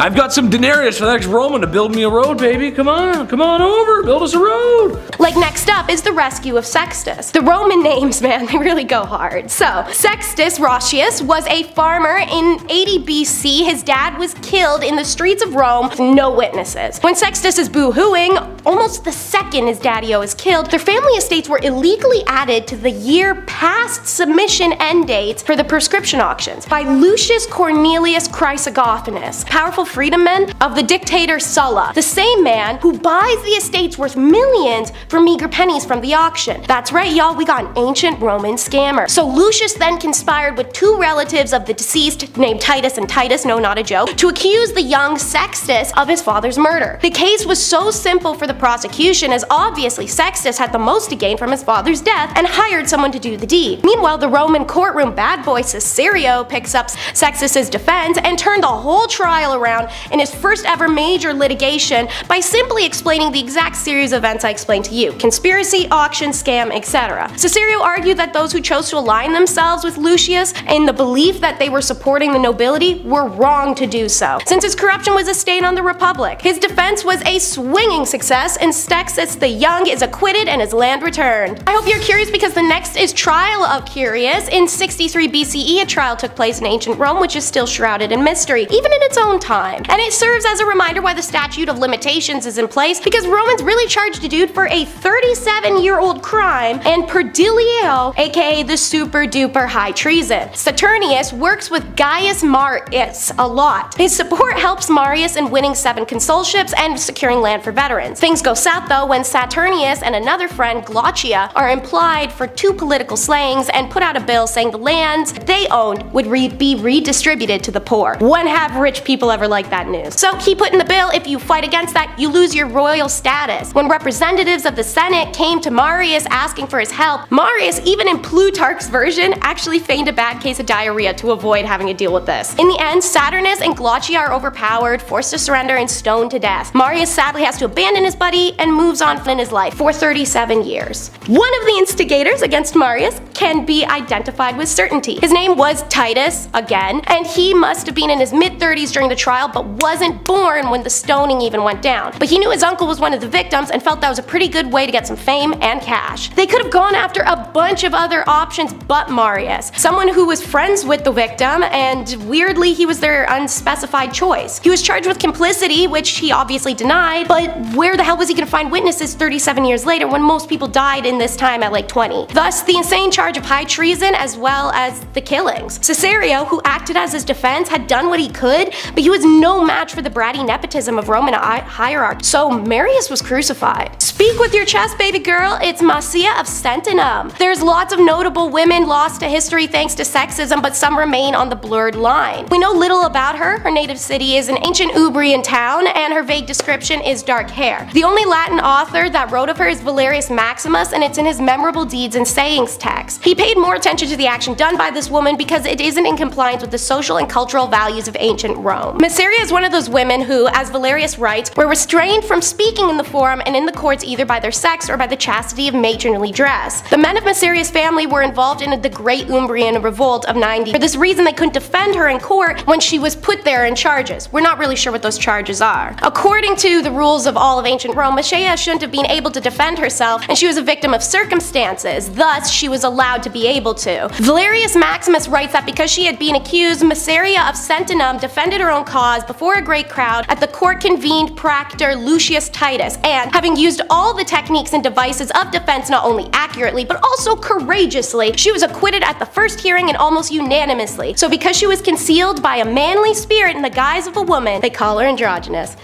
S4: I've got some denarius for the next Roman to build me a road, baby. Come on over, build us a road.
S1: Like, next up is the rescue of Sextus. The Roman names, man, they really go hard. So, Sextus Roscius was a farmer in 80 BC. His dad was killed in the streets of Rome with no witnesses. When Sextus is boo-hooing, almost the second his daddy-o is killed, their family estates were illegally added to the year past submission end dates for the prescription auctions by Lucius Cornelius Chrysogophanus, powerful freedom men of the dictator Sulla, the same man who buys the estates worth millions for meager pennies from the auction. That's right, y'all, we got an ancient Roman scammer. So Lucius then conspired with two relatives of the deceased, named Titus and Titus, no, not a joke, to accuse the young Sextus of his father's murder. The case was so simple for the prosecution, as obviously Sextus had the most to gain from his father's death and hired someone to do the deed. Meanwhile, the Roman courtroom bad boy Caesarion picks up Sextus's defense and turned the whole trial around in his first ever major litigation by simply explaining the exact series of events I explained to you: conspiracy, auction, scam, etc. Caesarion argued that those who chose to align themselves with Lucius in the belief that they were supporting the nobility were wrong to do so, since his corruption was a stain on the Republic. His defense was a swinging success, and Sextus the Young is acquitted and his land returned. I hope you're curious, because the next is Trial of Curious. In 63 BCE, a trial took place in ancient Rome, which is still shrouded in mystery, even in its own time. And it serves as a reminder why the statute of limitations is in place, because Romans really charged a dude for a 37-year-old crime and perdilio, aka the super duper high treason. Saturnius works with Gaius Marius a lot. His support helps Marius in winning 7 consulships and securing land for veterans. Things go south though when Saturnius and another friend, Glaucia, are implied for 2 political slayings and put out a bill saying the lands they owned would be redistributed to the poor. When have rich people ever liked that news? So he put in the bill, if you fight against that, you lose your royal status. When representatives of the Senate came to Marius asking for his help, Marius, even in Plutarch's version, actually feigned a bad case of diarrhea to avoid having to deal with this. In the end, Saturnus and Glaucia are overpowered, forced to surrender, and stoned to death. Marius sadly has to abandon his buddy and moves on in his life for 37 years. One of the instigators against Marius can be identified with certainty. His name was Titus, again, and he must have been in his mid-30s during the trial, but wasn't born when the stoning even went down. But he knew his uncle was one of the victims and felt that was a pretty good way to get some fame and cash. They could have gone after a bunch of other options but Marius, someone who was friends with the victim, and weirdly he was their unspecified choice. He was charged with complicity, which he obviously denied, but where the hell was he gonna find witnesses 37 years later when most people died in this time at like 20? Thus, the insane charge of high treason as well as the killings. Caesarion, who acted as his defense, had done what he could, but he was no match for the bratty nepotism of Roman hierarchy, so Marius was crucified. Speak with your chest, baby girl, it's Marcia of Sentinum. There's lots of notable women lost to history thanks to sexism, but some remain on the blurred line. We know little about her. Her native city is an ancient Umbrian town, and her vague description is dark hair. The only Latin author that wrote of her is Valerius Maximus, and it's in his memorable deeds and sayings text. He paid more attention to the action done by this woman because it isn't in compliance with the social and cultural values of ancient Rome. Masseria is one of those women who, as Valerius writes, were restrained from speaking in the forum and in the courts either by their sex or by the chastity of matronly dress. The men of Masseria's family were involved in the Great Umbrian Revolt of 90. For this reason, they couldn't defend her in court when she was put there in charges. We're not really sure what those charges are. According to the rules of all of ancient Rome, Masseria shouldn't have been able to defend herself, and she was a victim of circumstances, thus she was allowed to be able to. Valerius Maximus writes that because she had been accused, Masseria of Sentinum defended her own cause before a great crowd at the court-convened praetor Lucius Titus, and having used all the techniques and devices of defense not only accurately but also courageously, she was acquitted at the first hearing and almost unanimously. So because she was concealed by a manly spirit in the guise of a woman, they call her androgynous.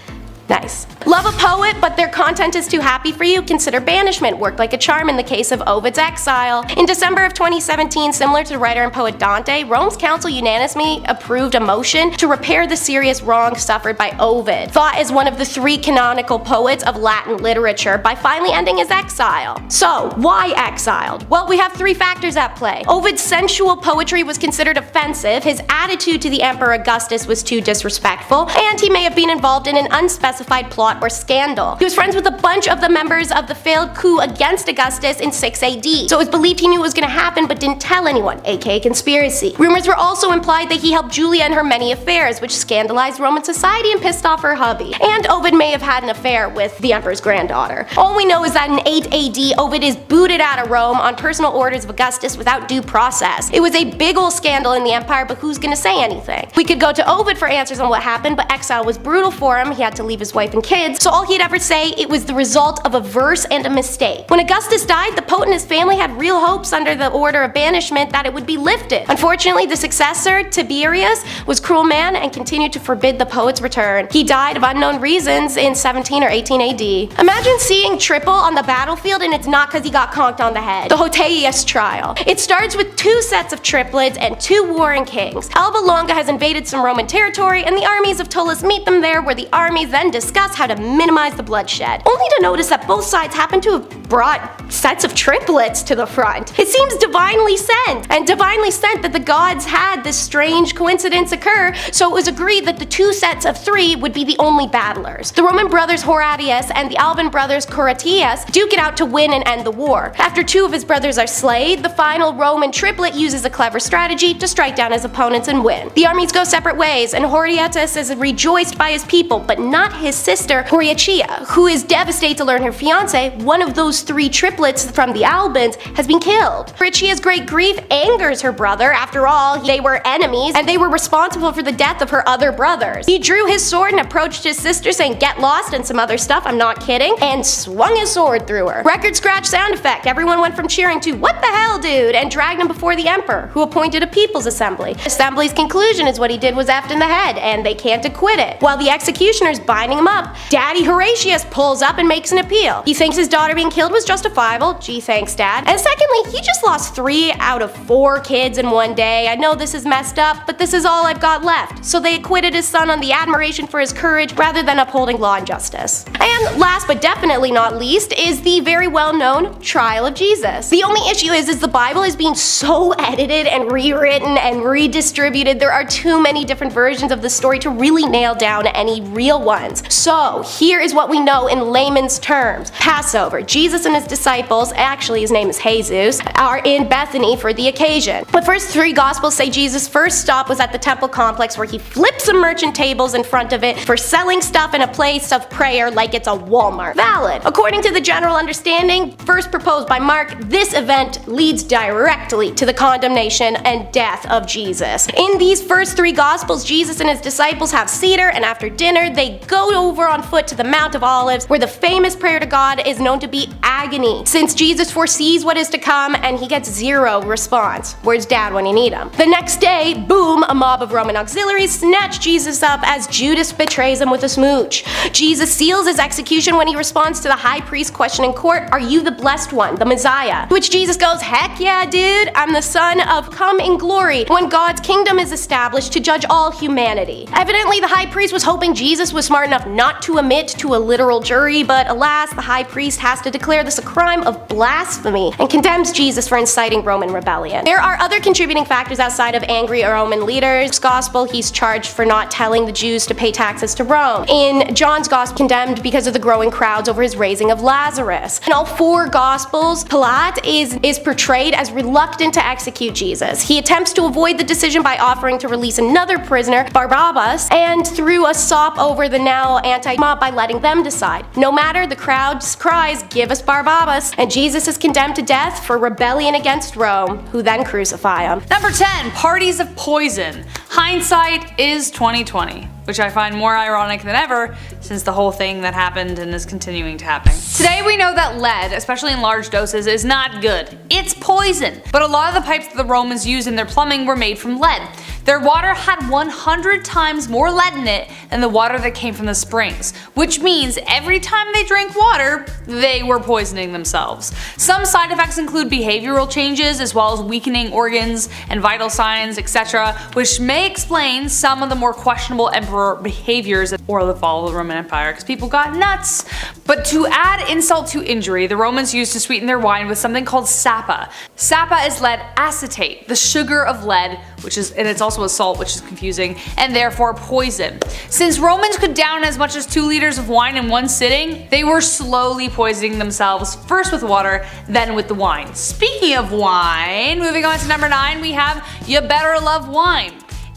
S1: Nice. Love a poet, but their content is too happy for you? Consider banishment. Worked like a charm in the case of Ovid's exile. In December of 2017, similar to writer and poet Dante, Rome's council unanimously approved a motion to repair the serious wrong suffered by Ovid, thought as one of the 3 canonical poets of Latin literature, by finally ending his exile. So, why exiled? Well, we have 3 factors at play. Ovid's sensual poetry was considered offensive, his attitude to the Emperor Augustus was too disrespectful, and he may have been involved in an unspecified plot or scandal. He was friends with a bunch of the members of the failed coup against Augustus in 6 AD, so it was believed he knew it was going to happen but didn't tell anyone, aka conspiracy. Rumors were also implied that he helped Julia in her many affairs, which scandalized Roman society and pissed off her hubby. And Ovid may have had an affair with the emperor's granddaughter. All we know is that in 8 AD, Ovid is booted out of Rome on personal orders of Augustus without due process. It was a big ol' scandal in the empire, but who's gonna say anything? We could go to Ovid for answers on what happened, but exile was brutal for him. He had to leave his wife and kids, so all he'd ever say, it was the result of a verse and a mistake. When Augustus died, the poet and his family had real hopes under the order of banishment that it would be lifted. Unfortunately, the successor, Tiberius, was a cruel man and continued to forbid the poet's return. He died of unknown reasons in 17 or 18 AD. Imagine seeing Triple on the battlefield and it's not because he got conked on the head. The Hoteius trial. It starts with 2 sets of triplets and 2 warring kings. Alba Longa has invaded some Roman territory and the armies of Tullus meet them there, where the armies then discuss how to minimize the bloodshed. Only to notice that both sides happen to have brought sets of triplets to the front. It seems divinely sent, and divinely sent that the gods had this strange coincidence occur, so it was agreed that the 2 sets of 3 would be the only battlers. The Roman brothers Horatius and the Alban brothers Coratius duke it out to win and end the war. After 2 of his brothers are slayed, the final Roman triplet uses a clever strategy to strike down his opponents and win. The armies go separate ways, and Horatius is rejoiced by his people, but not his sister Horiacia, who is devastated to learn her fiance, one of those 3 triplets from the Albans, has been killed. Horiacia's great grief angers her brother. After all, they were enemies, and they were responsible for the death of her other brothers. He drew his sword and approached his sister saying, "Get lost," and some other stuff, I'm not kidding, and swung his sword through her. Record scratch sound effect. Everyone went from cheering to, "What the hell, dude?" and dragged him before the emperor, who appointed a people's assembly. Assembly's conclusion is what he did was effed in the head, and they can't acquit it. While the executioner's binding him up, Daddy Horatius pulls up and makes an appeal. He thinks his daughter being killed was justifiable. Gee, thanks, Dad. And secondly, he just lost 3 out of 4 kids in one day. I know this is messed up, but this is all I've got left. So they acquitted his son on the admiration for his courage rather than upholding law and justice. And last but definitely not least is the very well-known trial of Jesus. The only issue is the Bible is being so edited and rewritten and redistributed. There are too many different versions of the story to really nail down any real ones. So here is what we know in layman's terms. Passover. Jesus and his disciples, actually his name is Jesus, are in Bethany for the occasion. The first 3 gospels say Jesus' first stop was at the temple complex, where he flipped some merchant tables in front of it for selling stuff in a place of prayer like it's a Walmart. Valid. According to the general understanding first proposed by Mark, this event leads directly to the condemnation and death of Jesus. In these first 3 gospels, Jesus and his disciples have Seder, and after dinner they go over on foot to the Mount of Olives, where the famous prayer to God is known to be agony, since Jesus foresees what is to come and he gets 0 response. Where's Dad when you need him? The next day, boom, a mob of Roman auxiliaries snatch Jesus up as Judas betrays him with a smooch. Jesus seals his execution when he responds to the high priest question in court, "Are you the blessed one, the Messiah?" To which Jesus goes, "Heck yeah, dude, I'm the son of come in glory when God's kingdom is established to judge all humanity." Evidently, the high priest was hoping Jesus was smart enough not to admit to a literal jury, but alas, the high priest has to declare this a crime of blasphemy and condemns Jesus for inciting Roman rebellion. There are other contributing factors outside of angry Roman leaders. Gospel, he's charged for not telling the Jews to pay taxes to Rome. In John's Gospel, condemned because of the growing crowds over his raising of Lazarus. In all 4 Gospels, Pilate is portrayed as reluctant to execute Jesus. He attempts to avoid the decision by offering to release another prisoner, Barabbas, and threw a sop over the now anti-mob by letting them decide. No matter, the crowd cries, "Give us Barabbas," and Jesus is condemned to death for rebellion against Rome, who then crucify him.
S2: Number 10, parties of poison. Hindsight is 2020, which I find more ironic than ever since the whole thing that happened and is continuing to happen. Today we know that lead, especially in large doses, is not good. It's poison. But a lot of the pipes that the Romans used in their plumbing were made from lead. Their water had 100 times more lead in it than the water that came from the springs, which means every time they drank water, they were poisoning themselves. Some side effects include behavioral changes as well as weakening organs and vital signs, etc., which may explain some of the more questionable emperor behaviors or the fall of the Roman Empire, because people got nuts. But to add insult to injury, the Romans used to sweeten their wine with something called sapa. Sapa is lead acetate, the sugar of lead, and it's also a salt, which is confusing, and therefore poison. Since Romans could down as much as 2 liters of wine in one sitting, they were slowly poisoning themselves, first with water, then with the wine. Speaking of wine, moving on to number 9, we have You Better Love Wine.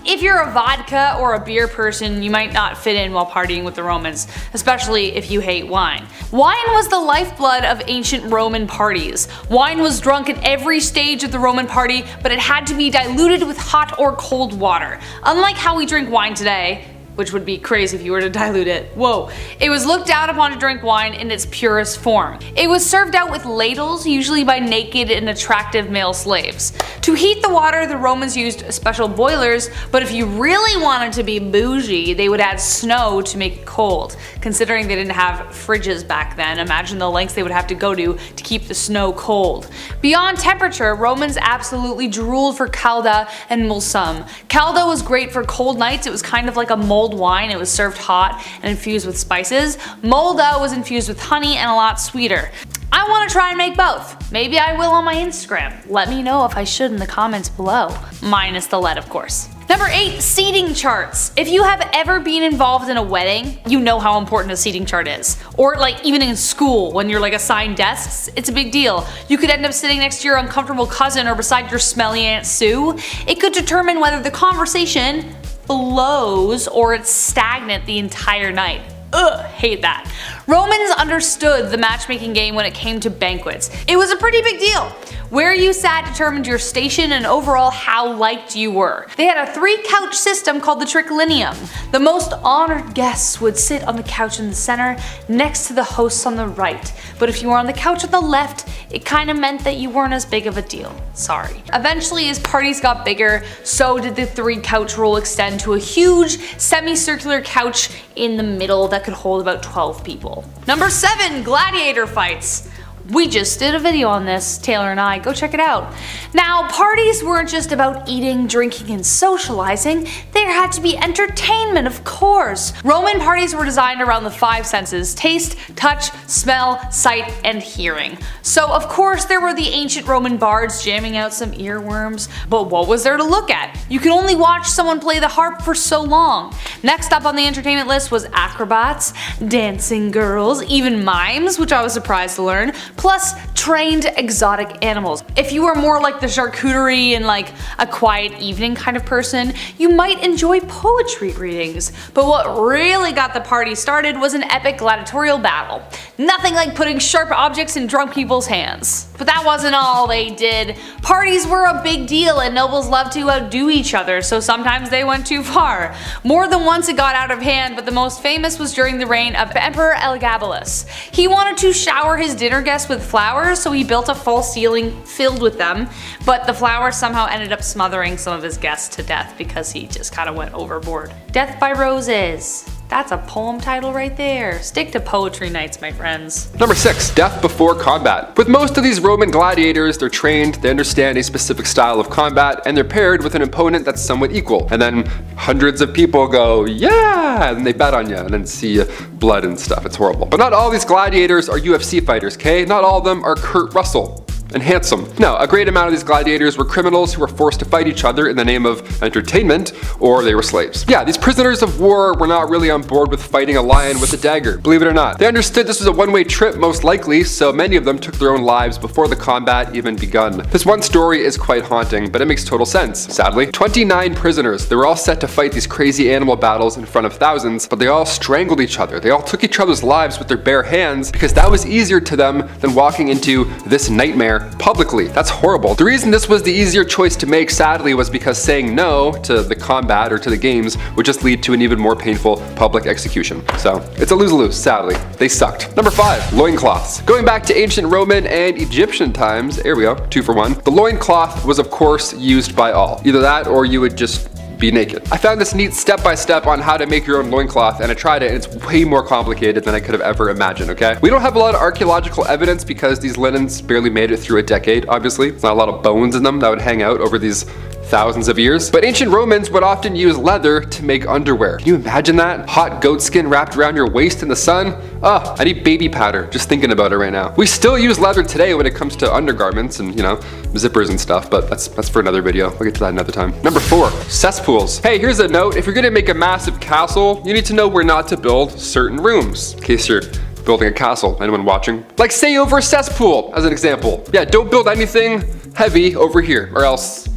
S2: If you're a vodka or a beer person, you might not fit in while partying with the Romans, especially if you hate wine. Wine was the lifeblood of ancient Roman parties. Wine was drunk at every stage of the Roman party, but it had to be diluted with hot or cold water. Unlike how we drink wine today, which would be crazy if you were to dilute it. Whoa. It was looked down upon to drink wine in its purest form. It was served out with ladles, usually by naked and attractive male slaves. To heat the water, the Romans used special boilers, but if you really wanted to be bougie, they would add snow to make it cold. Considering they didn't have fridges back then, imagine the lengths they would have to go to keep the snow cold. Beyond temperature, Romans absolutely drooled for calda and mulsum. Calda was great for cold nights. It was kind of like a mulled wine. It was served hot and infused with spices. Mulda was infused with honey and a lot sweeter. I want to try and make both. Maybe I will on my Instagram. Let me know if I should in the comments below. Minus the lead, of course. Number 8, seating charts. If you have ever been involved in a wedding, you know how important a seating chart is. Or like even in school, when you're like assigned desks, it's a big deal. You could end up sitting next to your uncomfortable cousin or beside your smelly Aunt Sue. It could determine whether the conversation flows or it's stagnant the entire night. Ugh, hate that. Romans understood the matchmaking game when it came to banquets. It was a pretty big deal. Where you sat determined your station and overall how liked you were. They had a 3-couch system called the triclinium. The most honored guests would sit on the couch in the center next to the hosts on the right. But if you were on the couch on the left, it kinda meant that you weren't as big of a deal. Sorry. Eventually, as parties got bigger, so did the 3-couch rule extend to a huge semicircular couch in the middle that could hold about 12 people. Number 7, gladiator fights. We just did a video on this, Taylor and I, go check it out. Now, parties weren't just about eating, drinking, and socializing, there had to be entertainment, of course. Roman parties were designed around the 5 senses: taste, touch, smell, sight, and hearing. So of course there were the ancient Roman bards jamming out some earworms, but what was there to look at? You could only watch someone play the harp for so long. Next up on the entertainment list was acrobats, dancing girls, even mimes, which I was surprised to learn, plus trained exotic animals. If you were more like the charcuterie and like a quiet evening kind of person, you might enjoy poetry readings. But what really got the party started was an epic gladiatorial battle. Nothing like putting sharp objects in drunk people's hands. But that wasn't all they did. Parties were a big deal and nobles loved to outdo each other, so sometimes they went too far. More than once it got out of hand, but the most famous was during the reign of Emperor Elagabalus. He wanted to shower his dinner guests with flowers, so he built a false ceiling filled with them, but the flowers somehow ended up smothering some of his guests to death because he just kind of went overboard. Death by Roses. That's a poem title right there. Stick to poetry nights, my friends.
S3: Number 6, death before combat. With most of these Roman gladiators, they're trained, they understand a specific style of combat, and they're paired with an opponent that's somewhat equal. And then hundreds of people go, yeah, and they bet on you, and then see blood and stuff. It's horrible. But not all these gladiators are UFC fighters, okay? Not all of them are Kurt Russell and handsome. No, a great amount of these gladiators were criminals who were forced to fight each other in the name of entertainment, or they were slaves. Yeah, these prisoners of war were not really on board with fighting a lion with a dagger, believe it or not. They understood this was a one-way trip most likely, so many of them took their own lives before the combat even begun. This one story is quite haunting, but it makes total sense. Sadly, 29 prisoners, they were all set to fight these crazy animal battles in front of thousands, but they all strangled each other. They all took each other's lives with their bare hands because that was easier to them than walking into this nightmare publicly. That's horrible. The reason this was the easier choice to make, sadly, was because saying no to the combat or to the games would just lead to an even more painful public execution. So it's a lose-lose, sadly. They sucked. Number 5, loincloths. Going back to ancient Roman and Egyptian times, here we go, 2 for 1. The loincloth was of course used by all. Either that or you would just be naked. I found this neat step-by-step on how to make your own loincloth, and I tried it, and it's way more complicated than I could have ever imagined, okay? We don't have a lot of archaeological evidence because these linens barely made it through a decade, obviously. There's not a lot of bones in them that would hang out over these thousands of years. But ancient Romans would often use leather to make underwear. Can you imagine that? Hot goat skin wrapped around your waist in the sun? Oh, I need baby powder just thinking about it right now. We still use leather today when it comes to undergarments and, you know, zippers and stuff, but that's for another video. We'll get to that another time. Number 4, cesspools. Hey, here's a note. If you're gonna make a massive castle, you need to know where not to build certain rooms. In case you're building a castle, anyone watching? Like say over a cesspool, as an example. Yeah, don't build anything heavy over here, or else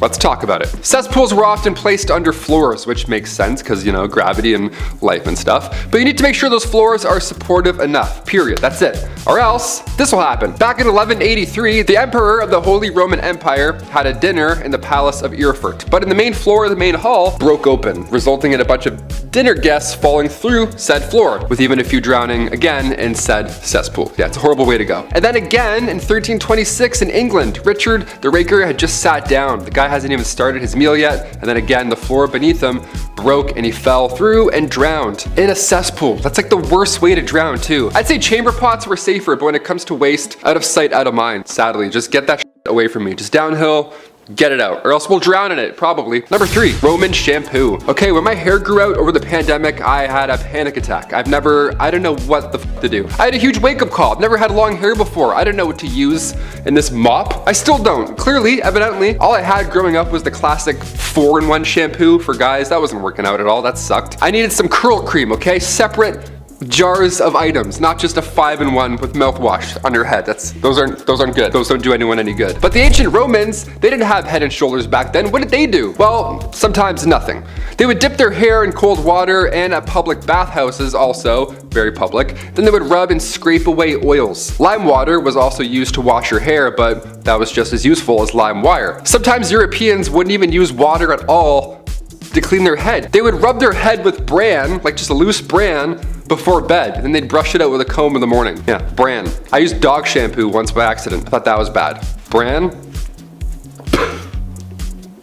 S3: let's talk about it. Cesspools were often placed under floors, which makes sense because, you know, gravity and life and stuff. But you need to make sure those floors are supportive enough, period. That's it. Or else, this will happen. Back in 1183, the Emperor of the Holy Roman Empire had a dinner in the Palace of Erfurt. But in the main floor of the main hall broke open, resulting in a bunch of dinner guests falling through said floor, with even a few drowning again in said cesspool. Yeah, it's a horrible way to go. And then again, in 1326 in England, Richard the Raker had just sat down. The guy hasn't even started his meal yet, and then again the floor beneath him broke and he fell through and drowned in a cesspool. That's like the worst way to drown too. I'd say chamber pots were safer, but when it comes to waste, out of sight, out of mind. Sadly, just get that away from me. Just downhill, get it out, or else we'll drown in it, probably. Number 3, Roman shampoo. Okay, when my hair grew out over the pandemic, I had a panic attack. I don't know what the f to do. I had a huge wake-up call. I've never had long hair before. I didn't know what to use in this mop. I still don't. Clearly, evidently, all I had growing up was the classic 4-in-1 shampoo for guys. That wasn't working out at all. That sucked. I needed some curl cream, okay? Separate jars of items, not just a 5-in-1 with mouthwash on your head. Those aren't good. Those don't do anyone any good. But the ancient Romans, they didn't have Head and Shoulders back then. What did they do? Well, sometimes nothing. They would dip their hair in cold water, and at public bathhouses also, very public, then they would rub and scrape away oils. Lime water was also used to wash your hair, but that was just as useful as lime wire. Sometimes Europeans wouldn't even use water at all to clean their head. They would rub their head with bran, like just a loose bran, before bed, and then they'd brush it out with a comb in the morning. Yeah, bran. I used dog shampoo once by accident. I thought that was bad. Bran?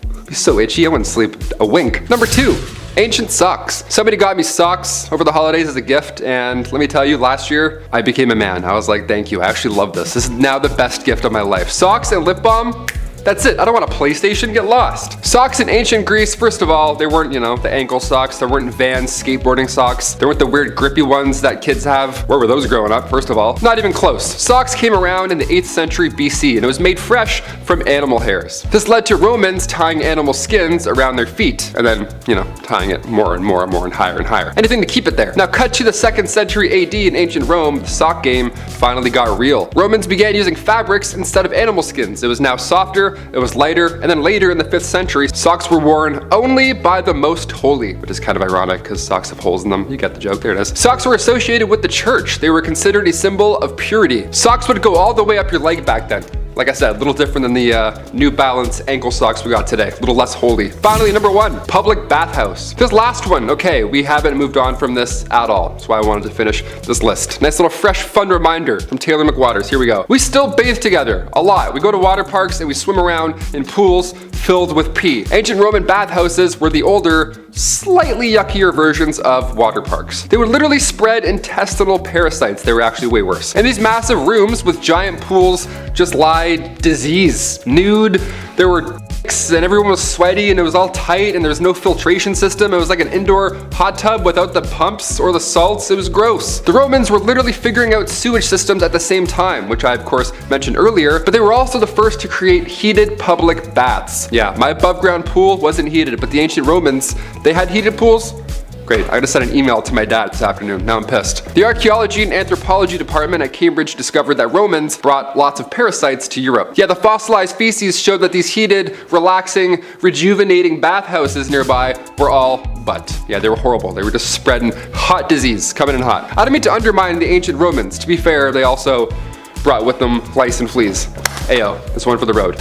S3: It'd be so itchy, I wouldn't sleep a wink. Number 2, ancient socks. Somebody got me socks over the holidays as a gift, and let me tell you, last year, I became a man. I was like, thank you, I actually love this. This is now the best gift of my life. Socks and lip balm, that's it. I don't want a PlayStation, get lost. Socks in ancient Greece, first of all, they weren't, you know, the ankle socks. There weren't Vans skateboarding socks. There weren't the weird grippy ones that kids have. Where were those growing up, first of all? Not even close. Socks came around in the 8th century BC, and it was made fresh from animal hairs. This led to Romans tying animal skins around their feet, and then, you know, tying it more and more and more and higher. Anything to keep it there. Now cut to the 2nd century AD in ancient Rome, the sock game finally got real. Romans began using fabrics instead of animal skins. It was now softer, it was lighter, and then later in the 5th century, socks were worn only by the most holy, which is kind of ironic because socks have holes in them. You get the joke, there it is. Socks were associated with the church. They were considered a symbol of purity. Socks would go all the way up your leg back then. Like I said, a little different than the New Balance ankle socks we got today. A little less holy. Finally, number 1, public bathhouse. This last one, okay, we haven't moved on from this at all. That's why I wanted to finish this list. Nice little fresh, fun reminder from Taylor McWaters. Here we go. We still bathe together a lot. We go to water parks and we swim around in pools filled with pee. Ancient Roman bathhouses were the older, slightly yuckier versions of water parks. They would literally spread intestinal parasites. They were actually way worse. And these massive rooms with giant pools just lie disease. Nude, there were dicks and everyone was sweaty and it was all tight and there was no filtration system. It was like an indoor hot tub without the pumps or the salts. It was gross. The Romans were literally figuring out sewage systems at the same time, which I of course mentioned earlier, but they were also the first to create heated public baths. Yeah, my above ground pool wasn't heated, but the ancient Romans, they had heated pools. Great, I just sent an email to my dad this afternoon, now I'm pissed. The archaeology and anthropology department at Cambridge discovered that Romans brought lots of parasites to Europe. Yeah, the fossilized feces showed that these heated, relaxing, rejuvenating bathhouses nearby were all but. Yeah, they were horrible. They were just spreading hot disease, coming in hot. I don't mean to undermine the ancient Romans. To be fair, they also brought with them lice and fleas. Ayo, this one for the road.